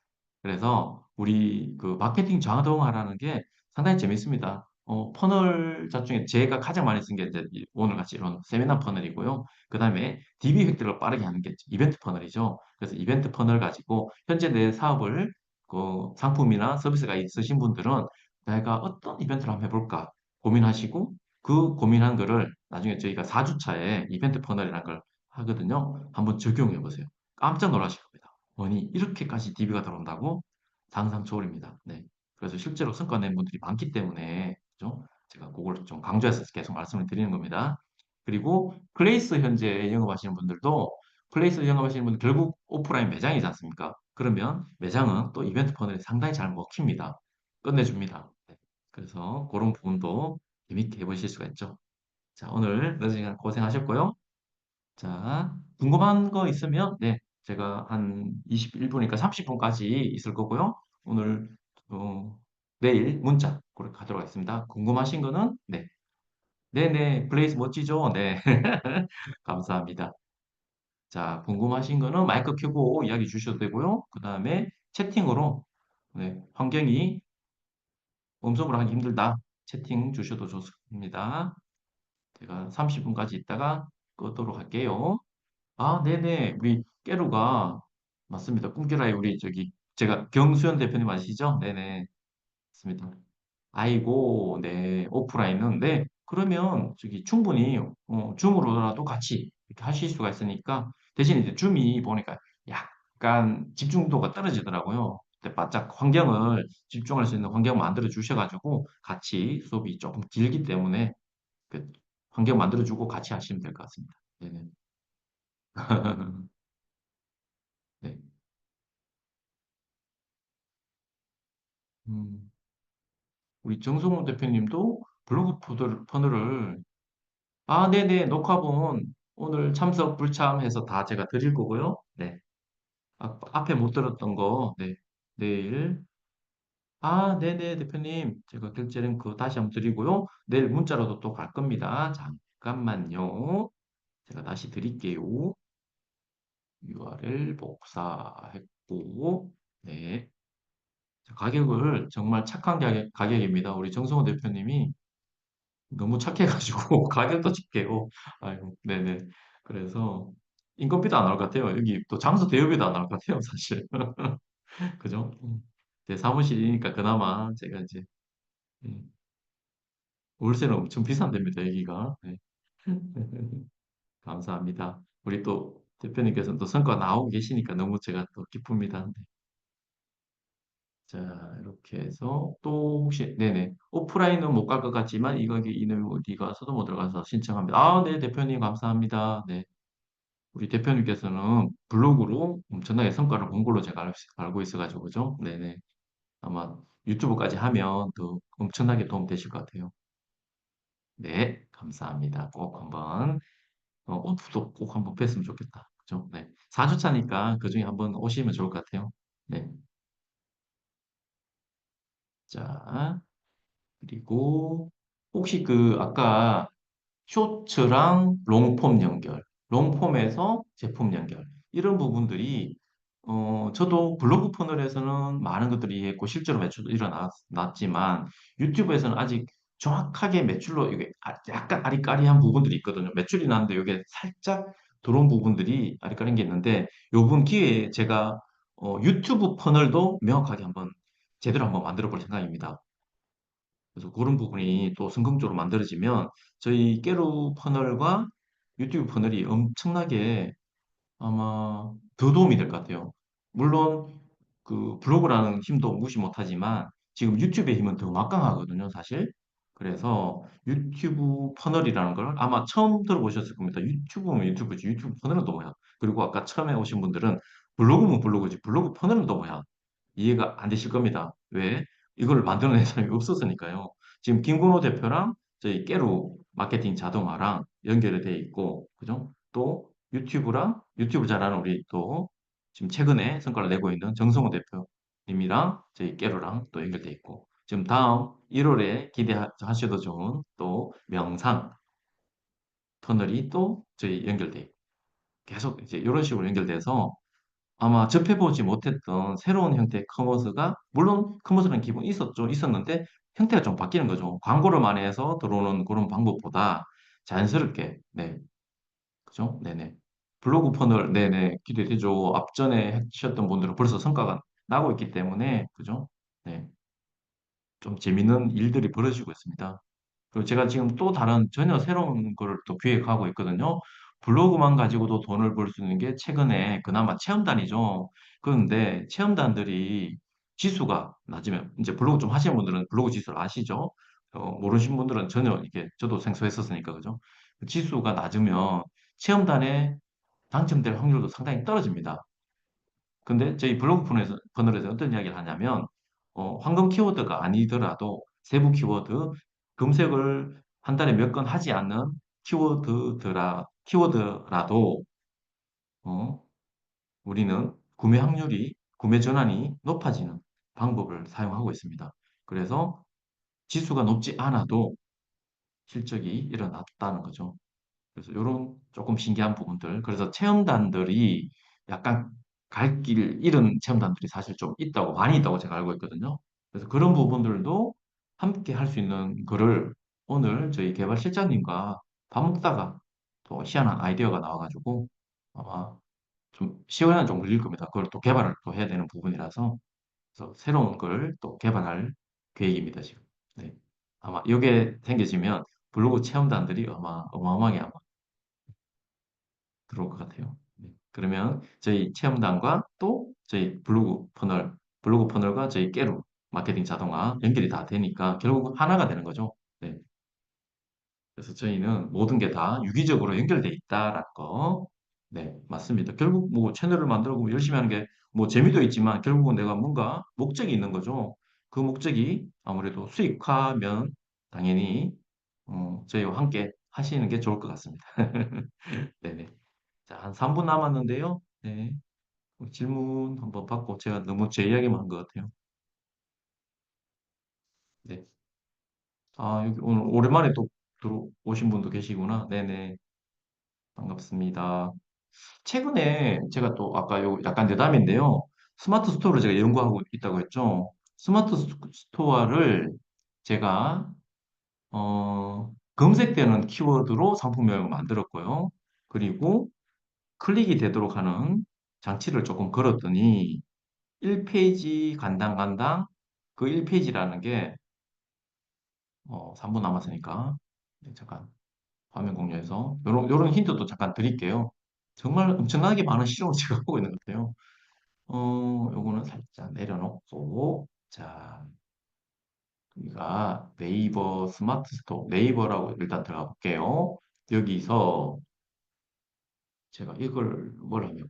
Speaker 2: 그래서 우리 그 마케팅 자동화라는 게 상당히 재밌습니다. 퍼널 중에 제가 가장 많이 쓴 게 이제 오늘 같이 이런 세미나 퍼널이고요. 그 다음에 DB 획득을 빠르게 하는 게 이벤트 퍼널이죠. 그래서 이벤트 퍼널 가지고 현재 내 사업을 그 상품이나 서비스가 있으신 분들은 내가 어떤 이벤트를 한번 해볼까 고민하시고 그 고민한 거를 나중에 저희가 4주차에 이벤트 퍼널이라는 걸 하거든요. 한번 적용해 보세요. 깜짝 놀라실 겁니다. 아니, 이렇게까지 DB가 들어온다고? 상상 초월입니다. 네. 그래서 실제로 성과 낸 분들이 많기 때문에, 그죠? 제가 그걸 좀 강조해서 계속 말씀을 드리는 겁니다. 그리고 플레이스 현재 영업하시는 분들도 플레이스 영업하시는 분들 결국 오프라인 매장이지 않습니까? 그러면 매장은 또 이벤트 퍼널이 상당히 잘 먹힙니다. 끝내줍니다. 네. 그래서 그런 부분도 재밌게 해보실 수가 있죠. 자, 오늘 늦은 시간 고생하셨고요. 자, 궁금한 거 있으면, 네, 제가 한 21분이니까 30분까지 있을 거고요. 오늘, 내일 문자 그렇게 하도록 하겠습니다. 궁금하신 거는, 네, 네네, 플레이스 멋지죠? 네, 감사합니다. 자, 궁금하신 거는 마이크 켜고 이야기 주셔도 되고요. 그 다음에 채팅으로, 네, 환경이 음성으로 하기 힘들다. 채팅 주셔도 좋습니다. 제가 30분까지 있다가 끄도록 할게요. 네네. 우리 깨루가 맞습니다. 꿈깨라의 우리 저기 제가 경수현 대표님 아시죠? 네네. 맞습니다. 아이고, 네. 오프라인은 네. 그러면 저기 충분히 줌으로라도 같이 이렇게 하실 수가 있으니까 대신 이제 줌이 보니까 약간 집중도가 떨어지더라고요. 근데 바짝 환경을 집중할 수 있는 환경 만들어 주셔가지고 같이 수업이 조금 길기 때문에 그 환경 만들어 주고 같이 하시면 될 것 같습니다. 네네. 네. 음. 우리 정성호 대표님도 블로그 퍼널을 네네 녹화본 오늘 참석 불참해서 다 제가 드릴 거고요. 네. 앞에 못 들었던 거 네. 내일 네네 대표님 제가 결제 링크 다시 한번 드리고요. 내일 문자로도 또 갈 겁니다. 잠깐만요. 제가 다시 드릴게요. URL 복사했고, 네. 자, 가격을 정말 착한 가격입니다. 우리 정성호 대표님이 너무 착해가지고 가격도 착해요. 아이고, 네네. 그래서 인건비도 안 나올 것 같아요. 여기 또 장소 대여비도 안 나올 것 같아요, 사실. 그죠? 제 사무실이니까 그나마 제가 이제 음, 월세는 엄청 비싼답니다, 여기가. 네. 감사합니다. 우리 또 대표님께서는 또 성과 나오고 계시니까 너무 제가 또 기쁩니다. 네. 자, 이렇게 해서 또 혹시 네네 오프라인은 못 갈 것 같지만 이거 이놈이 어디 가서도 못 들어가서 신청합니다. 아, 네 대표님 감사합니다. 네, 우리 대표님께서는 블로그로 엄청나게 성과를 본 걸로 제가 알고 있어가지고 그죠? 네네 아마 유튜브까지 하면 더 엄청나게 도움 되실 것 같아요. 네, 감사합니다. 꼭 한번 오프도 꼭 한번 뵀으면 좋겠다. 그죠? 네, 4주차니까 그중에 한번 오시면 좋을 것 같아요. 네, 자. 그리고 혹시 그 아까 쇼츠랑 롱폼 연결, 롱폼에서 제품 연결 이런 부분들이 저도 블로그 퍼널에서는 많은 것들이 했고 실제로 매출도 일어났지만 유튜브에서는 아직 정확하게 매출로 이게 약간 아리까리한 부분들이 있거든요. 매출이 나는데 이게 살짝 들어온 부분들이 아리까리한 게 있는데 요번 기회에 제가 유튜브 퍼널도 명확하게 한번 제대로 한번 만들어 볼 생각입니다. 그래서 그런 부분이 또 성공적으로 만들어지면 저희 깨루 퍼널과 유튜브 퍼널이 엄청나게 아마 더 도움이 될 것 같아요. 물론 그 블로그라는 힘도 무시 못하지만 지금 유튜브의 힘은 더 막강하거든요, 사실. 그래서 유튜브 퍼널이라는 걸 아마 처음 들어보셨을 겁니다. 유튜브면 유튜브지, 유튜브 퍼널은 또 뭐야? 그리고 아까 처음에 오신 분들은 블로그면 블로그지, 블로그 퍼널은 또 뭐야? 이해가 안 되실 겁니다. 왜? 이걸 만들어낸 사람이 없었으니까요. 지금 김건호 대표랑 저희 깨루 마케팅 자동화랑 연결이 돼 있고, 그죠? 또 유튜브 잘하는 우리 또 지금 최근에 성과를 내고 있는 정성호 대표님이랑 저희 깨루랑 또 연결돼 있고, 지금 다음 1월에 기대하셔도 좋은 또 명상 터널이 또 저희 연결돼 있고, 계속 이제 이런 식으로 연결돼서 아마 접해보지 못했던 새로운 형태의 커머스가 물론 커머스라는 기본이 있었는데 형태가 좀 바뀌는 거죠. 광고를 많이 해서 들어오는 그런 방법보다 자연스럽게 네, 그죠? 네네. 블로그 퍼널 네네 기대되죠. 앞전에 하셨던 분들은 벌써 성과가 나고 있기 때문에 그죠? 네, 좀 재밌는 일들이 벌어지고 있습니다. 그리고 제가 지금 또 다른 전혀 새로운 거를 또 기획하고 있거든요. 블로그만 가지고도 돈을 벌 수 있는 게 최근에 그나마 체험단이죠. 그런데 체험단들이 지수가 낮으면 이제 블로그 좀 하시는 분들은 블로그 지수를 아시죠? 모르신 분들은 전혀 이게 저도 생소했었으니까 그죠? 지수가 낮으면 체험단에 당첨될 확률도 상당히 떨어집니다. 근데 저희 블로그 퍼널에서 어떤 이야기를 하냐면 황금 키워드가 아니더라도 세부 키워드 검색을 한 달에 몇 건 하지 않는 키워드라도 어, 우리는 구매 전환이 높아지는 방법을 사용하고 있습니다. 그래서 지수가 높지 않아도 실적이 일어났다는 거죠. 그래서 이런 조금 신기한 부분들. 그래서 체험단들이 약간 갈 길 잃은 체험단들이 사실 좀 있다고, 많이 있다고 제가 알고 있거든요. 그래서 그런 부분들도 함께 할 수 있는 거를 오늘 저희 개발실장님과 밥 먹다가 또 희한한 아이디어가 나와가지고 아마 좀 시간은 좀 걸릴 겁니다. 그걸 또 개발을 또 해야 되는 부분이라서 그래서 새로운 걸 또 개발할 계획입니다, 지금. 네. 아마 이게 생겨지면 블로그 체험단들이 아마 어마어마하게 아마 들어올 것 같아요. 네. 그러면 저희 체험단과 또 저희 블로그 퍼널과 저희 깨루 마케팅 자동화 연결이 다 되니까 결국 하나가 되는 거죠. 네. 그래서 저희는 모든 게 다 유기적으로 연결돼 있다라는 거. 네, 맞습니다. 결국 뭐 채널을 만들고 뭐 열심히 하는 게 뭐 재미도 있지만 결국은 내가 뭔가 목적이 있는 거죠. 그 목적이 아무래도 수익화면 당연히 저희와 함께 하시는 게 좋을 것 같습니다. 네네. 자, 한 3분 남았는데요. 네. 질문 한번 받고 제가 너무 제 이야기만 한 것 같아요. 네. 아, 여기 오늘 오랜만에 또 들어오신 분도 계시구나. 네네. 반갑습니다. 최근에 제가 또 아까 요 약간 내담인데요. 스마트 스토어를 제가 연구하고 있다고 했죠. 스마트 스토어를 제가 검색되는 키워드로 상품명을 만들었고요. 그리고 클릭이 되도록 하는 장치를 조금 걸었더니 1페이지 간당 그 1페이지라는 게 3분 남았으니까 네, 잠깐 화면 공유해서 요런 힌트도 잠깐 드릴게요. 정말 엄청나게 많은 실험을 제가 하고 있는 것 같아요. 요거는 살짝 내려놓고 자, 우리가 네이버 스마트 스토어 네이버라고 일단 들어가 볼게요. 여기서 제가 이걸 뭐라 하면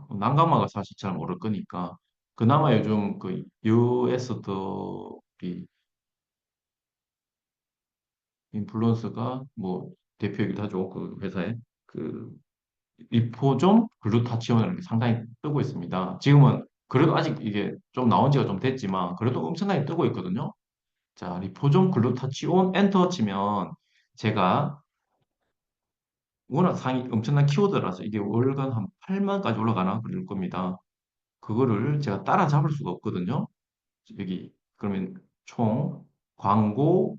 Speaker 2: 난강막을 사실 잘 모를 거니까 그나마 요즘 그 US들이 인플루언서가 뭐 대표이기도 하죠. 그 회사에 그 리포좀 글루타치온이라는 게 상당히 뜨고 있습니다. 지금은 그래도 아직 이게 좀 나온 지가 좀 됐지만 그래도 엄청나게 뜨고 있거든요. 자, 리포좀 글루타치온 엔터 치면 제가 워낙 상위 엄청난 키워드라서 이게 월간 한 8만까지 올라가나 그럴 겁니다. 그거를 제가 따라잡을 수가 없거든요. 여기 그러면 총 광고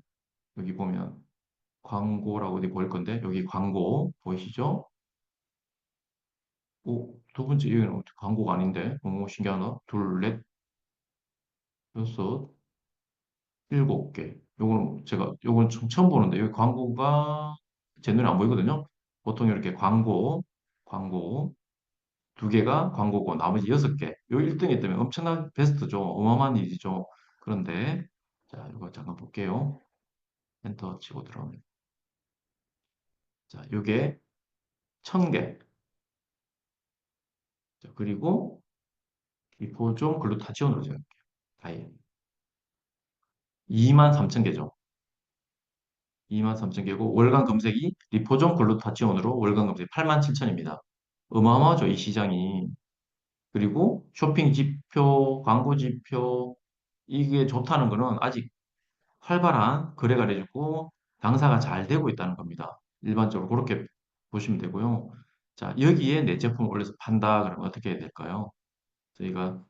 Speaker 2: 여기 보면 광고라고 어디 보일 건데 여기 광고 보이시죠? 오, 두 번째 여기는 광고가 아닌데 너무 신기하나? 둘, 넷, 여섯, 일곱 개. 요거는 제가 요건 처음 보는데 여기 광고가 제 눈에 안 보이거든요. 보통 이렇게 광고 두 개가 광고고 나머지 여섯 개. 요 1등이 뜨면 엄청난 베스트죠. 어마어마한 일이죠. 그런데 자 이거 잠깐 볼게요. 엔터 치고 들어오면 자 요게 1000개. 자, 그리고 리포좀 글루타치온으로 제가 할게요. 다이 23,000개죠. 23,000개고 월간 검색이 리포점 글루타치온으로 월간 검색 87,000입니다. 어마어마하죠, 이 시장이. 그리고 쇼핑 지표, 광고 지표 이게 좋다는 거는 아직 활발한 거래가 되고 장사가 잘 되고 있다는 겁니다. 일반적으로 그렇게 보시면 되고요. 자, 여기에 내 제품을 올려서 판다 그러면 어떻게 해야 될까요? 저희가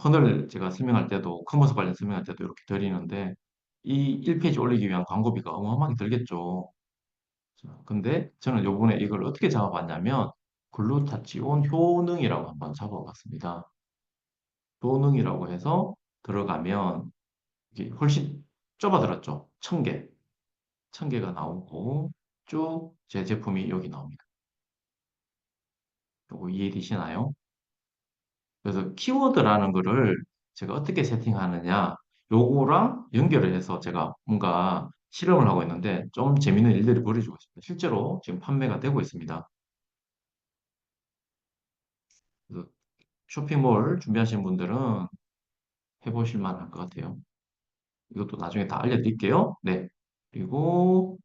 Speaker 2: 펀을 제가 설명할 때도 커머스 관련 설명할 때도 이렇게 드리는데 이 1페이지 올리기 위한 광고비가 어마어마하게 들겠죠. 자, 근데 저는 요번에 이걸 어떻게 잡아봤냐면 글루타치온 효능이라고 한번 잡아봤습니다. 효능이라고 해서 들어가면 이게 훨씬 좁아들었죠. 1000개. 1000개가 나오고 쭉 제 제품이 여기 나옵니다. 요거 이해되시나요? 그래서 키워드라는 거를 제가 어떻게 세팅하느냐 요거랑 연결을 해서 제가 뭔가 실험을 하고 있는데 좀 재밌는 일들이 벌어지고 있습니다. 실제로 지금 판매가 되고 있습니다. 그래서 쇼핑몰 준비하시는 분들은 해보실 만할 것 같아요. 이것도 나중에 다 알려드릴게요. 네. 그리고,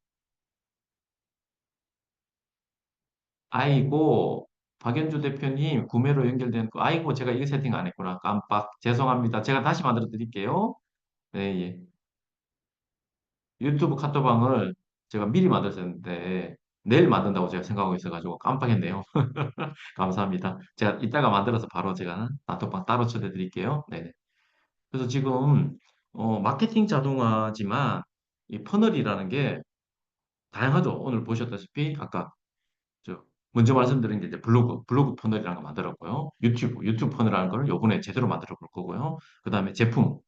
Speaker 2: 아이고, 박연주 대표님, 구매로 연결된 거, 아이고, 제가 이거 세팅 안 했구나. 깜빡. 죄송합니다. 제가 다시 만들어 드릴게요. 네, 예. 유튜브 카톡방을 제가 미리 만들었는데, 내일 만든다고 제가 생각하고 있어가지고 깜빡했네요. 감사합니다. 제가 이따가 만들어서 바로 제가 단톡방 따로 쳐드릴게요. 네. 그래서 지금 마케팅 자동화지만 이 퍼널이라는 게 다양하죠. 오늘 보셨다시피 아까 저 먼저 말씀드린 게 이제 블로그 퍼널이라는 거 만들었고요. 유튜브 퍼널이라는 걸 요번에 제대로 만들어 볼 거고요. 그다음에 제품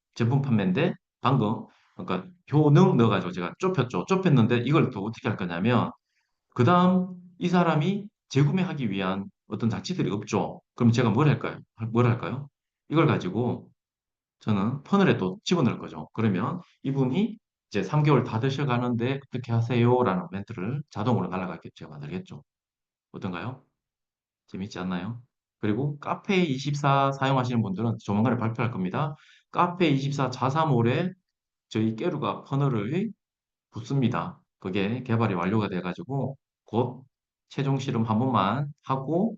Speaker 2: 판매인데 방금 그러니까 효능 넣어가지고 제가 좁혔죠. 좁혔는데 이걸 또 어떻게 할 거냐면 그다음 이 사람이 재구매하기 위한 어떤 장치들이 없죠. 그럼 제가 뭘 할까요? 뭘 할까요? 이걸 가지고 저는 퍼널에 또 집어넣을 거죠. 그러면 이분이 이제 3개월 다 드셔가는데 어떻게 하세요? 라는 멘트를 자동으로 날아가게 제가 만들겠죠. 어떤가요? 재밌지 않나요? 그리고 카페24 사용하시는 분들은 조만간에 발표할 겁니다. 카페24 자사몰에 저희 깨루가 퍼널을 붙습니다. 그게 개발이 완료가 돼가지고 곧 최종 실험 한 번만 하고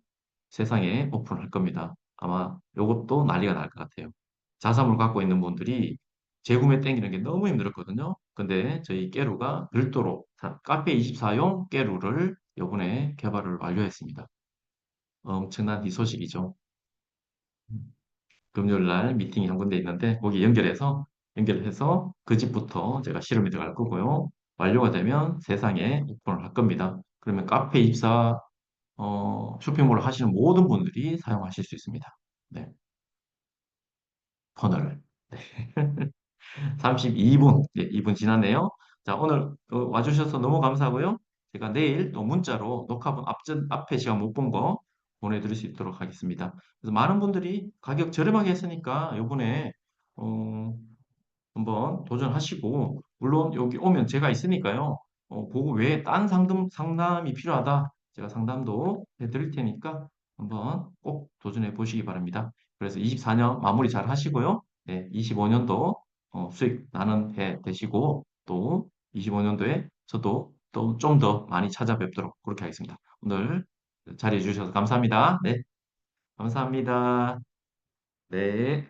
Speaker 2: 세상에 오픈할 겁니다. 아마 이것도 난리가 날 것 같아요. 자사몰 갖고 있는 분들이 재구매 땡기는 게 너무 힘들었거든요. 근데 저희 깨루가 별도로 카페24용 깨루를 요번에 개발을 완료했습니다. 엄청난 희소식이죠. 금요일 날 미팅이 한 군데 있는데 거기 연결해서 그 집부터 제가 실험이 들어갈 거고요. 완료가 되면 세상에 오픈을 할 겁니다. 그러면 카페24 쇼핑몰을 하시는 모든 분들이 사용하실 수 있습니다. 네, 터널을. 32분, 예, 2분 지났네요. 자, 오늘 와주셔서 너무 감사하고요. 제가 내일 또 문자로 녹화본 앞에 시간 못 본 거 보내드릴 수 있도록 하겠습니다. 그래서 많은 분들이 가격 저렴하게 했으니까 요번에 어, 한번 도전하시고, 물론 여기 오면 제가 있으니까요. 그거 외에 딴 상담이 필요하다. 제가 상담도 해드릴 테니까 한번 꼭 도전해 보시기 바랍니다. 그래서 24년 마무리 잘 하시고요. 네, 25년도 수익 나는 해 되시고, 또 25년도에 저도 또 좀 더 많이 찾아뵙도록 그렇게 하겠습니다. 오늘 자리해 주셔서 감사합니다. 네, 감사합니다. 네.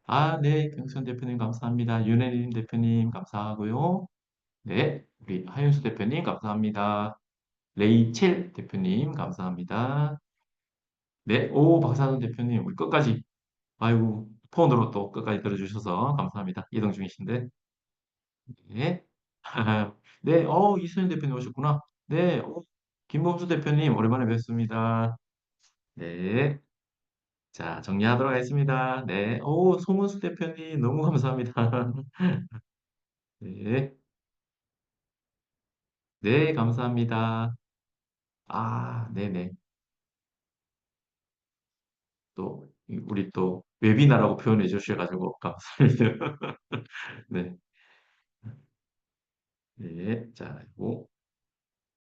Speaker 2: 아, 네. 경선 대표님 감사합니다. 윤혜림 대표님 감사하고요. 네. 우리 하윤수 대표님 감사합니다. 레이첼 대표님 감사합니다. 네. 오, 박사돈 대표님 우리 끝까지 아이고 폰으로 또 끝까지 들어주셔서 감사합니다. 이동 중이신데. 네. 네. 이수연 대표님 오셨구나. 네. 김범수 대표님 오랜만에 뵙습니다. 네. 자, 정리하도록 하겠습니다. 네. 송은수 대표님 너무 감사합니다. 네. 네, 감사합니다. 네네. 우리 또 웨비나라고 표현해 주셔가지고 감사합니다. 네. 네. 자, 그리고